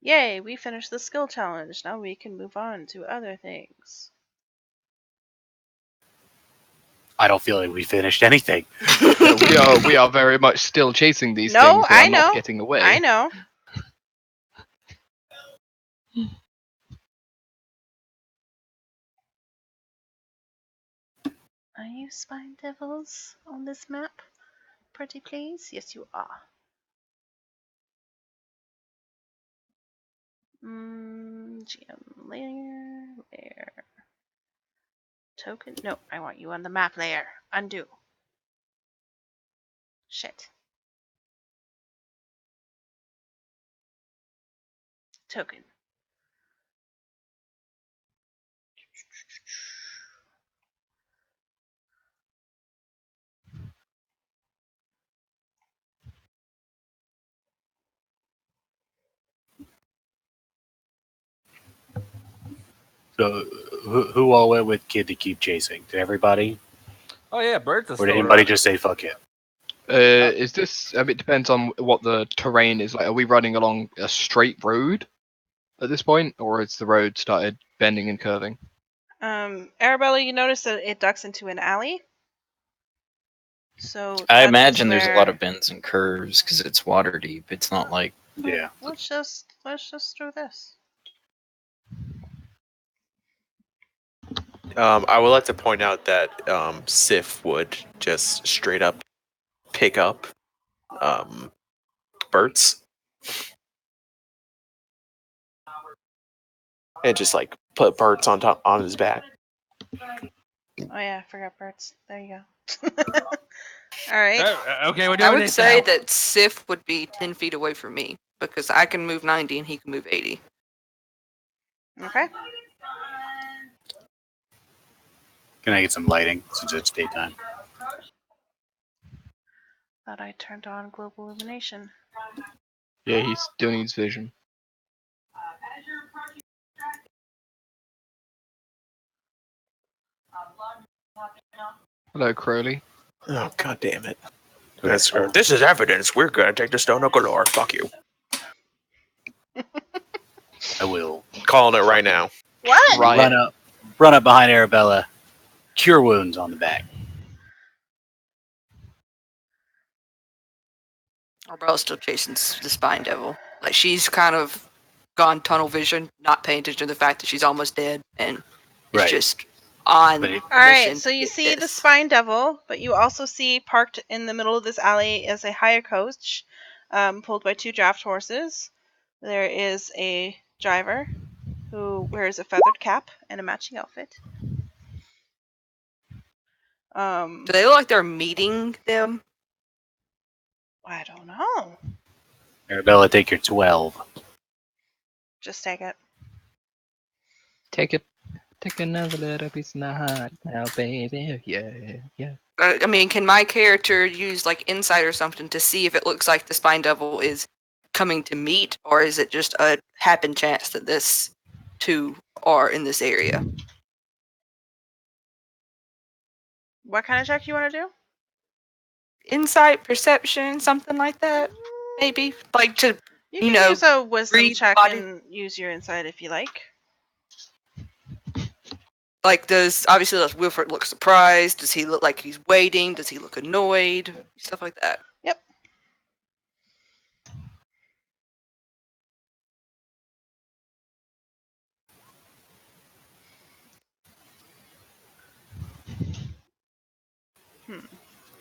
Yay, we finished the skill challenge. Now we can move on to other things. I don't feel like we finished anything. We are very much still chasing these No, things. They are I know. not getting away. I know. Are you spine devils on this map? Pretty please? Yes, you are. GM layer. Token? No, I want you on the map layer. Undo. Shit. Token. So, who all went with Kid to keep chasing? Did everybody? Oh yeah, birds is Or did still anybody around. just say fuck it? Is this? It depends on what the terrain is like. Are we running along a straight road at this point, or has the road started bending and curving? Arabella, you notice that it ducks into an alley. So I that is imagine there's a lot where- of bends and curves because it's water deep. It's not like Yeah. Let's just do this. I would like to point out that Sif would just straight up pick up Bert's and just like put Bert's on his back. Oh yeah, I forgot birds. There you go. All right. Okay, we're doing I would this say now. that Sif would be 10 feet away from me because I can move 90 and he can move 80. Okay. Can I get some lighting since it's daytime? Thought I turned on global illumination. Yeah, he still needs vision. Hello, Crowley. Oh, god damn it. This is evidence. We're gonna take the stone of galore. Fuck you. I will Calling it right now. What? Riot. run up behind Arabella, cure wounds on the back. Arbrella's still chasing the spine devil. Like she's kind of gone tunnel vision, not paying attention to the fact that she's almost dead, and it's Right. just on. But it- All right, mission so to you get see the this. spine devil, but you also see parked in the middle of this alley is a hire coach, pulled by 2 draft horses. There is a driver who wears a feathered cap and a matching outfit. Do they look like they're meeting them? I don't know. Arabella, take your 12. Just take it. Take it. Take another little piece of the heart now, baby. Yeah, yeah. I mean, can my character use like insight or something to see if it looks like the spine devil is coming to meet, or is it just a happen chance that this two are in this area? What kind of check you want to do? Insight, perception, something like that, maybe. Like to You You can know, use a wisdom read check body- and use your insight if you like. like does Wilfred look surprised? Does he look like he's waiting? Does he look annoyed? Stuff like that. Yep.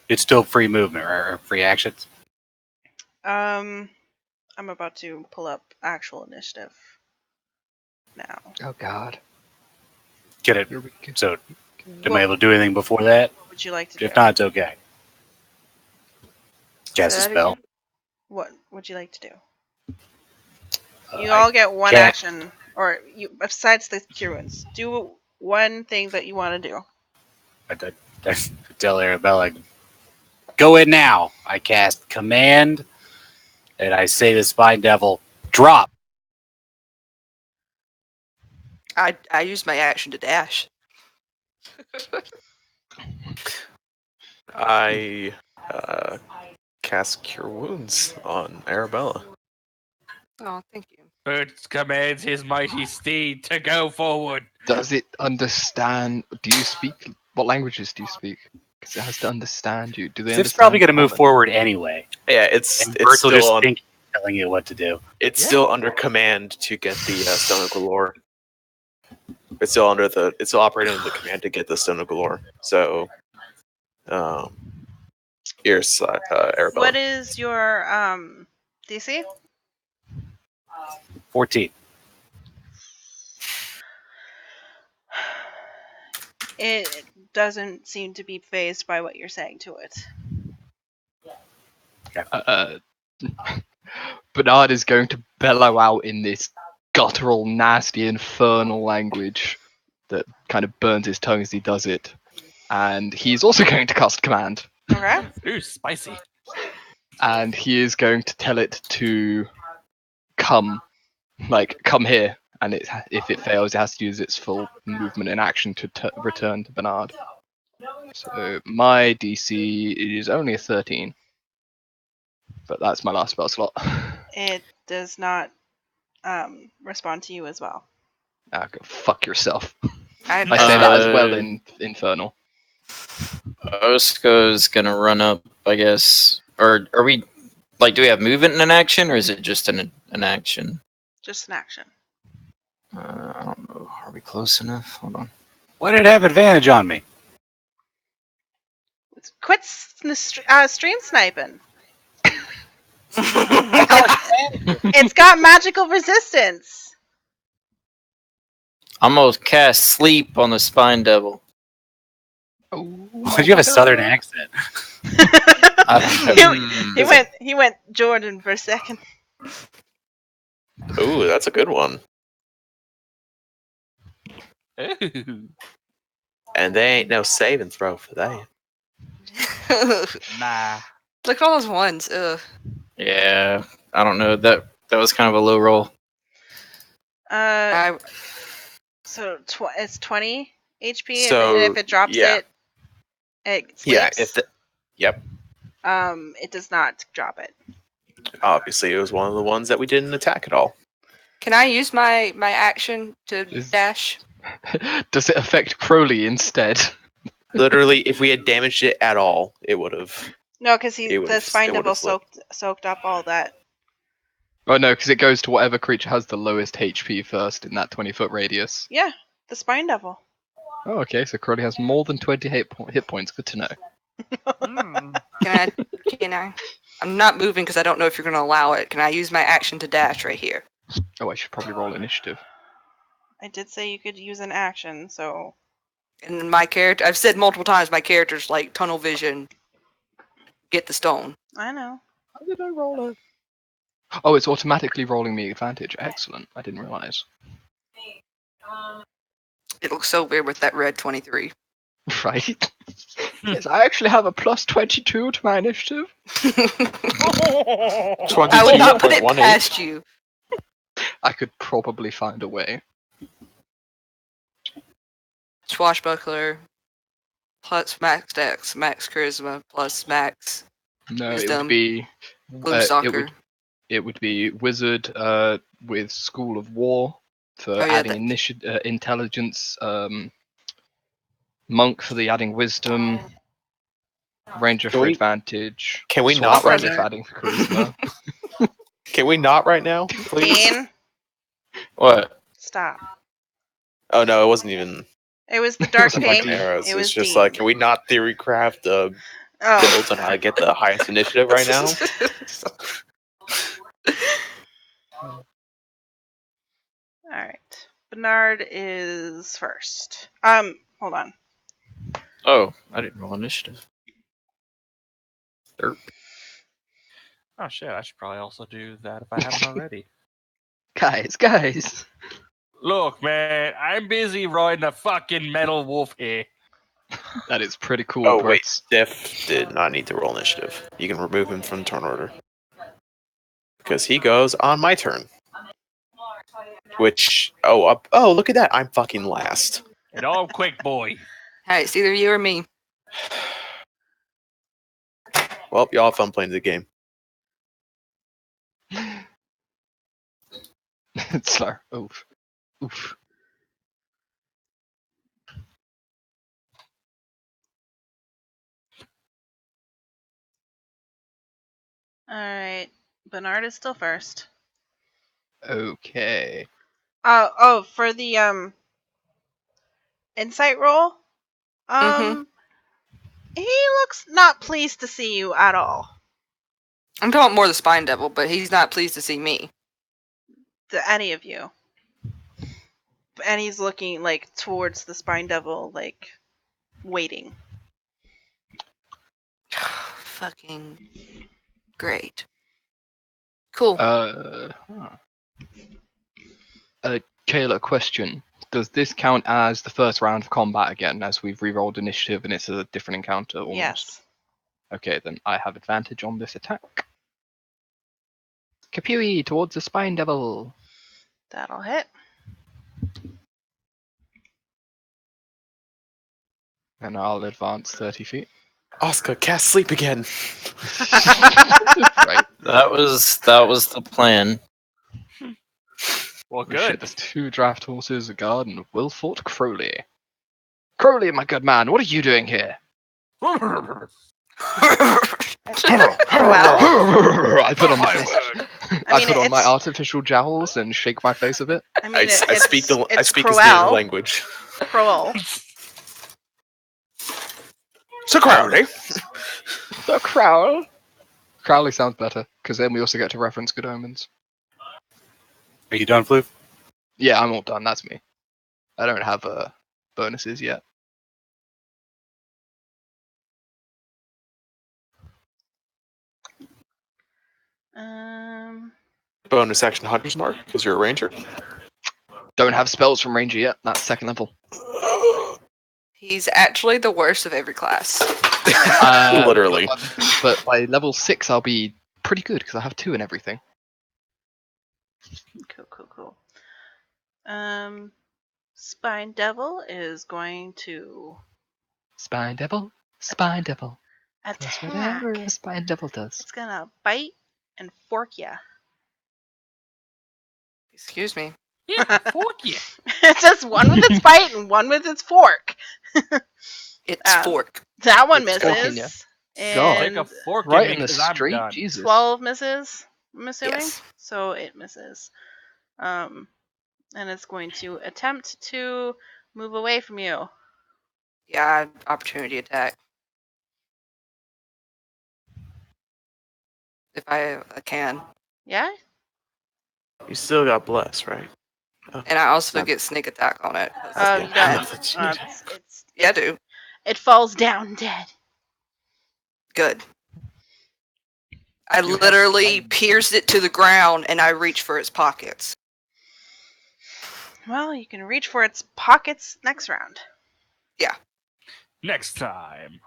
It's still free movement or free actions. I'm about to pull up actual initiative now. Oh God. Get it? Here we go. So, am I able to do anything before that? What would you like to do? If not, it's okay. Cast a Say that spell. again? What would you like to do? You all get one can't- action, or you besides the cure wounds. Do one thing that you want to do. I tell Arabella, go in now. I cast command, and I say to Spine Devil, drop. I use my action to dash. I cast Cure Wounds on Arabella. Oh, thank you. Boots commands his mighty steed to go forward. Does it understand? Do you speak? What languages do you speak? Because it has to understand you. Do they It's understand? probably going to move common? forward anyway. Yeah, it's And it's Bert will just still on, think telling it what to do. it's still under command to get the Stone of Galore. It's still operating under the command to get the Stone of Galore. So, here's Arabella. What is your DC? 14. It doesn't seem to be phased by what you're saying to it. Bernard is going to bellow out in this guttural, nasty, infernal language that kind of burns his tongue as he does it. And he's also going to cast command. Okay. Ooh, spicy. And he is going to tell it to come. Like, come here. And if it fails, it has to use its full movement and action to return to Bernard. So my DC is only a 13. But that's my last spell slot. It does not respond to you as well. Ah, go fuck yourself. I I say that as well Uh, in Infernal. Osko's gonna run up, I guess. Or are we like? Do we have movement in an action, or is it just an action? Just an action. I don't know. Are we close enough? Hold on. Why did it have advantage on me? Quit stream sniping. It's got magical resistance. I'm gonna cast sleep on the spine devil. Why did you have a southern accent? He went Jordan for a second. Ooh, that's a good one. Ooh. And there ain't no saving throw for that. Nah. Look at all those ones. Ugh. Yeah, I don't know. That was kind of a low roll. So it's 20 HP, So, and if it drops yeah. it sleeps. Yeah, yep. It does not drop it. Obviously, it was one of the ones that we didn't attack at all. Can I use my action to dash? Does it affect Crowley instead? Literally, if we had damaged it at all, it would have. No, because It the would've- spine it devil would've slipped. soaked up all that. Oh no, because it goes to whatever creature has the lowest HP first in that 20-foot radius. Yeah, the spine devil. Oh, okay, so Crowley has more than 20 hit points. Good to know. Can I? I'm not moving because I don't know if you're going to allow it. Can I use my action to dash right here? Oh, I should probably roll initiative. I did say you could use an action, so And my character, I've said multiple times, my character's like tunnel vision. Get the stone. I know. How did I roll it? Oh, it's automatically rolling me advantage. Excellent. I didn't realize. It looks so weird with that red 23. Right? Yes, I actually have a plus 22 to my initiative. I would not put it 22.18. past you. I could probably find a way. Swashbuckler plus max dex, max charisma plus max No, it Wisdom. would be blue it soccer. would be wizard with School of War for Oh, yeah, adding intelligence, monk for the adding wisdom, ranger Can for we- advantage. can we not right Swashbuckler for now? adding for charisma. Can we not right now, please? Dean, What? stop. Oh no, it wasn't even It was the dark Wasn't like pink. arrows. It It's was just Dean. like, can we not theory craft Oh, builds on how to get the highest initiative right now? all right. Bernard is first. Hold on. Oh, I didn't roll initiative. Oh shit! I should probably also do that if I haven't already. Guys. Look, man, I'm busy riding a fucking metal wolf here. That is pretty cool, Oh, bro. wait. Stiff did not need to roll initiative. You can remove him from turn order. Because he goes on my turn. Which, oh, look at that. I'm fucking last. And all quick, boy. Hey, it's either you or me. Well, y'all have fun playing the game. It's slow. Oof. Oof. All right. Bernard is still first. Okay. For the insight roll. He looks not pleased to see you at all. I'm talking more the Spine Devil, but he's not pleased to see me. To any of you. And he's looking like towards the Spine Devil, like waiting. Fucking great. Cool. Kayla, question. Does this count as the first round of combat again, as we've re-rolled initiative and it's a different encounter almost? Yes. Okay, then I have advantage on this attack. Kapui towards the Spine Devil. That'll hit. And I'll advance 30 feet. Oscar, cast sleep again. Right. That was the plan. Well, Oh, shit, good. there's 2 draft horses, a guard, and Wilfort Crowley. Crowley, my good man, what are you doing here? Well, I put on my face. I put on my it's- artificial jowls and shake my face a bit. I mean, I it's speak his native Crowell. language. Crowell. So Crowley. The Crowl. Crowley sounds better, because then we also get to reference Good Omens. Are you done, Floof? Yeah, I'm all done, that's me. I don't have bonuses yet. Bonus action Hunter's Mark, because you're a ranger. Don't have spells from Ranger yet, that's second level. He's actually the worst of every class. Literally. But by level 6 I'll be pretty good, because I have 2 in everything. Cool. Spine Devil is going to Spine Devil, Spine Devil. Does attack. whatever a Spine Devil does. It's gonna bite and fork ya. Excuse me. Yeah, fork you. It's just one with its bite and one with its fork. It's fork. That one It's forking ya. misses. God. Take a And fork Right at in me the 'cause I'm street, done. Jesus. 12 misses, I'm assuming. Yes. So it misses. And it's going to attempt to move away from you. Yeah, opportunity attack. If I can. Yeah? You still got bless, right? And I also Not- get sneak attack on it. Oh, yeah. you got Not that you need. Yeah, I do. It falls down dead. Good. I You have literally fun. pierced it to the ground and I reach for its pockets. Well, you can reach for its pockets next round. Next time.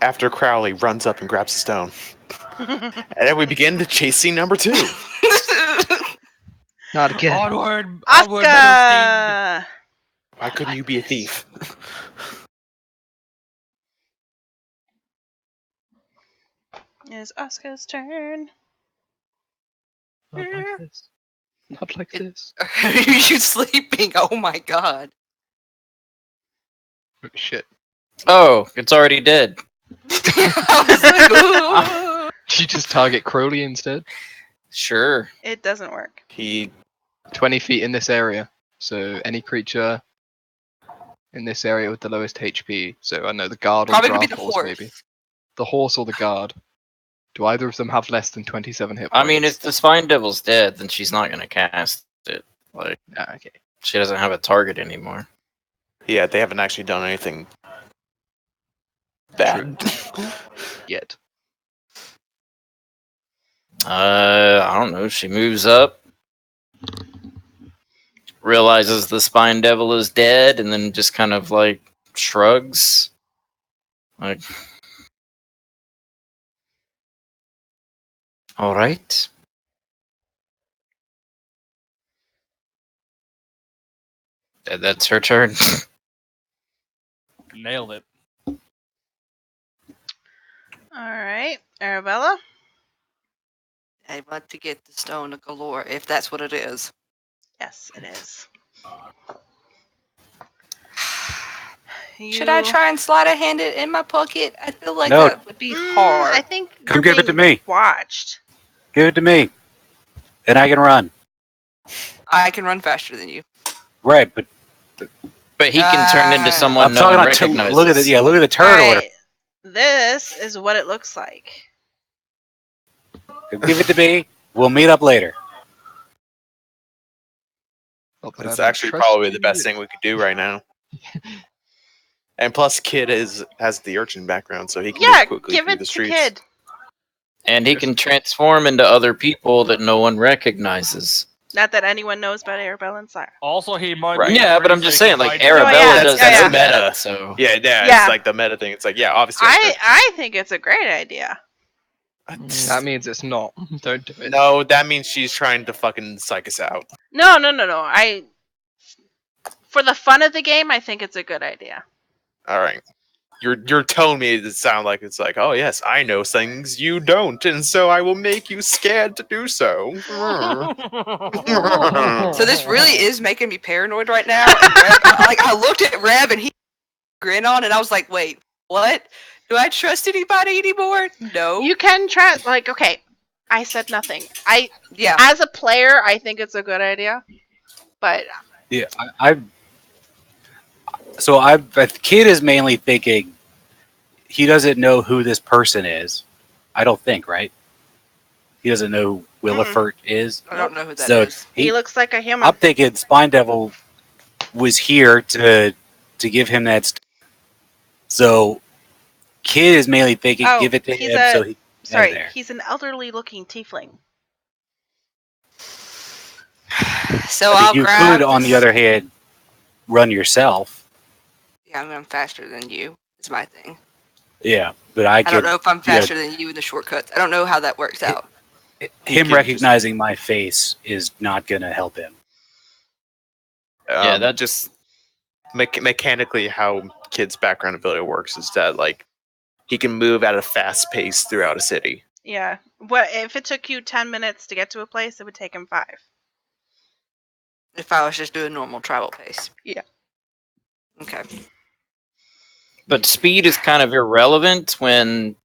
After Crowley runs up and grabs a stone. And then we begin the chase scene number 2. Not again. Onward, onward, metal steed. Asuka! Why couldn't you be a thief? It is Asuka's turn. Not like this. Not like this. Are you sleeping? Oh my god. Oh, shit. Oh, it's already dead. I was like, ooh. Did you just target Crowley instead? Sure. It doesn't work. He 20 feet in this area. So any creature in this area with the lowest HP. So I know the guard or Probably the gonna be draft the horse, horse. maybe. The horse or the guard. Do either of them have less than 27 hit points? I mean, if the Spine Devil's dead, then she's not gonna cast it. Like, Ah, okay. she doesn't have a target anymore. Yeah, they haven't actually done anything bad. Yet. I don't know. She moves up. realizes the spine devil is dead, and then just kind of like shrugs. Like, all right. That's her turn. Nailed it. All right, Arabella. I want to get the stone of galore, if that's what it is. Yes, it is. Should I try and slide a hand it in my pocket? I feel like No. that would be I hard. think Come you're give it to being me. watched. Give it to me, and I can run. I can run faster than you. Right, but But he can turn into someone I'm no talking one about recognizes. look at the look at the All turtle. right, this is what it looks like. Give it to me. We'll meet up later. Not that I It's don't actually trust probably the you. best thing we could do right now. And plus, Kid has the urchin background, so he can Yeah, move quickly give through it the to streets. Kid. And he can transform into other people that no one recognizes. Not that anyone knows about Arabella and Sire. Also, he might Right. be Yeah, but free, I'm so just he can saying, like, fight you. Arabella yeah, does yeah, that yeah. meta, so... Yeah, Yeah. it's like the meta thing. It's like, yeah, obviously. I think it's a great idea. That means it's not. Don't do it. No, that means she's trying to fucking psych us out. No. For the fun of the game, I think it's a good idea. All right. Your tone made it sound like it's like, oh yes, I know things you don't, and so I will make you scared to do so. So this really is making me paranoid right now. And Reb, I looked at Reb and he grinned on, and I was like, "Wait, what? Do I trust anybody anymore? No." You can try. Like, okay, I said nothing. Yeah. As a player, I think it's a good idea. But Yeah, the kid is mainly thinking he doesn't know who this person is. I don't think, right? He doesn't know who Willifert is. I don't know who that So is. he looks like a human. I'm thinking Spine Devil was here to give him that. So kid is mainly thinking, Oh, give it to he's him a- so he can get Sorry, there. he's an elderly-looking tiefling. So I mean, I'll you grab. could, on the other hand, run yourself. Yeah, I'm faster than you. It's my thing. Yeah, but I I don't could. know if I'm you know, faster than you in the shortcuts. I don't know how that works out. him could recognizing my face is not going to help him. Yeah, that- just mechanically how Kid's background ability works is that like he can move at a fast pace throughout a city. Yeah. What if it took you 10 minutes to get to a place? It would take him 5. If I was just doing normal travel pace. Yeah. Okay. But speed is kind of irrelevant when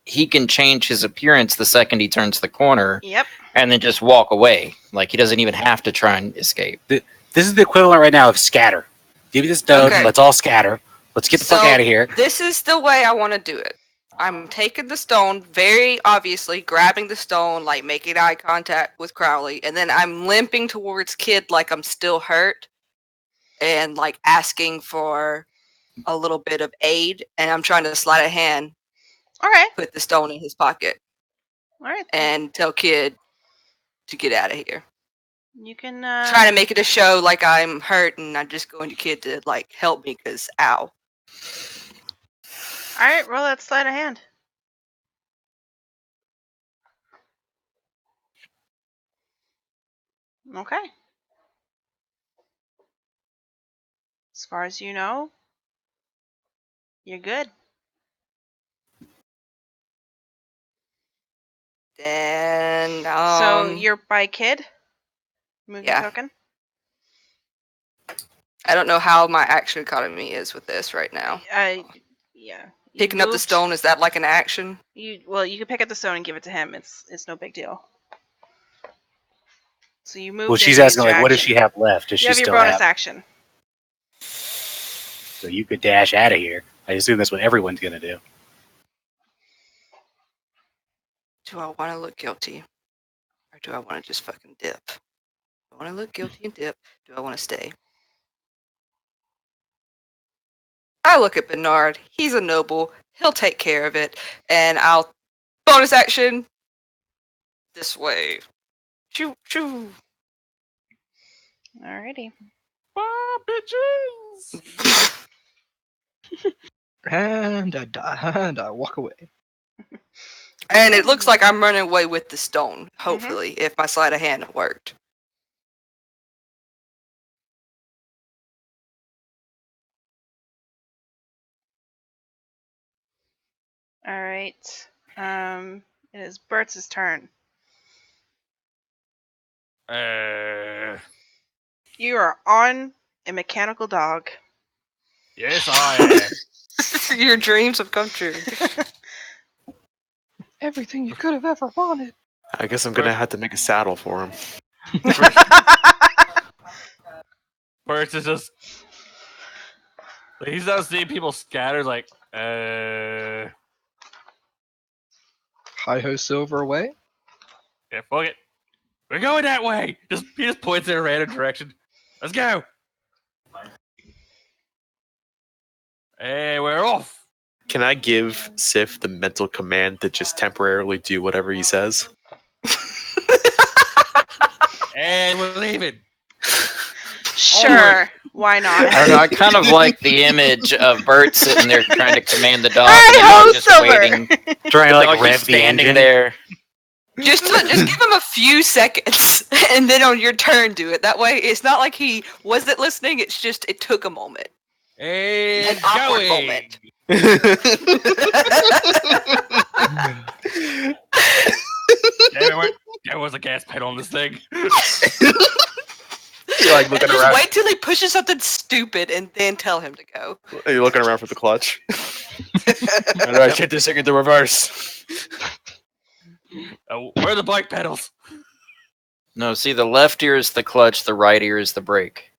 he can change his appearance the second he turns the corner Yep. and then just walk away. Like, he doesn't even have to try and escape. This is the equivalent right now of scatter. Give me the stone. Okay. Let's all scatter. Let's get the fuck So- out of here. This is the way I want to do it. I'm taking the stone, very obviously grabbing the stone, like making eye contact with Crowley, and then I'm limping towards Kid like I'm still hurt, and like asking for a little bit of aid, and I'm trying to slide a hand, All right. put the stone in his pocket, All right. and tell Kid to get out of here. You can. Trying to make it a show like I'm hurt, and I'm just going to Kid to like help me, cause ow. All right. Roll that sleight of hand. Okay. As far as you know, you're good. Then So you're by Kid. Move yeah. your token. I don't know how my action economy is with this right now. Yeah. You Picking up the moved- stone, is that like an action? You can pick up the stone and give it to him. It's no big deal. So you move. Well, she's asking, like, what does she have left? Does You she have your still bonus have? action. So you could dash out of here. I assume that's what everyone's going to do. Do I want to look guilty? Or do I want to just fucking dip? Do I want to look guilty and dip? Do I want to stay? I look at Bernard. He's a noble. He'll take care of it. And I'll bonus action this way. Choo choo. Alrighty. Bye, bitches. And I walk away. And it looks like I'm running away with the stone, hopefully, if my sleight of hand worked. All right. It is Bert's turn. You are on a mechanical dog. Yes, I am. Your dreams have come true. Everything you could have ever wanted. I guess I'm gonna have to make a saddle for him. First is just he's not seeing people scattered like Hi ho, silver away. yeah, fuck it. We're going that way. He just points in a random direction. Let's go. Hey, we're off. Can I give Sif the mental command to just temporarily do whatever he says? And we're leaving. Sure. Why not? I don't know. I kind of like the image of Bert sitting there trying to command the dog, and the Hi-ho, dog just Silver! waiting. Trying to The like dog rev just the standing engine. there. Just give him a few seconds, and then on your turn do it. That way, it's not like he wasn't listening. It's just it took a moment, And an awkward going. moment. Damn it, there was a gas pedal on this thing. You're like looking Just around. wait till he pushes something stupid, and then tell him to go. You're looking around for the clutch. How do I get this thing into reverse? Where are the bike pedals? No, see, the left ear is the clutch, the right ear is the brake.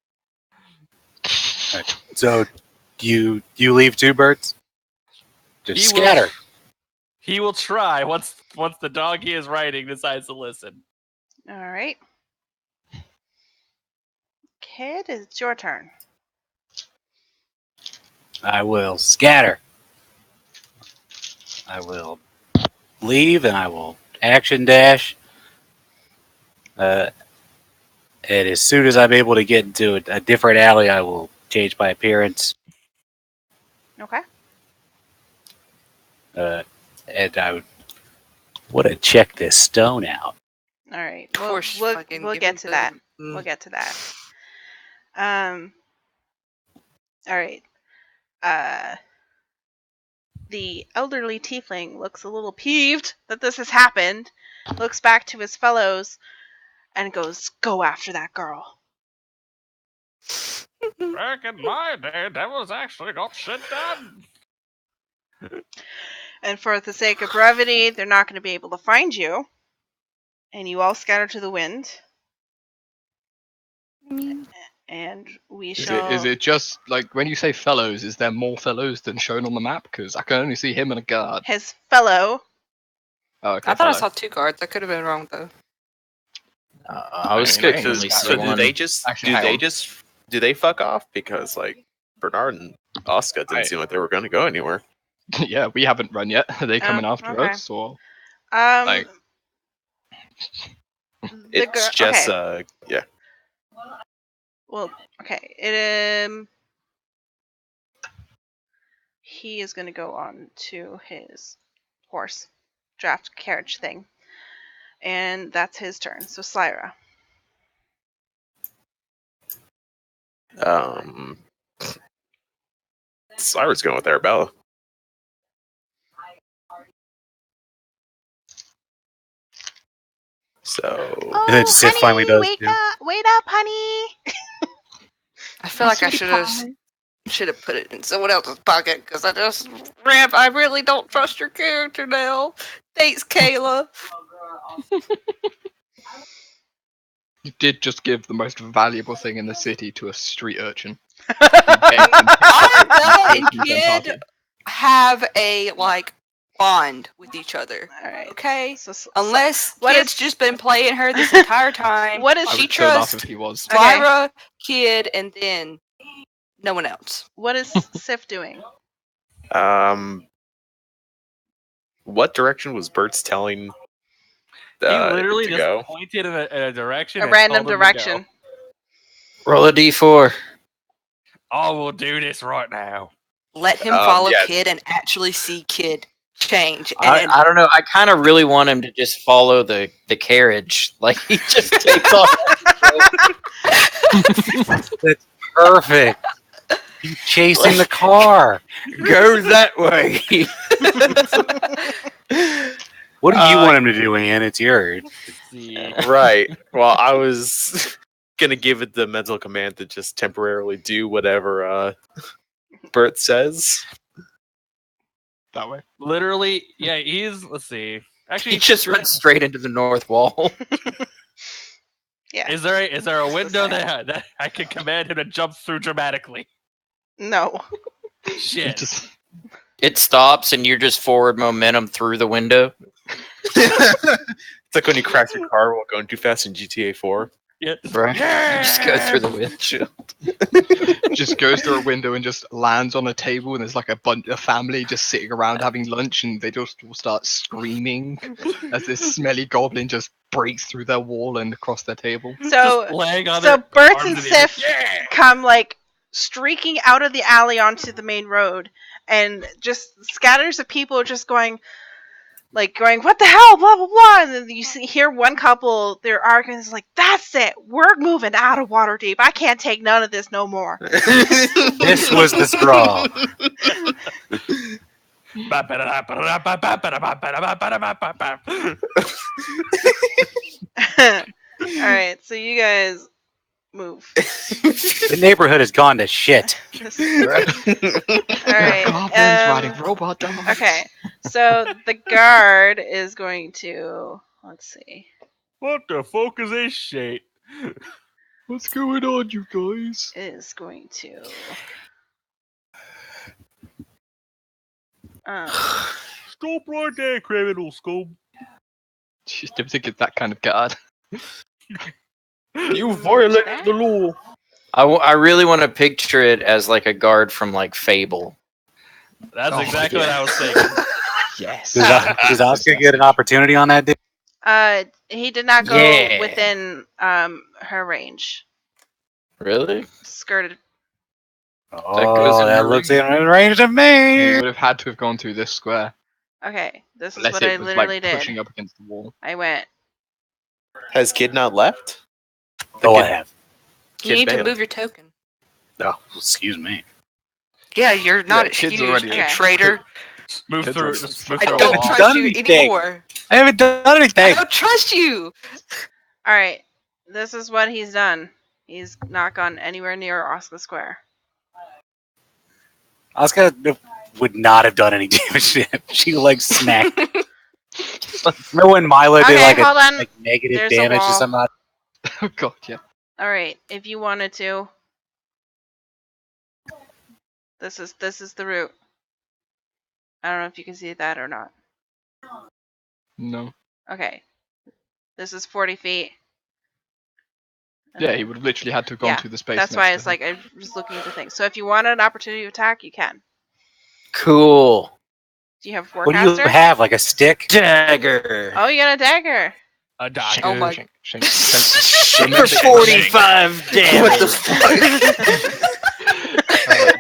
So you leave two birds? Just He scatter. He will try once the dog he is riding decides to listen. All right. Kid, it's your turn. I will scatter. I will leave and I will action dash. And as soon as I'm able to get into a different alley, I will change my appearance. Okay. And I would have checked this stone out. All right. Of course, We'll fucking get give to him that. the- We'll get to that. All right. The elderly tiefling looks a little peeved that this has happened, looks back to his fellows, and goes, "Go after that girl." Back in my day, devils actually got shit done. And for the sake of brevity, they're not going to be able to find you. And you all scatter to the wind. And we shall. Is it just like when you say fellows? Is there more fellows than shown on the map? Because I can only see him and a guard. His fellow. Oh, okay. I thought I fellow. saw two guards. I could have been wrong though. I was Okay, skeptical. so- So So do one. they just Actually, hang on. do they fuck off? Because like Bernard and Oscar didn't seem like they were going to go anywhere. Yeah, we haven't run yet. Are they coming after okay. us or? Like, It's just okay. yeah. Well, okay. He is going to go on to his horse draft carriage thing, and that's his turn. So Slyra. Cyrus going with Arabella. So And then Sif finally does too. Wait up, honey. I feel like I should have put it in someone else's pocket because I really don't trust your character now. Thanks, Kayla. Oh, You did just give the most valuable thing in the city to a street urchin. Arabella and Kid have a bond with each other. All right. Okay. So, Unless what Kid's just been playing her this entire time. What is I she would so laugh trusts if he was. Okay. Lyra, Kid, and then no one else. what is Sif doing? what direction was Bert's telling? He literally to just go? pointed in a direction. A and random told him to go. direction. Roll a d4. I will do this right now. Let him follow yeah. Kid and actually see Kid change. And I don't know. I kind of really want him to just follow the carriage. Like, he just takes off. That's perfect. He's chasing the car. Go that way. What do you want him to do, Ian? It's yours. Let's see. Right. Well, I was gonna give it the mental command to just temporarily do whatever Bert says. That way. Literally, yeah, he's. Let's see. He Actually, just runs straight into the north wall. Yeah. is there a window the that I can command him to jump through dramatically? No. Shit. Just It stops, and you're just forward momentum through the window. It's like when you crash your car while going too fast in GTA 4. Yeah. Right. Just go through the windshield. just goes through a window and just lands on a table, and there's like a family just sitting around having lunch, and they just will start screaming as this smelly goblin just breaks through their wall and across their table. So Just laying on so their Bert arms and in the air. Sif Yeah. come like streaking out of the alley onto the main road, and just scatters of people just going, what the hell, blah blah blah, and then you hear one couple, they're arguing, it's like, that's it, we're moving out of Waterdeep. I can't take none of this no more. This was the straw. All right, so you guys move. The neighborhood has gone to shit. All right. Goblins riding robot dogs. Okay, so the guard is going to, let's see. What the fuck is this shit? What's going on, you guys? Is going to Stop right there, criminal scum. Just don't think it's that kind of guard. You violated the law. I really want to picture it as like a guard from like Fable. That's Oh, exactly yeah. what I was thinking. Yes. Does Oscar get an opportunity on that, dude? he did not go Yeah. within her range. Really? Skirted. goes Oh, in that the looks ring. in range of You me. would have had to have gone through this square. Okay, this is Unless what it I was literally like did. pushing up against the wall. I went. Has Kid not left? Oh, I have. you Kid need to bailed. move your token. Oh, excuse me. Yeah, you're not Kid's excused, already- you Okay. traitor. Move Kids through. are- Just move I through a don't wall. Done trust you anything. anymore. I haven't done I anything. don't trust you. All right, this is what he's done. He's not gone anywhere near Oscar Square. Oscar would not have done any damage to him. She like smacked. Remember when Milo did Okay, like hold on. like negative There's a damage to wall. somebody? Oh god, yeah. All right, if you wanted to. This is the route. I don't know if you can see that or not. No. Okay. This is 40 feet. Yeah, he would have literally had to have gone Yeah, through the space. That's next why to it's him. like I was looking at the thing. So if you wanted an opportunity to attack, you can. Cool. Do you have What do you Warcaster? have? Like a stick? Dagger. Oh, you got a dagger. A dog. Oh my- For 45 damage. What the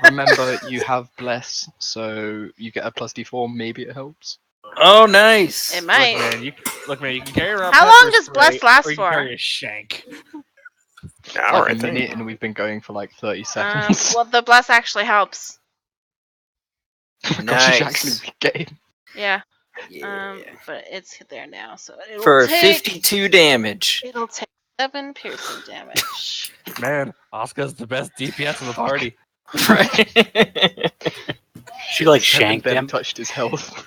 Remember, you have bless, so you get a plus d4. Maybe it helps. Oh, nice. It might. Look, man, you can carry around. How long pepper does spray, Bless last or you can for? carry a shank. All Like right, a then. minute, and we've been going for like 30 seconds. Well, the bless actually helps. Oh my gosh, you should Nice. actually get Yeah. Yeah. But it's there now, so it'll For take 52 damage. it'll take 7 piercing damage. Man, Oscar's the best DPS in the party. Right. She like Haven't shanked barely him. touched his health.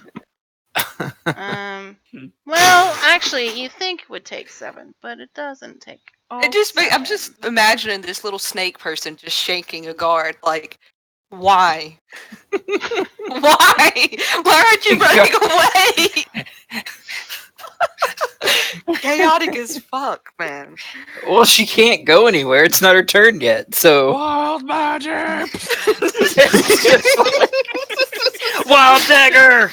Well, actually, you think it would take 7, but it doesn't take. I'm just imagining this little snake person just shaking a guard. Like, why? Why? Why aren't you running away? Chaotic as fuck, man. Well, she can't go anywhere. It's not her turn yet. So. Wild magic! Wild dagger!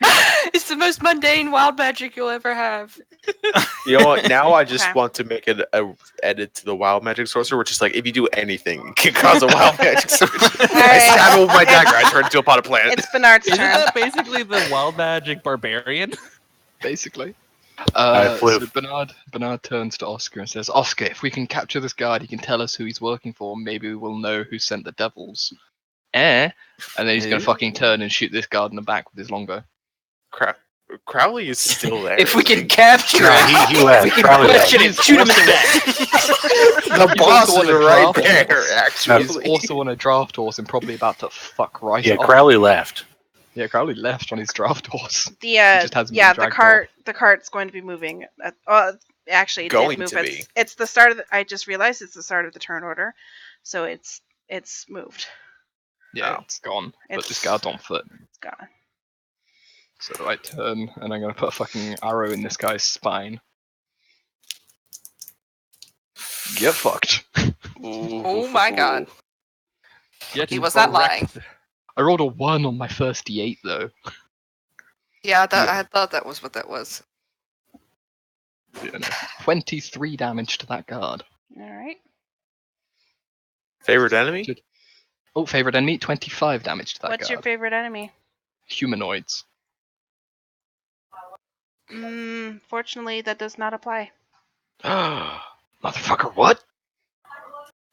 It's the most mundane wild magic you'll ever have. You know what? Now I just Okay. want to make it a edit to the wild magic sorcerer, which is like if you do anything, it can cause a wild magic sorcerer. I Alright. stab it with my dagger. I turn into a pot of plant. It's Bernard's Isn't turn. that basically the wild magic barbarian? Basically. flew. So Bernard turns to Oscar and says, Oscar, if we can capture this guard, he can tell us who he's working for. Maybe we will know who sent the devils. And then he's going to fucking turn and shoot this guard in the back with his longbow. Crowley is still there. If we can capture No, it, he left. we can Crowley left. question it. Shoot him in the back. the He's boss also is on a right draft there, horse. actually. He's also on a draft horse and probably about to fuck right Yeah, off. Crowley left. Yeah, Crowley left on his draft horse. The just hasn't been the dragged cart's going to be moving. Actually, it Going did move. to be. It's the start of. I just realized it's the start of the turn order, so it's moved. Yeah, Oh. it's gone. But It's- this guard's on foot. It's gone. So I turn and I'm going to put a fucking arrow in this guy's spine. Get fucked. Oh my god. Yet He you was not correct. I rolled a 1 on my first d8 though. Yeah, I thought that was what that was. Yeah, no. 23 damage to that guard. All right. Favorite enemy? Oh, favorite enemy, 25 damage to that What's your guard. favorite enemy? Humanoids. Fortunately, that does not apply. Motherfucker, what?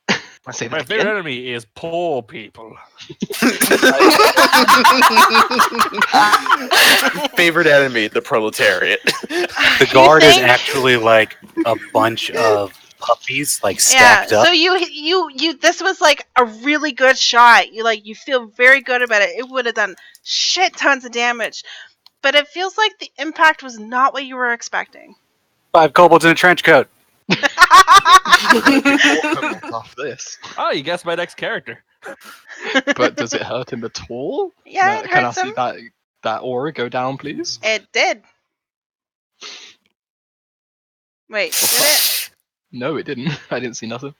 I say My that favorite again? enemy is poor people. Favorite enemy, the proletariat. The guard is actually like a bunch of puppies, like stacked yeah. up. So you this was like a really good shot. You feel very good about it. It would have done shit tons of damage, but it feels like the impact was not what you were expecting. 5 kobolds in a trench coat. Off this. Oh, you guessed my next character. But does it hurt him at all? Yeah, it Can I hurts see him. that aura go down, please? It did. Wait, did it? No, it didn't. I didn't see nothing.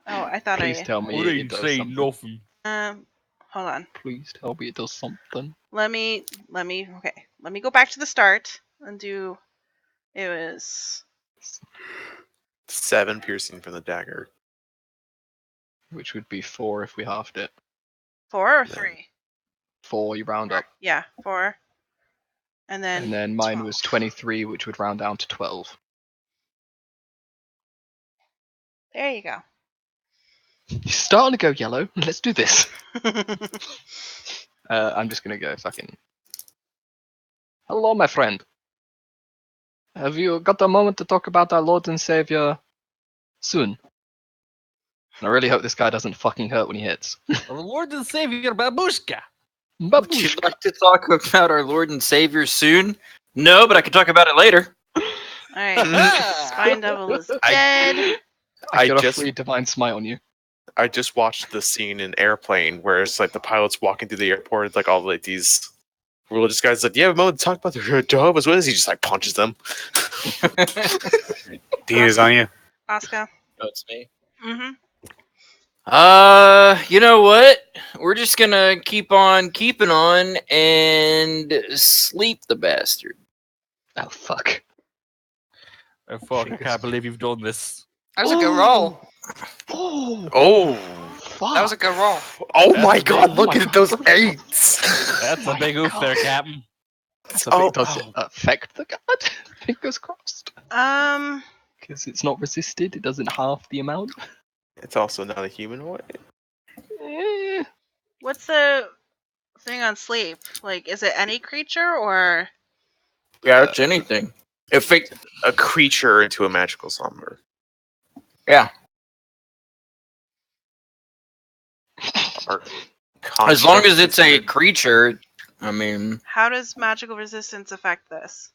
Oh, I thought Please tell me What it, are you does saying? something. Nothing. Hold on. Please tell me it does something. Let me okay. Let me go back to the start and do. It was 7 piercing from the dagger. Which would be 4 if we halved it. 4 or No. 3. 4, you round up. Yeah, 4. And then. And then mine 12. was 23, which would round down to 12. There you go. You're starting to go yellow. Let's do this. I'm just gonna go fucking. Hello, my friend. Have you got a moment to talk about our Lord and Savior soon? And I really hope this guy doesn't fucking hurt when he hits. Our Lord and Savior Babushka. Would you like to talk about our Lord and Savior soon? No, but I can talk about it later. Alright. Spine Devil is dead. I I got a just- free divine smite on you. I just watched the scene in Airplane where it's like the pilot's walking through the airport. It's like all like these religious guys like, "Do you have a moment to talk about the Jehovah's Witnesses?" He just like punches them. Dean is on you. Oscar. Oh, it's me. Mm-hmm. You know what? We're just gonna keep on keeping on and sleep the bastard. Oh fuck. Oh, fuck, I can't believe you've done this. That was a good roll. Oh, Oh, fuck. That was a good roll. oh That's my a God! big- Look oh my at those 8s. That's a big oof there, Captain. So Oh, does it affect the guard? Fingers crossed. Because it's not resisted, it doesn't half the amount. It's also not a humanoid. Eh. What's the thing on sleep? Like, is it any creature or? Yeah, it's anything. If it, A creature into a magical slumber. yeah, Or as long as it's a construct. creature, I mean, How does magical resistance affect this?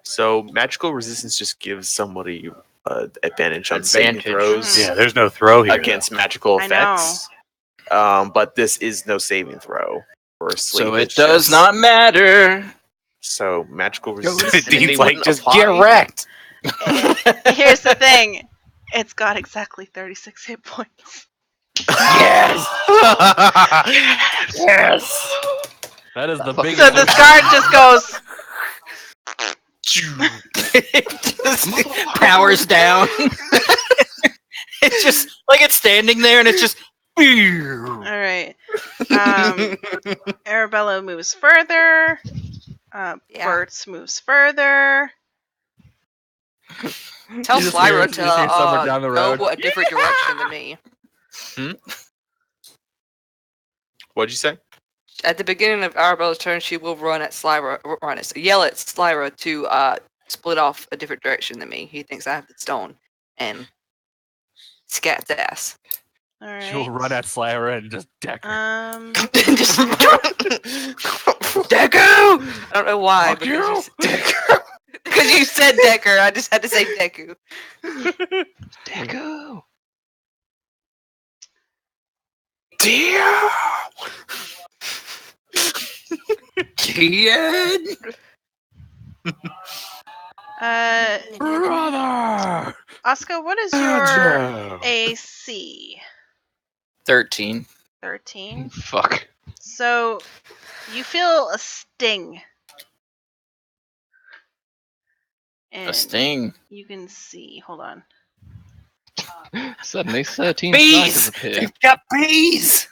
So magical resistance just gives somebody advantage on saving Advantage. throws Yeah, there's no throw here. against magical I know. effects. But this is no saving throw for a sleep. so it it's does just- not matter. So magical Yo, resistance. Dean's Dean's like, like, just apply. get wrecked. Here's the thing. It's got exactly 36 hit points. Yes! Yes! That is the So biggest. this guard just goes. It just powers down. It's just like it's standing there and it's just. All right. Arabella moves further. Yeah. Bert's moves further. Tell You just hear- Slyra you just hear somewhere down the to road. go a different direction than me. What'd you say? At the beginning of Arabella's turn, she will yell at Slyra to split off a different direction than me. He thinks I have the stone, and scat's ass. All right. She'll run at Slyra and just deck her. Just Deku! I don't know why. Fuck you! Because you said Decker, I just had to say Deku. Deku. Damn! Kid. Brother! Oscar, what is your AC? 13. 13. Fuck. So you feel a sting. A And sting. you can see. Hold on. Suddenly 13 Bees! spiders appear. They've got bees!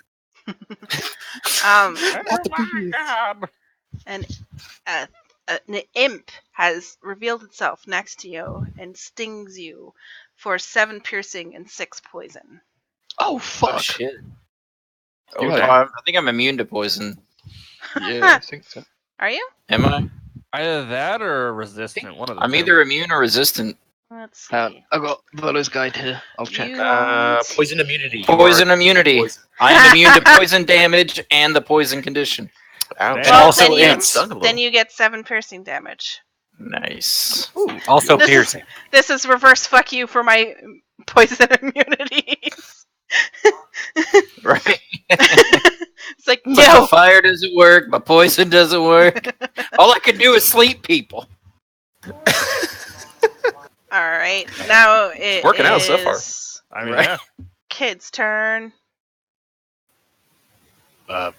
Um, An imp has revealed itself next to you and stings you for 7 piercing and 6 poison. Oh Oh, fuck. shit. Oh, You damn. I think I'm immune to poison. Yeah, I think so. Are you? Am I? Either that or resistant. One of the I'm two. either immune or resistant. Let's see. I've got Volo's guide here. I'll check. You want- Poison immunity. Poison immunity. I am immune to poison damage and the poison condition. Ouch. And Well, also then you- imps. Then you get 7 piercing damage. Nice. Also This is- piercing. This is reverse fuck you for my poison immunities. Right. It's like, It's like no. my fire doesn't work, my poison doesn't work. All I can do is sleep people. All right, now it Working out so far. is I mean, Right. yeah. Kid's turn. Uh,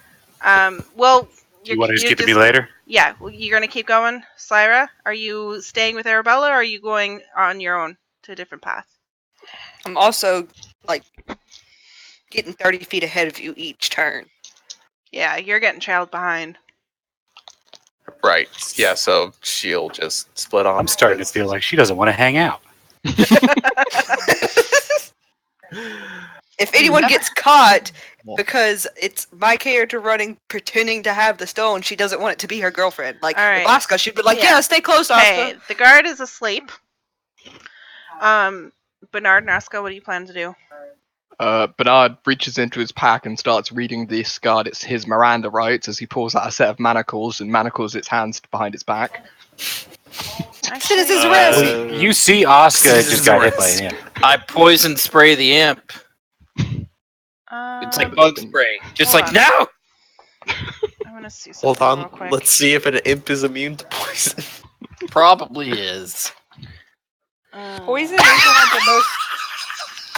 Well, you want to just give it to me later? Yeah, well, you're gonna keep going, Slyra. Are you staying with Arabella, or are you going on your own to a different path? I'm also, like, getting 30 feet ahead of you each turn. Yeah, you're getting trailed behind. Right. Yeah, so she'll just split off. I'm starting to feel like she doesn't want to hang out. If anyone gets caught because it's my character running, pretending to have the stone, she doesn't want it to be her girlfriend. Like, All right. if Asuka, she'd be like, Yeah. yeah, stay close, Asuka. Okay, the guard is asleep. Bernard and Asuka, what do you plan to do? Bernard reaches into his pack and starts reading this guard. It's his Miranda rights as he pulls out a set of manacles and manacles its hands behind its back. Citizen's arrest. You see Asuka just got hit by Arrest. him. I poison spray the imp. It's like bug spray. Just hold like, on. no! I'm gonna see something Hold real on. quick. Let's see if an imp is immune to poison. Probably is. Poison is one of the most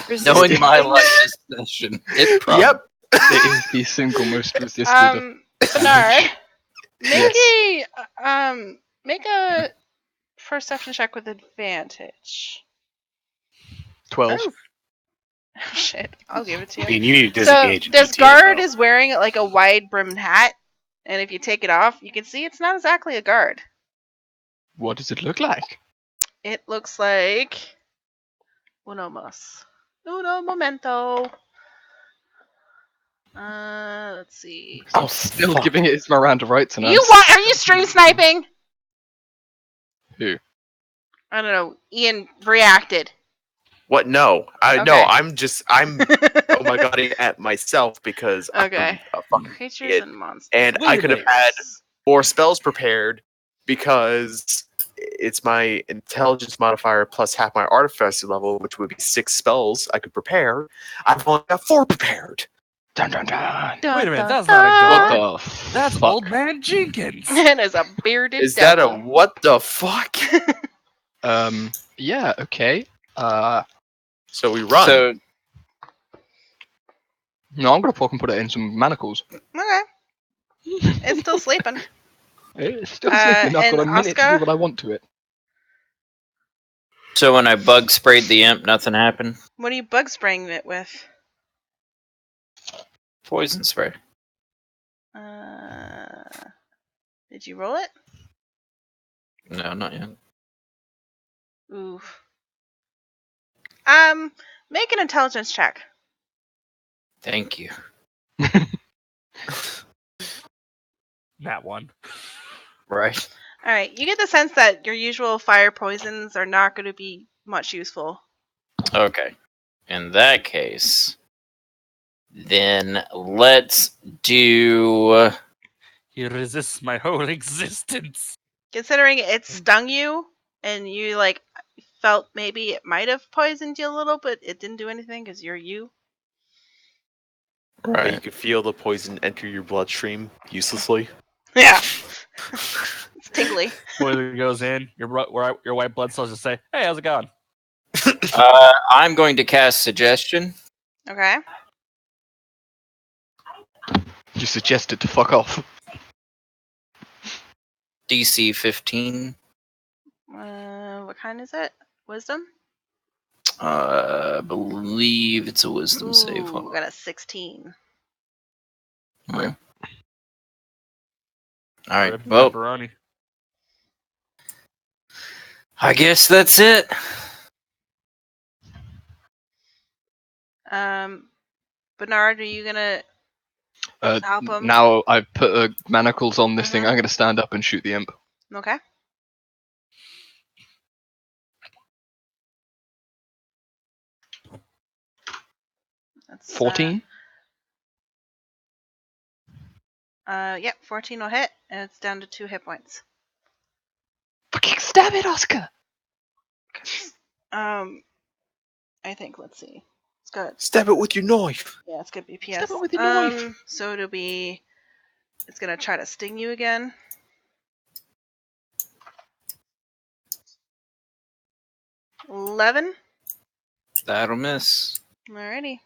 resistant Knowing my things. life session. It probably. Yep. It is the single most resisted. Bernard, Yes. make a perception check with advantage. 12. Oh shit! I'll give it to I you. mean, you need to So disengage. this GTFO. guard is wearing like a wide brimmed hat, and if you take it off, you can see it's not exactly a guard. What does it look like? It looks like uno mas, uno momento. Let's see. Oh, Still fuck. giving it its Miranda rights and You what? Are you stream sniping? Who? I don't know. Ian reacted. What? No. No, Okay. I'm oh my god, at myself because Okay. I'm a fucking Creatures idiot. and monsters. And I could have had more spells prepared because it's my intelligence modifier plus half my artificer level, which would be 6 spells I could prepare. I've only got 4 prepared. Dun dun dun. Wait a minute, that's not a What guard. the That's fuck? Old Man Jenkins. It is a bearded Is that a devil. what the fuck? Yeah, okay. So we run. So, No, I'm gonna fucking put it in some manacles. Okay. It's still sleeping. It's still sleeping. I've and got a minute to Asuka? do what I want to it. So when I bug sprayed the imp, nothing happened. What are you bug spraying it with? Poison spray. Did you roll it? No, not yet. Ooh. Make an intelligence check. Thank you. That one. Right. All right, you get the sense that your usual fire poisons are not going to be much useful. Okay. In that case, then let's do. He resists my whole existence. Considering it stung you, and you like felt maybe it might have poisoned you a little, but it didn't do anything because you're you. But you Right. can feel the poison enter your bloodstream uselessly. Yeah. It's tingly. Poison goes in. Your white blood cells just say, "Hey, how's it going?" I'm going to cast Suggestion. Okay. You suggested to fuck off. DC 15. What kind is it? Wisdom? I believe it's a Wisdom save. Ooh, got a 16. All right. Rip Well, pepperoni. I guess that's it. Bernard, are you gonna help him? Now I've put manacles on this thing. Mhm. I'm going to stand up and shoot the imp. Okay. That's 14? Yep, 14 will hit, and it's down to 2 hit points. Fucking stab it, Oscar! I think, let's see. It's got, Stab it with your knife. yeah, it's got BPS. Stab it with your knife. So it'll be, it's gonna try to sting you again. $11. That'll miss. Alrighty.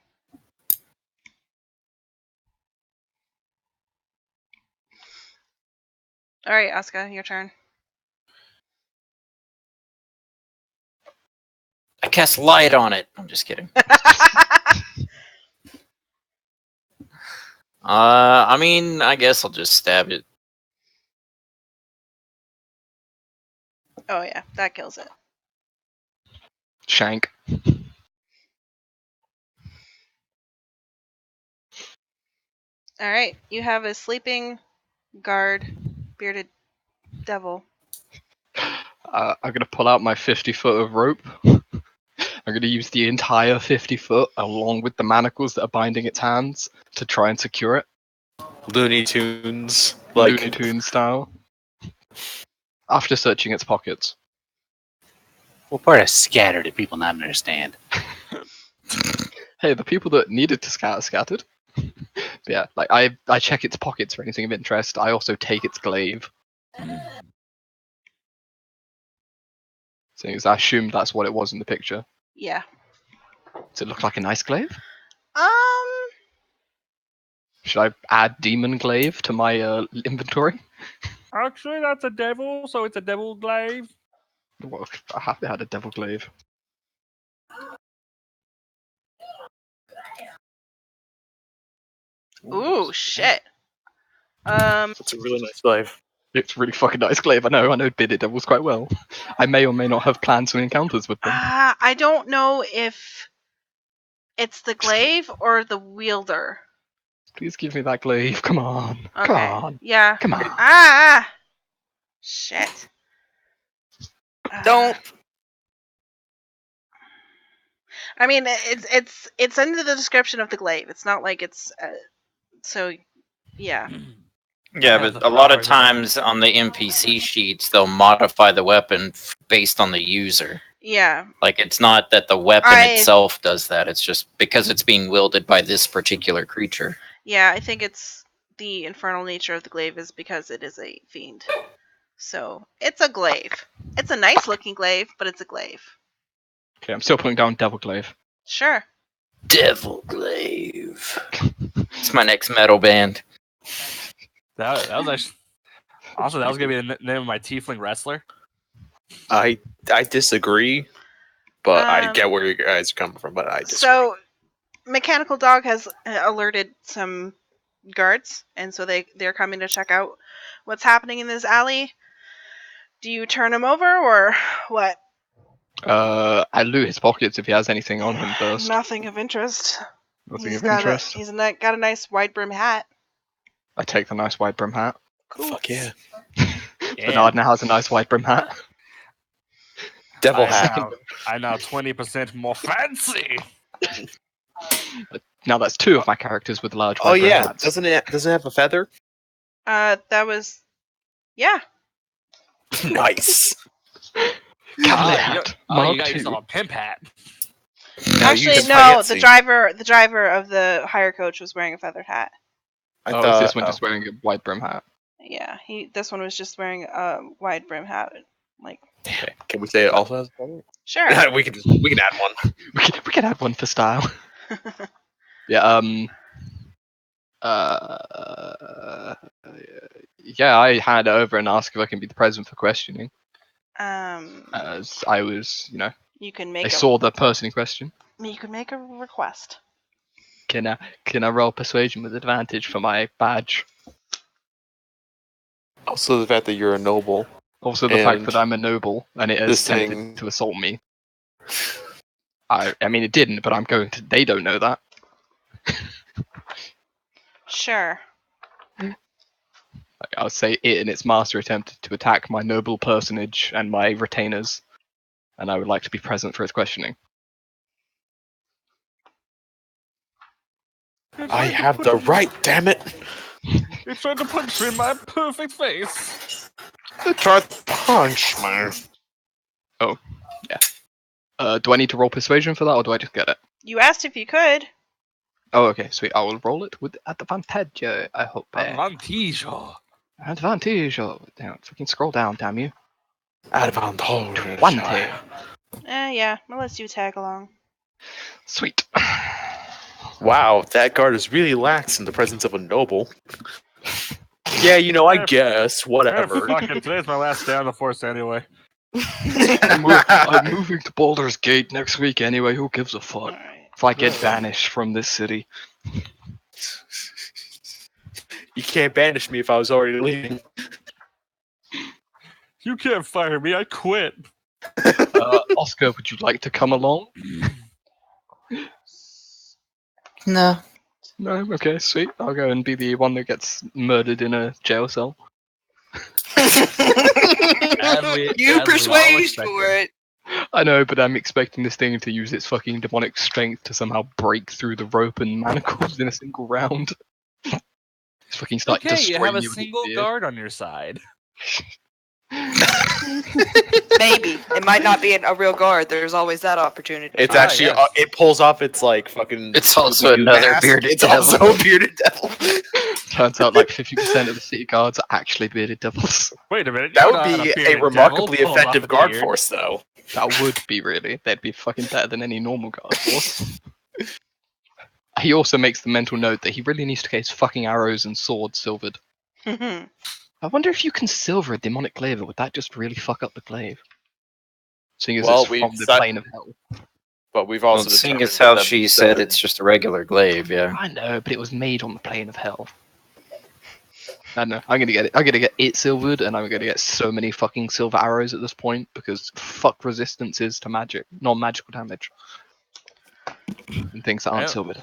Alright, Asuka, your turn. I cast light on it. I'm just kidding. I mean, I guess I'll just stab it. Oh yeah, that kills it. Shank. Alright, you have a sleeping guard bearded devil. I'm going to pull out my 50 foot of rope. I'm going to use the entire 50 foot along with the manacles that are binding its hands to try and secure it. Looney Tunes. Looney Tunes style. After searching its pockets. What part of scatter do people not understand? Hey, the people that needed to scatter scattered. But yeah, like I check its pockets for anything of interest. I also take its glaive. So I assumed that's what it was in the picture. Yeah. Does it look like a nice glaive? Um, Should I add demon glaive to my inventory? Actually, that's a devil, so it's a devil glaive. What if I have had a devil glaive? ooh, shit. That's a really nice glaive. It's a really fucking nice glaive. I know bearded devils quite well. I may or may not have planned some encounters with them. I don't know if it's the glaive or the wielder. Please give me that glaive. Come on. Okay. Come on. Yeah. Come on. Ah! Shit. Don't. I mean, it's under the description of the glaive. It's not like it's so. Yeah. Yeah, Has but the a lot of powers of times on the NPC sheets, they'll modify the weapon based on the user. Yeah. Like, it's not that the weapon I- itself does that. It's just because it's being wielded by this particular creature. Yeah. I think it's the infernal nature of the glaive is because it is a fiend. So it's a glaive. It's a nice looking glaive, but it's a glaive. Okay, I'm still putting down devil glaive. Sure. Devil Glaive. It's my next metal band. That was actually also that was gonna be the name of my tiefling wrestler. I disagree, but I get where you guys are coming from. But I disagree. So, Mechanical Dog has alerted some guards, and so they're coming to check out what's happening in this alley. Do you turn him over or what? I loot his pockets if he has anything on him first. Nothing of interest. Nothing He's of got interest. He's got a nice wide brim hat. I take the nice wide brim hat. Cool. Fuck yeah, Bernard now has a nice wide brim hat. devil I hat. now, I now 20% more fancy. Now that's two of my characters with large Oh wide brim yeah, hats. doesn't it have a feather? That was, yeah. Nice. Cavalier you hat. got, Mark you got II. yourself a pimp hat. Now Actually, use no. fancy. The driver of the hire coach was wearing a feathered hat. I Is thought this one just wearing a wide brim hat? Yeah, this one was just wearing a wide brim hat. Like, Can we say it also has a feather? sure. we can add one. We can add one for style. Yeah. Yeah. I hand it over and ask if I can be the present for questioning, as I was, You can I make saw the person in question. you can make a request. Can I roll persuasion with advantage for my badge? Also, the fact that you're a noble. Also, the fact And that I'm a noble and it has this attempted thing- to assault me. I mean, it didn't, but I'm going to. They don't know that. Sure. I'll say it and its master attempted to attack my noble personage and my retainers, and I would like to be present for its questioning. I have the right, damn it! He tried to punch me in my perfect face. Try to punch, man. Do I need to roll persuasion for that, or do I just get it? You asked if you could. Oh, okay, sweet. I will roll it with advantage. I hope. Advantage. Advantage. Oh, damn, fucking scroll down, damn you. Advantage. 20. Yeah. I'll let you tag along. Sweet. Wow, that guard is really lax in the presence of a noble. Yeah, I guess. Whatever. Fucking today's my last day on the force anyway. I'm moving to Baldur's Gate next week anyway. Who gives a fuck? Alright. If I get banished from this city. You can't banish me if I was already leaving. You can't fire me. I quit. Oscar, would you like to come along? No. No? Okay, sweet. I'll go and be the one that gets murdered in a jail cell. You persuade for it. I know, but I'm expecting this thing to use its fucking demonic strength to somehow break through the rope and manacles in a single round. Just fucking start Okay, you have destroying a you with single fear. guard on your side. Maybe it might not be a real guard. There's always that opportunity. It's Ah, actually yes. it pulls off its like fucking. It's also another mask. bearded It's devil. also a bearded devil. Turns out like 50% of the city guards are actually bearded devils. Wait a minute. That you're would not be a bearded remarkably devil, pulls off effective a guard beard. force, though. That would be really. They'd be fucking better than any normal guard force. He also makes the mental note that he really needs to get his fucking arrows and swords silvered. I wonder if you can silver a demonic glaive, or would that just really fuck up the glaive? Seeing as Well, it's we've from the said- plane of hell. But we've Well, also seeing determined as how that she said it's just a regular glaive, yeah. I know, but it was made on the plane of hell. I don't know. I'm gonna get it. I'm gonna get it silvered, and I'm gonna get so many fucking silver arrows at this point because fuck resistances to magic, non-magical damage, and things that aren't Yeah. silvered.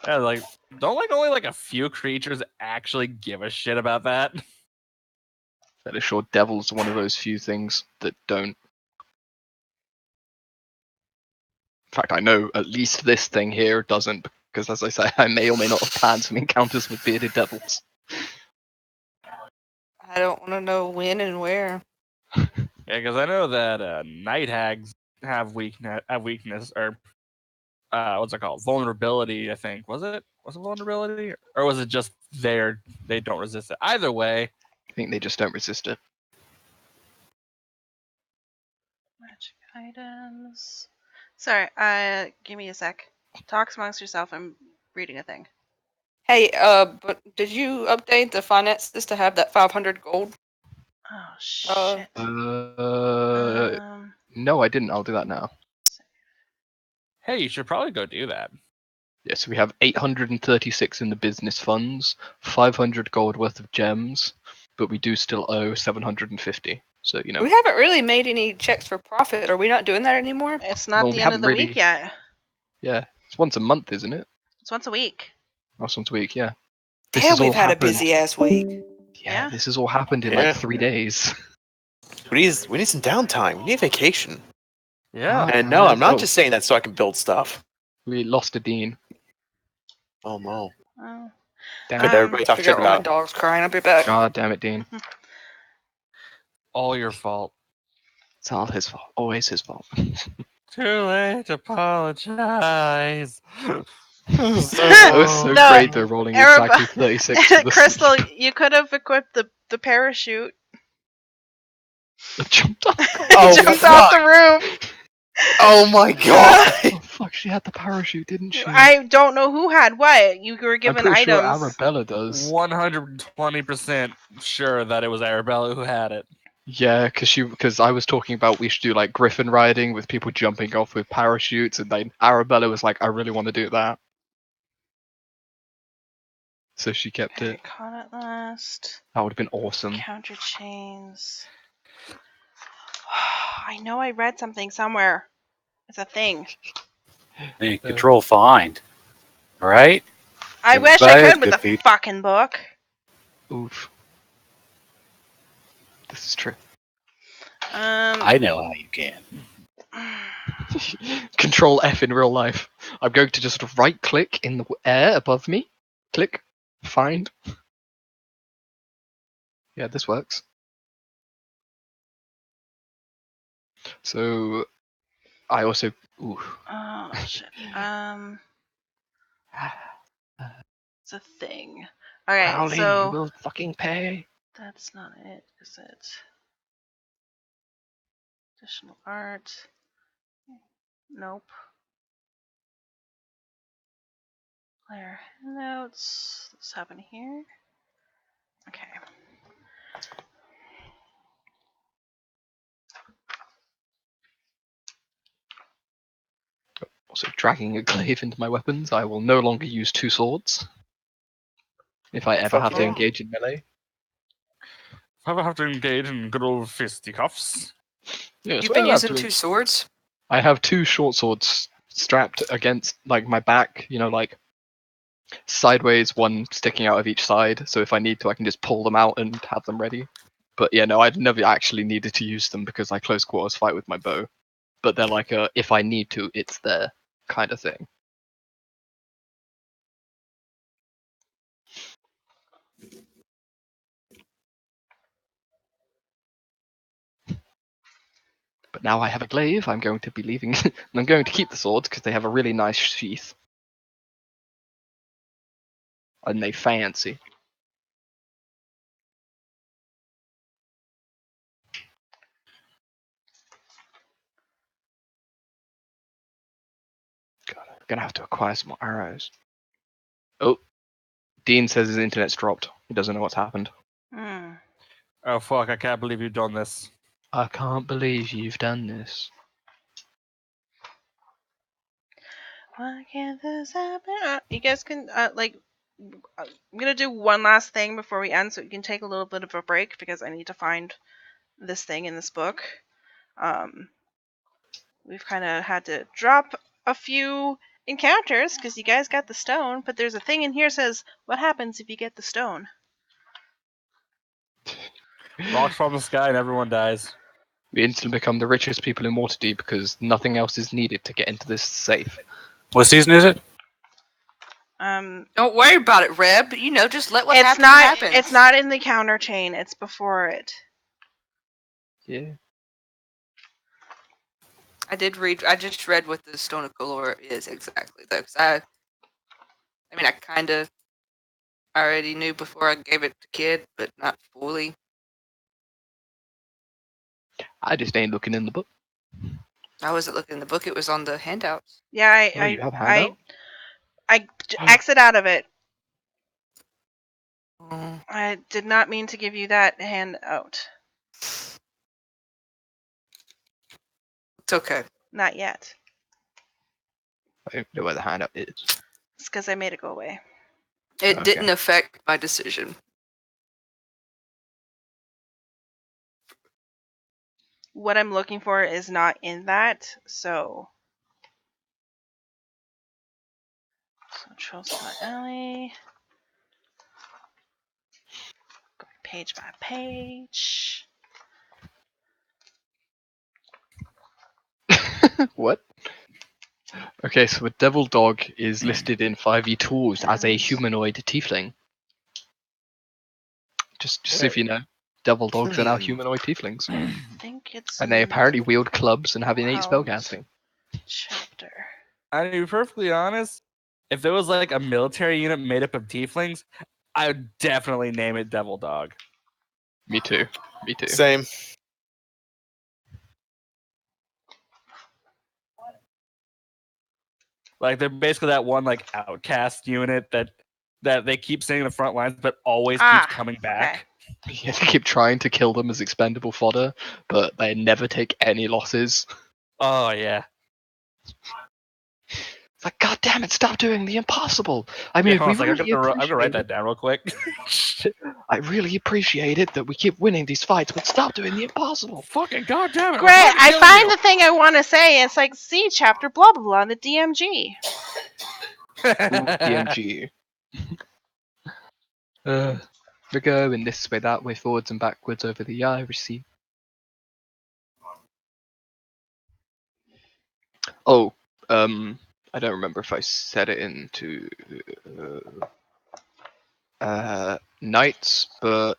Yeah, don't only a few creatures actually give a shit about that. Fairly sure devils are one of those few things that don't. In fact, I know at least this thing here doesn't, because as I say, I may or may not have planned some encounters with bearded devils. I don't want to know when and where. Yeah, because I know that night hags have weakness or what's it called? Vulnerability. I think was it vulnerability or was it just they don't resist it? Either way, I think they just don't resist it. Magic items. Sorry, give me a sec. Talks amongst yourself. I'm reading a thing. Hey, but did you update the finances to have that 500 gold? Oh shit. No, I didn't. I'll do that now. Hey, you should probably go do that. Yes, we have 836 in the business funds, 500 gold worth of gems, but we do still owe 750. So, you know. We haven't really made any checks for profit. Are we not doing that anymore? It's not Well, the we end of haven't the really- week yet. Yeah, it's once a month, isn't it? It's once a week. Once a week, yeah. Damn, we've had a happened- busy ass week. Yeah. This has all happened in Yeah. like 3 days. We need some downtime. We need vacation. Yeah. And no, I'm not no. just saying that so I can build stuff. We lost a dean. Oh no. Oh. Damn But it. everybody talk Figure shit out why my about. dog's crying. I'll be back. God damn it, Dean. All your fault. It's all his fault. Always his fault. Too late to apologize. That was so No, great though, rolling Arab- exactly 36 to the Crystal, you could have equipped the parachute. jumped off. Oh, Jumped fuck. off the roof. Oh my god! Oh fuck, she had the parachute, didn't she? I don't know who had what. You were I'm given pretty items. sure Arabella does. 120% sure that it was Arabella who had it. Yeah, because I was talking about we should do like griffin riding with people jumping off with parachutes, and then Arabella was like, I really want to do that. So she kept Okay, it. caught at last. That would have been awesome. Counter chains. I know I read something somewhere. It's a thing. And control find. Right? I wish Everybody I has could with good the feet. fucking book. Oof. This is true. I know how you can. Control F in real life. I'm going to just right click in the air above me. Click. Find. Yeah, this works. So I also. Ooh. Oh shit. It's a thing. Okay, Crowley, so you will fucking pay. that's not it, is it? Additional art. Nope. Player notes. What's happening here? Okay. Also, dragging a glaive into my weapons. I will no longer use two swords. If I ever Fuck have to yeah. engage in melee. If I ever have to engage in good old fisticuffs. Yeah, You've so been I have using to- 2 swords? I have two short swords strapped against like my back, you know, like sideways, one sticking out of each side. So if I need to, I can just pull them out and have them ready. But yeah, no, I've never actually needed to use them because I close quarters fight with my bow. But they're like a if I need to, it's there kind of thing. But now I have a glaive, I'm going to be leaving. I'm going to keep the swords because they have a really nice sheath. And they fancy. God, I'm gonna have to acquire some more arrows. Oh, Dean says his internet's dropped. He doesn't know what's happened. Hmm. Oh fuck, I can't believe you've done this. I can't believe you've done this. Why can't this happen? You guys can I'm gonna do one last thing before we end, so you can take a little bit of a break because I need to find this thing in this book. We've kind of had to drop a few encounters because you guys got the stone, but there's a thing in here that says what happens if you get the stone. Rocks from the sky and everyone dies. We instantly become the richest people in Waterdeep because nothing else is needed to get into this safe. What season is it? Don't worry about it, Reb. You know, just let what It's happens not. happen. It's not in the counter chain. It's before it. Yeah. I just read what the Stone of Galore is exactly, though. 'Cause I mean, I kind of already knew before I gave it to Kid, but not fully. I just ain't looking in the book. I wasn't looking in the book; it was on the handouts. Yeah, Oh, you have handout? I exit out of it. Mm, I did not mean to give you that handout. it's okay. Not yet. I don't know where the handout is. It's because I made it go away. It Okay. didn't affect my decision. What I'm looking for is not in that, so. Trust my alley. Going page by page. What? Okay, so a devil dog is listed in 5e tools as a humanoid tiefling. Just so if you know, devil dogs are now humanoid tieflings. I think it's And they in apparently wield clubs and have innate Out. spellcasting. chapter. To be perfectly honest, if there was like a military unit made up of tieflings, I would definitely name it Devil Dog. Me too. Me too. Same. Like they're basically that one like outcast unit that they keep sitting in the front lines, but always keeps coming back. You have to keep trying to kill them as expendable fodder, but they never take any losses. Oh yeah. It's like, God damn it, stop doing the impossible. I Yeah, mean, hold on we a second, really I'm gonna write that appreciate down real quick. it. I really appreciate it that we keep winning these fights, but stop doing the impossible. Fucking goddamn it! Great, I find the thing I want to say. It's like, see chapter blah blah blah in the DMG. DMG. We go in this way, that way, forwards and backwards over the Irish Sea. Oh, I don't remember if I said it into nights, but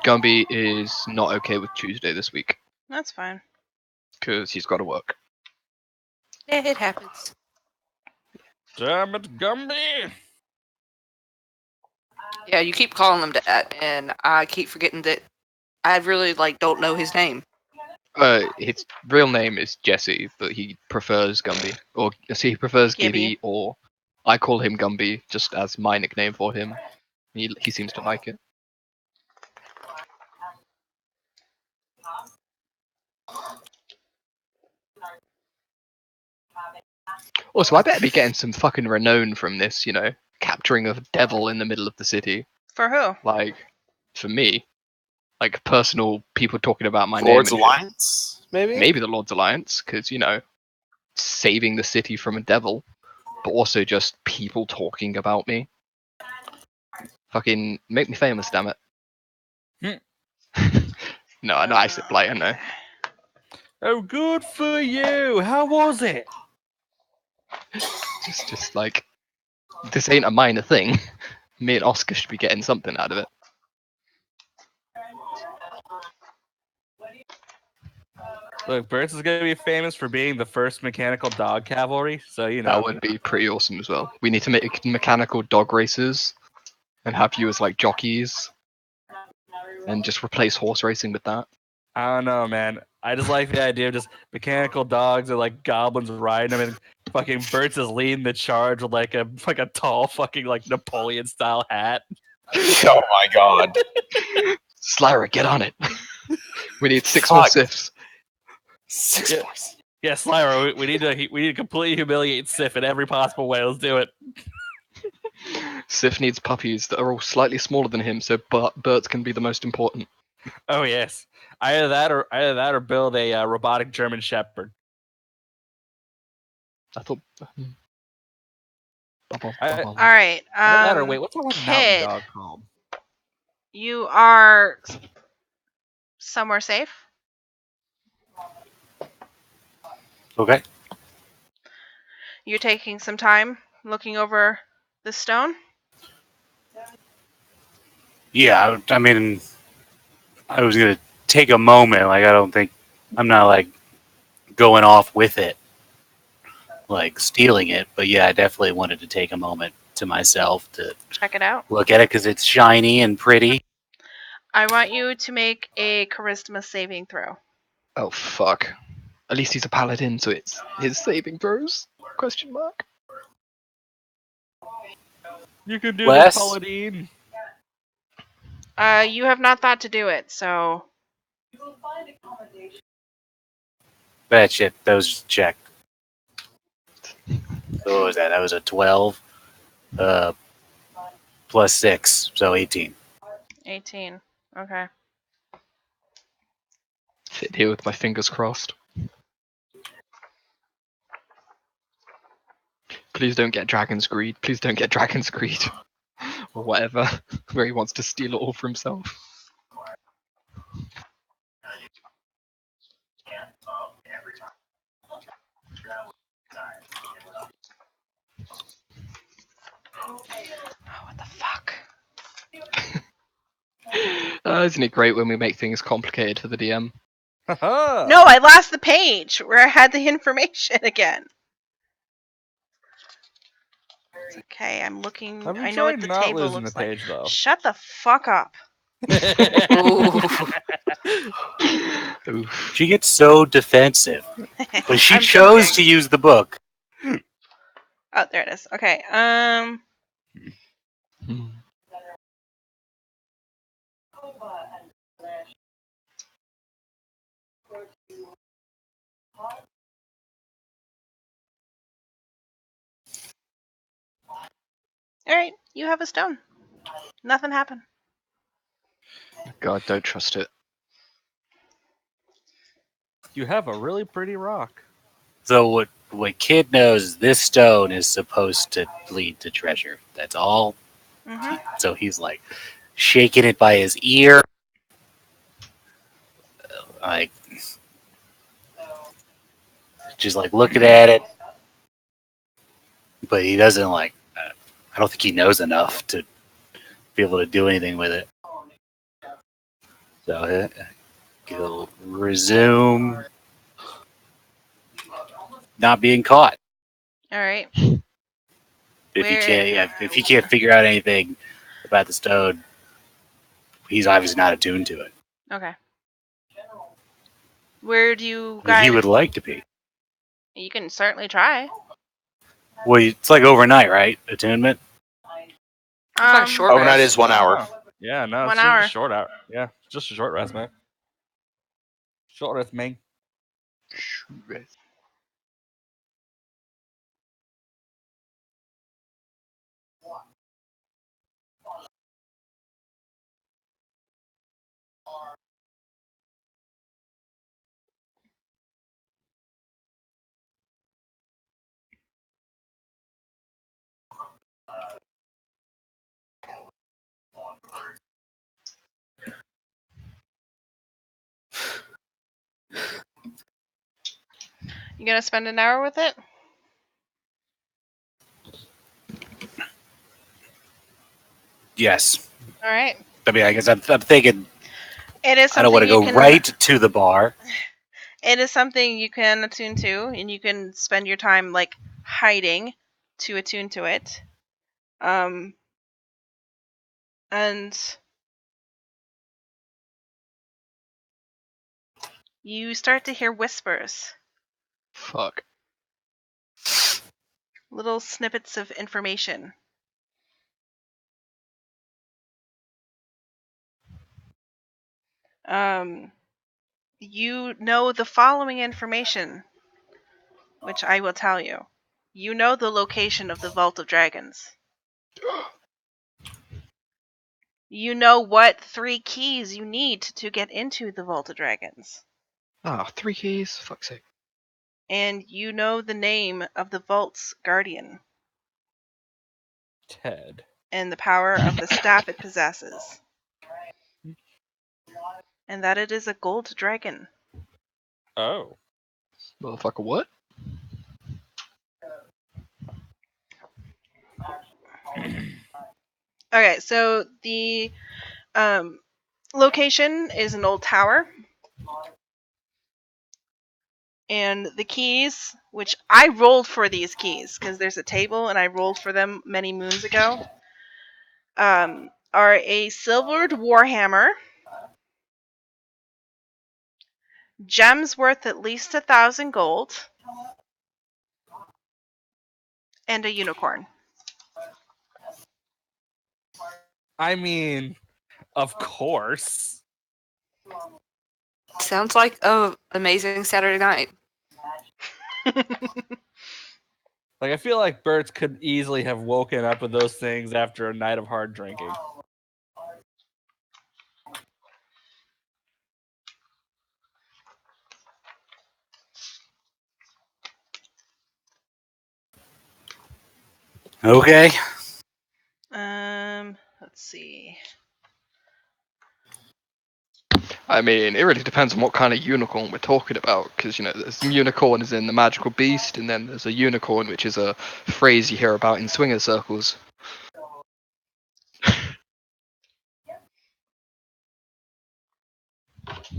Gumby is not okay with Tuesday this week That's fine. because he's got to work. Yeah, it happens. Damn it, Gumby! Yeah, you keep calling him that, and I keep forgetting that I really don't know his name. His real name is Jesse, but he prefers Gumby, or he prefers Gibby. Gibby, or I call him Gumby just as my nickname for him. He seems to like it. Also, I better be getting some fucking renown from this, capturing a devil in the middle of the city. For who? Like, for me, like personal people talking about my Lord's name. And shit. Alliance, maybe? Maybe the Lord's Alliance, because, saving the city from a devil, but also just people talking about me. Fucking make me famous, damn it. No, I said blight, I know. Oh, good for you! How was it? Just like, this ain't a minor thing. Me and Oscar should be getting something out of it. Look, Burns is gonna be famous for being the first mechanical dog cavalry, so you know. That would be pretty awesome as well. We need to make mechanical dog races and have you as like jockeys and just replace horse racing with that. I don't know, man. I just like the idea of just mechanical dogs or like goblins riding them, and fucking Burt's is leading the charge with like a tall fucking like Napoleon style hat. Oh my god. Slyra, get on it. We need 6 Fuck. more Sifs. 6 Yeah. points. Yeah, Slyra, we need to completely humiliate Sif in every possible way. Let's do it. Sif needs puppies that are all slightly smaller than him, so Bert's can be the most important. Oh yes, either that or build a robotic German Shepherd. I thought. All right. That or wait, what's that one mountain Kid, dog called? you are somewhere safe. Okay. You're taking some time looking over the stone. Yeah, I mean, I was gonna take a moment. Like, I don't think I'm not like going off with it, like stealing it. But yeah, I definitely wanted to take a moment to myself to Check it out. look at it because it's shiny and pretty. I want you to make a charisma saving throw. Oh fuck. At least he's a paladin, so it's his saving throws? Question mark. You can do Wes? this, Paladine. You have not thought to do it, so That shit, that was just checked. So what was that? That was a 12 plus 6, so 18. 18. Okay. Sit here with my fingers crossed. Please don't get Dragon's Greed. Please don't get Dragon's Greed. Or whatever. Where he wants to steal it all for himself. Oh, what the fuck? Isn't it great when we make things complicated for the DM? No, I lost the page where I had the information again. It's okay, I'm looking. Have you I know what tried the not table losing looks the like. page, though? Shut the fuck up. Ooh. Oof. She gets so defensive, but she I'm chose joking. to use the book. Oh, there it is. Okay. Hmm. All right, you have a stone. Nothing happened. God, don't trust it. You have a really pretty rock. So what Kid knows is this stone is supposed to lead to treasure. That's all. Mm-hmm. So he's like shaking it by his ear, like just like looking at it, but he doesn't like. I don't think he knows enough to be able to do anything with it. So he'll resume not being caught All right. if he Where- can't. Yeah, if he can't figure out anything about the stone, he's obviously not attuned to it. Okay. Where do you I mean, guys? he would like to be. You can certainly try. Well, it's like overnight, right? Attunement. It's not a short Overnight rest. is 1 hour. Yeah, no, 1 it's just hour. a short hour. Yeah, just a short rest, man. Short rest, man. You gonna spend an hour with it? Yes. All right. I mean, I guess I'm thinking It is I don't something want to you go can. right to the bar. It is something you can attune to, and you can spend your time like hiding to attune to it. And you start to hear whispers, Fuck. little snippets of information. You know the following information, which I will tell you. You know the location of the Vault of Dragons. You know what 3 keys you need to get into the Vault of Dragons. Ah, 3 keys? Fuck's sake. And you know the name of the Vault's guardian Ted. and the power of the staff it possesses. And that it is a gold dragon. Oh. Motherfucker, what? Okay, so the location is an old tower. And the keys, which I rolled for these keys because there's a table and I rolled for them many moons ago, are a silvered warhammer, gems worth at least 1,000 gold, and a unicorn. I mean, Of course. Sounds like a amazing Saturday night. Like, I feel like Bert could easily have woken up with those things after a night of hard drinking. Okay. Let's see. I mean, it really depends on what kind of unicorn we're talking about, because there's unicorn is in the magical beast, and then there's a unicorn, which is a phrase you hear about in swinger circles.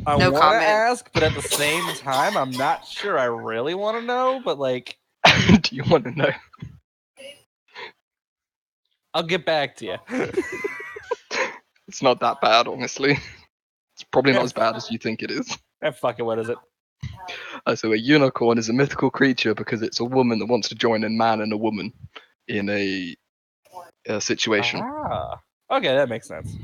I No want to comment. ask, but at the same time, I'm not sure I really want to know, but like, Do you want to know? I'll get back to you. It's not that bad, honestly. It's probably not as bad as you think it is. Fuck it, what is it? So a unicorn is a mythical creature because it's a woman that wants to join a man and a woman in a situation. Ah. Okay, that makes sense.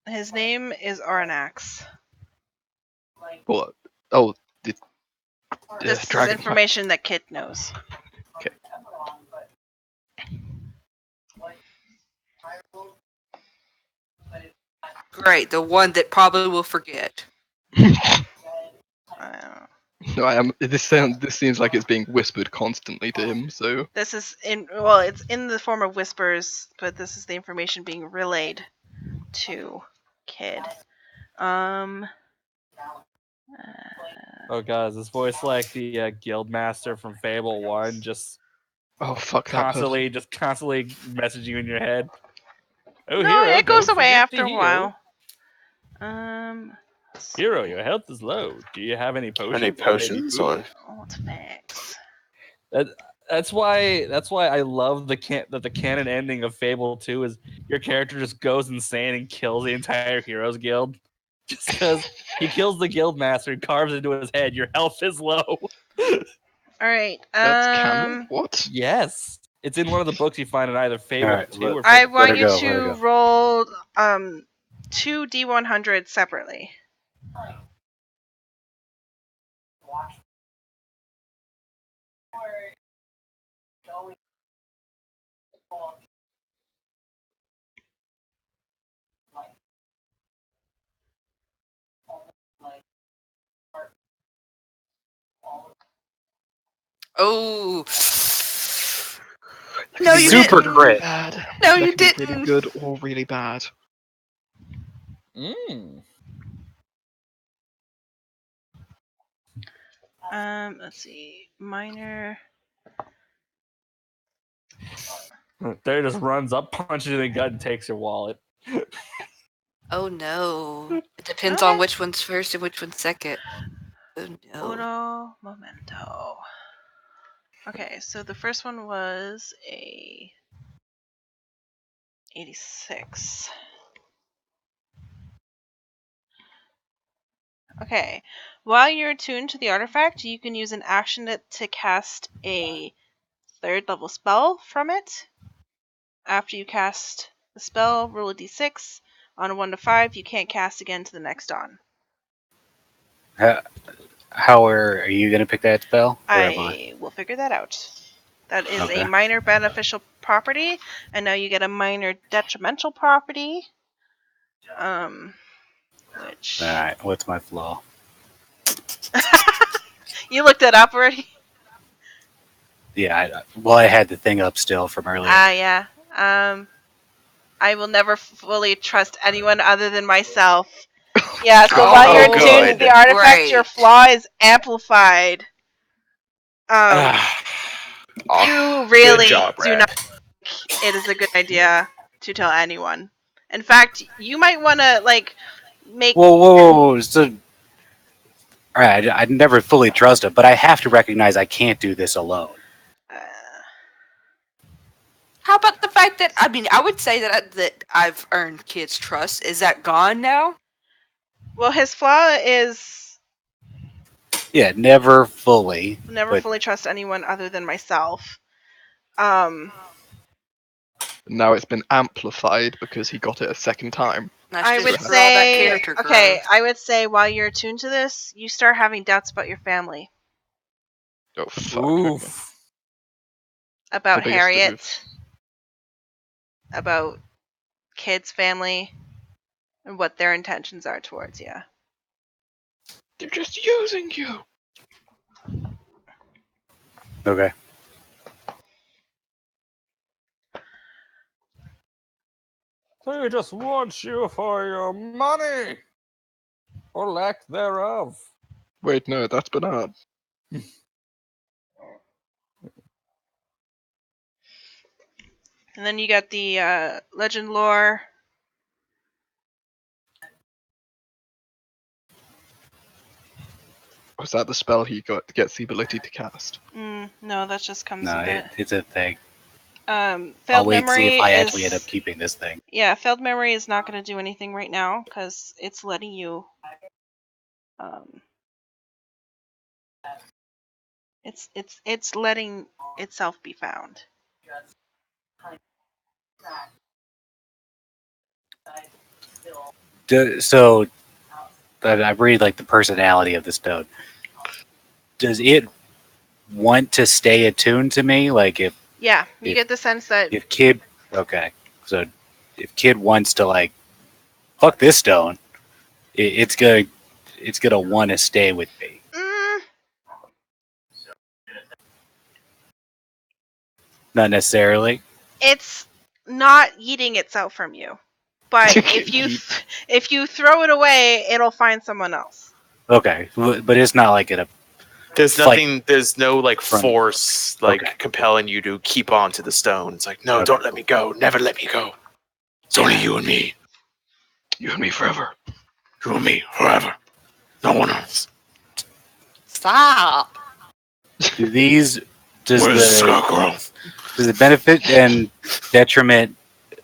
His name is Aranax. What? Oh, the This is dragon. information that Kit knows. Okay. Great, the one that probably will forget. No, I am. This seems like it's being whispered constantly to him. So This is it's in the form of whispers, but this is the information being relayed to Kid. Oh god, is this voice like the guildmaster from Fable 1, just oh fuck that person. constantly messaging you in your head? Oh, No, hero, it goes don't away forget after to a heal. while. Hero, your health is low. Do you have any potions? Any potions or? What's facts? That's why I love the canon ending of Fable 2 is your character just goes insane and kills the entire Heroes Guild. Just because he kills the guildmaster and carves into his head, your health is low. Alright, That's canon. What? Yes. It's in one of the books you find in either Fable Alright, 2 or I Fable want her you go, let her to go. roll 2 D100 separately. Oh. No, you Super didn't. crit. Bad. No, That you could be didn't. really good or really bad. Let's see. Minor. There just runs up, punches you in the gut, and takes your wallet. Oh no. It depends Okay. on which one's first and which one's second. Oh no. Uno momento. Okay, so the first one was a 86. Okay. While you're attuned to the artifact, you can use an action to cast a 3rd level spell from it. After you cast the spell, roll a d6. On a 1 to 5, you can't cast again to the next dawn. How are you going to pick that spell? Or am I? I will figure that out. That is Okay. a minor beneficial property, and now you get a minor detrimental property. Which Alright, what's my flaw? you looked it up already? Yeah, I had the thing up still from earlier. Yeah. I will never fully trust anyone other than myself. Yeah, so while you're Oh, attuned to good. the artifact, Great. your flaw is amplified. Oh, You really good job, do Brad. not think it is a good idea to tell anyone. In fact, you might want to make. Whoa. So, alright, I never fully trust him, but I have to recognize I can't do this alone. How about the fact that I would say that I've earned kids' trust. Is that gone now? Well, his flaw is Yeah, never fully. never but fully trust anyone other than myself. Now it's been amplified because he got it a second time. Nice I to would see where all that say, character okay, growth. I would say while you're attuned to this, you start having doubts about your family, Oh fuck. Okay. Oof. about The biggest Harriet, doofs. about Kid's family, and what their intentions are towards you. They're just using you. Okay. They just want you for your money, or lack thereof. Wait, no, that's Bernard. And then you got the legend lore. Was that the spell he gets the ability to cast? No, that just comes No, with it. it's a thing. Failed I'll wait to see memory if I is, actually end up keeping this thing. yeah, failed memory is not going to do anything right now because it's letting you. It's letting itself be found. So, I read like the personality of the stone. Does it want to stay attuned to me? Like Yeah, you If- get the sense that if Kid, okay, so if Kid wants to like fuck this stone, it's gonna want to stay with me. Not necessarily. it's not eating itself from you. But if you throw it away, it'll find someone else. Okay, but it's not like a There's Fight. nothing. There's no like From- force like Okay. compelling you to keep on to the stone. It's like, no, Okay. don't let me go. Never let me go. It's only you and me. You and me forever. You and me forever. No one else. Stop. do these does Where's the Scarecrow? does the benefit and detriment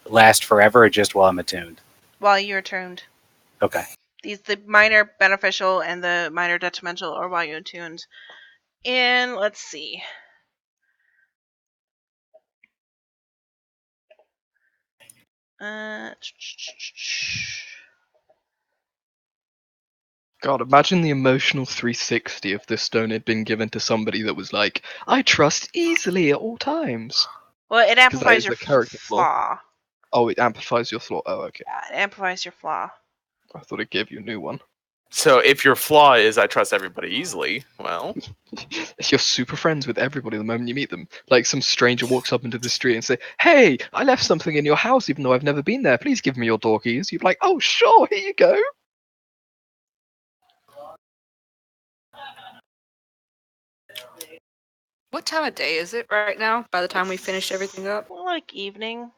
last forever or just while I'm attuned? While you're tuned. Okay. The minor beneficial and the minor detrimental are while you're attuned. And let's see. God, imagine the emotional 360 if this stone had been given to somebody that was like, I trust easily at all times. Well, it amplifies is your a character flaw. flaw. Oh, it amplifies your flaw. Oh, okay. Yeah, it amplifies your flaw. I thought it gave you a new one. So if your flaw is I trust everybody easily, well, You're super friends with everybody the moment you meet them. Like some stranger walks up into the street and say, "Hey, I left something in your house even though I've never been there. Please give me your door keys." You're like, "Oh, sure, here you go." What time of day is it right now? By the time we finish everything up? Like evening.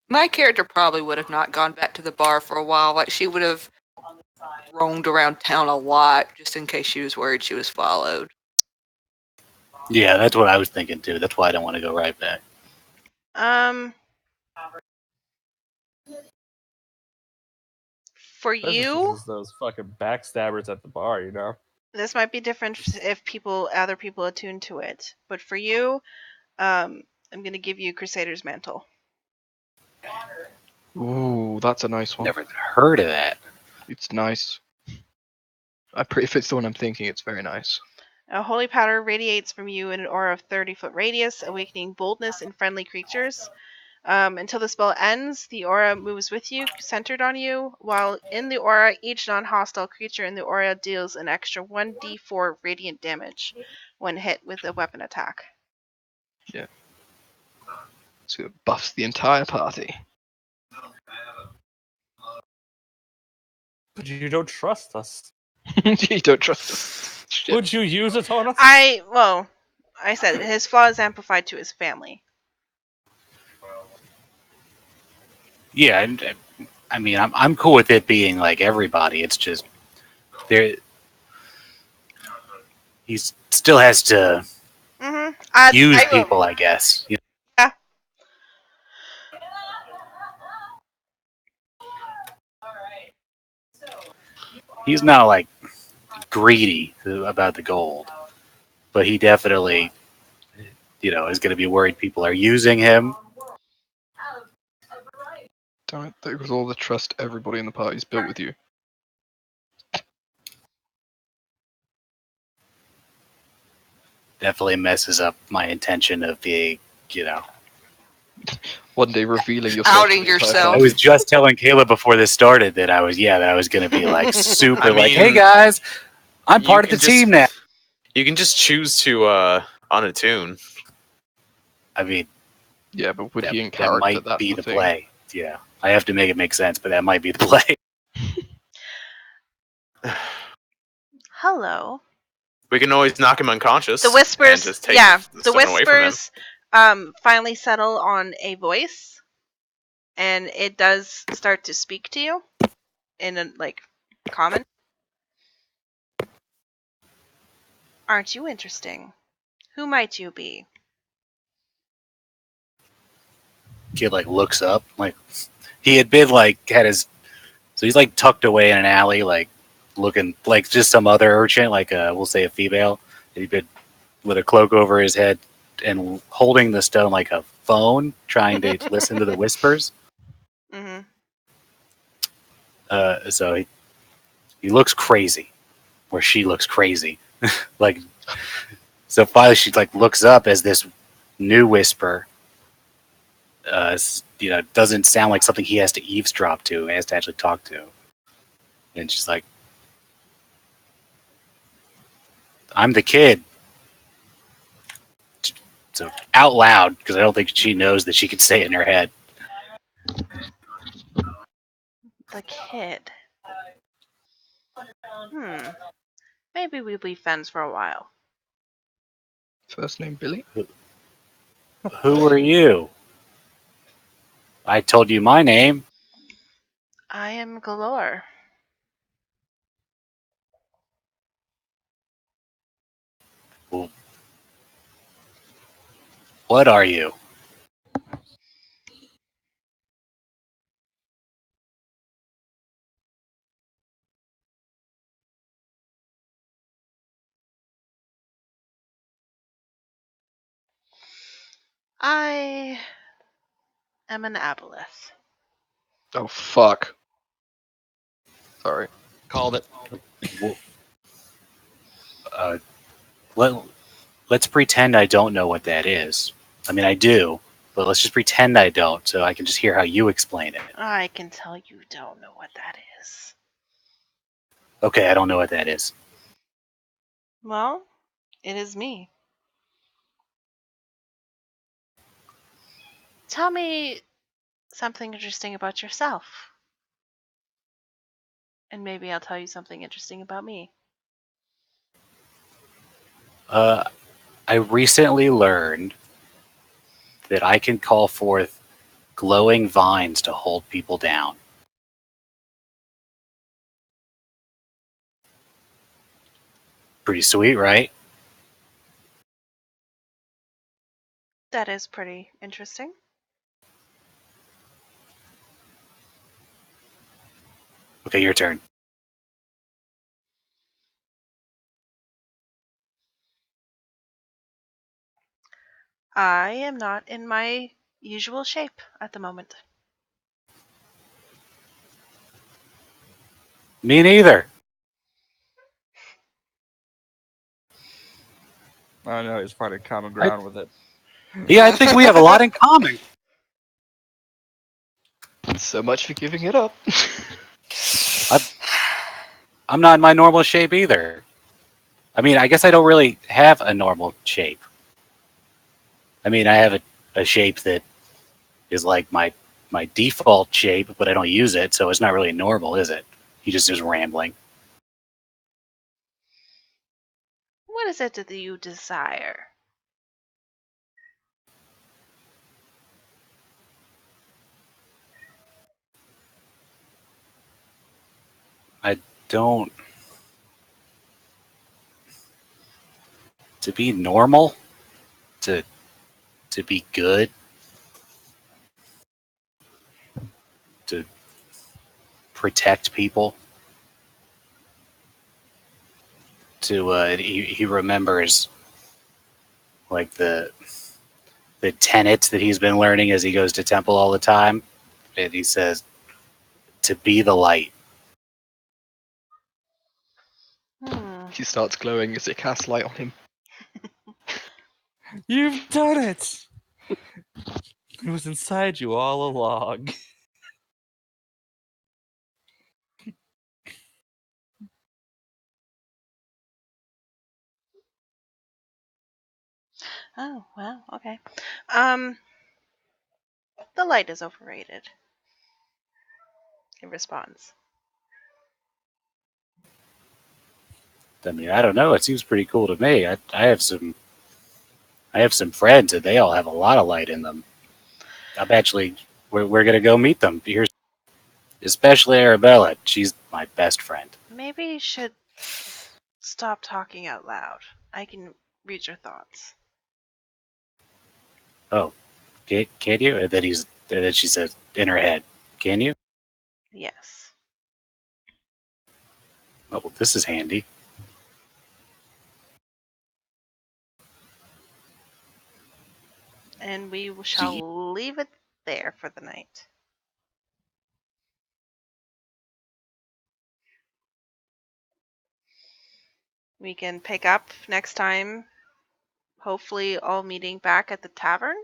My character probably would have not gone back to the bar for a while. Like she would have roamed around town a lot just in case she was worried she was followed. Yeah, that's what I was thinking too. That's why I don't want to go right back. For Especially you, since it's those fucking backstabbers at the bar, you know. this might be different if other people attune to it. But for you, I'm gonna give you Crusader's Mantle. Ooh, that's a nice one. Never heard of that. It's nice. If it's the one I'm thinking, it's very nice. A holy powder radiates from you in an aura of 30-foot radius, awakening boldness in friendly creatures. Until the spell ends, the aura moves with you, centered on you. While in the aura, each non-hostile creature in the aura deals an extra 1d4 radiant damage when hit with a weapon attack. So it buffs the entire party. But you don't trust us. You don't trust us. Shit. Would you use it on us? I said his flaw is amplified to his family. Yeah, I mean, I'm cool with it being like everybody. It's just there. He still has to use people, I guess. You know? Yeah. He's not like greedy about the gold, but he definitely, is going to be worried people are using him. Damn it, that was all the trust everybody in the party's built with you. Definitely messes up my intention of being, One day revealing yourself. Outing to the entire yourself. I party. was just telling Kayla before this started that I was going to be like super I like, hey mean, guys, I'm you part of the can just- team now. You can just choose to unattune. I mean, Yeah, but would that, he in that character? might That's be the the thing. play. Yeah, I have to make it make sense, but that might be the play. Hello. We can always knock him unconscious. The whispers, and just take yeah, the stuff away from him. whispers finally settle on a voice, and it does start to speak to you in a common. Aren't you interesting? Who might you be? Kid looks up, he had been had his, so he's tucked away in an alley, looking like just some other urchin, we'll say a female. He'd been with a cloak over his head and holding the stone like a phone, trying to listen to the whispers. Mm-hmm. So he looks crazy, or she looks crazy. So finally she looks up as this new whisper, doesn't sound like something he has to eavesdrop to, he has to actually talk to. And she's like, I'm the kid. So out loud, because I don't think she knows that she can say it in her head. The kid. Maybe we'll be friends for a while. First name Billy. Who are you? I told you my name. I am Galore. What are you? I am an aboleth. Oh fuck. Sorry. Called it. Uh, let's pretend I don't know what that is. I mean, I do, but let's just pretend I don't, so I can just hear how you explain it. I can tell you don't know what that is. Okay, I don't know what that is. Well, it is me. Tell me something interesting about yourself. And maybe I'll tell you something interesting about me. I recently learned that I can call forth glowing vines to hold people down. Pretty sweet, right? That is pretty interesting. Okay, your turn. I am not in my usual shape at the moment. Me neither. I know he's finding common ground with it. Yeah, I think we have a lot in common. So much for giving it up. I'm not in my normal shape either. I mean, I guess I don't really have a normal shape. I mean, I have a shape that is like my default shape, but I don't use it, so it's not really normal, is it? He just is rambling. What is it that you desire? I don't. To be normal, to be good, to protect people. to he remembers like the tenets that he's been learning as he goes to temple all the time, and he says to be the light. He starts glowing as it casts light on him. You've done it! It was inside you all along. Oh, well, okay. The light is overrated. He responds. I mean, I don't know. It seems pretty cool to me. I have some friends, and they all have a lot of light in them. We're gonna go meet them. Here's especially Arabella. She's my best friend. Maybe you should stop talking out loud. I can read your thoughts. Oh, can you? And then she says in her head, "Can you?" Yes. Oh, well, this is handy. And we shall leave it there for the night. We can pick up next time, hopefully all meeting back at the tavern.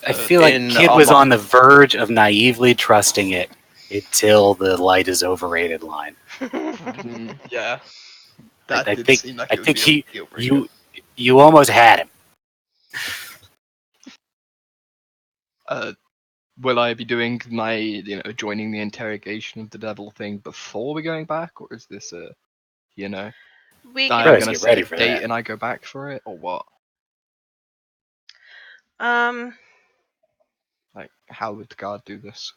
I feel like in Kid was on the verge of naively trusting it until the light is overrated line. Yeah. I That did think seem like I it would think be a deal breaker. you almost had him. Will I be doing my, joining the interrogation of the devil thing before we're going back, or is this We I'm Right, gonna get set ready a for date that. and I go back for it, or what? Like, how would the guard do this?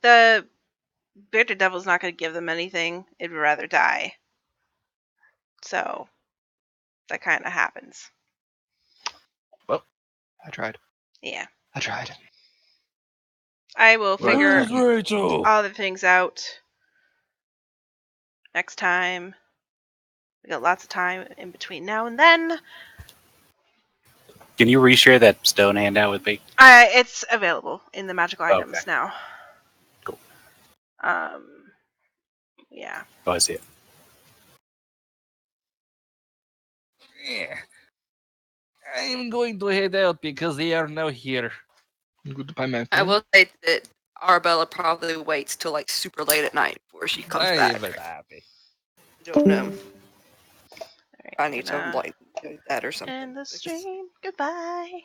The bearded devil's not going to give them anything. It would rather die. So that kind of happens. Well, I tried. Yeah. I tried. I will Well, figure Where's Rachel? all the things out next time. We got lots of time in between now and then. Can you reshare that stone handout with me? It's available in the magical Okay. items now. Cool. Yeah. Oh, I see it. Yeah. I'm going to head out because they are now here. Goodbye, my I friend. will say that Arabella probably waits till like super late at night before she comes I back. am happy. Don't know. All right, I need to gonna like do that or something. end the stream. Goodbye.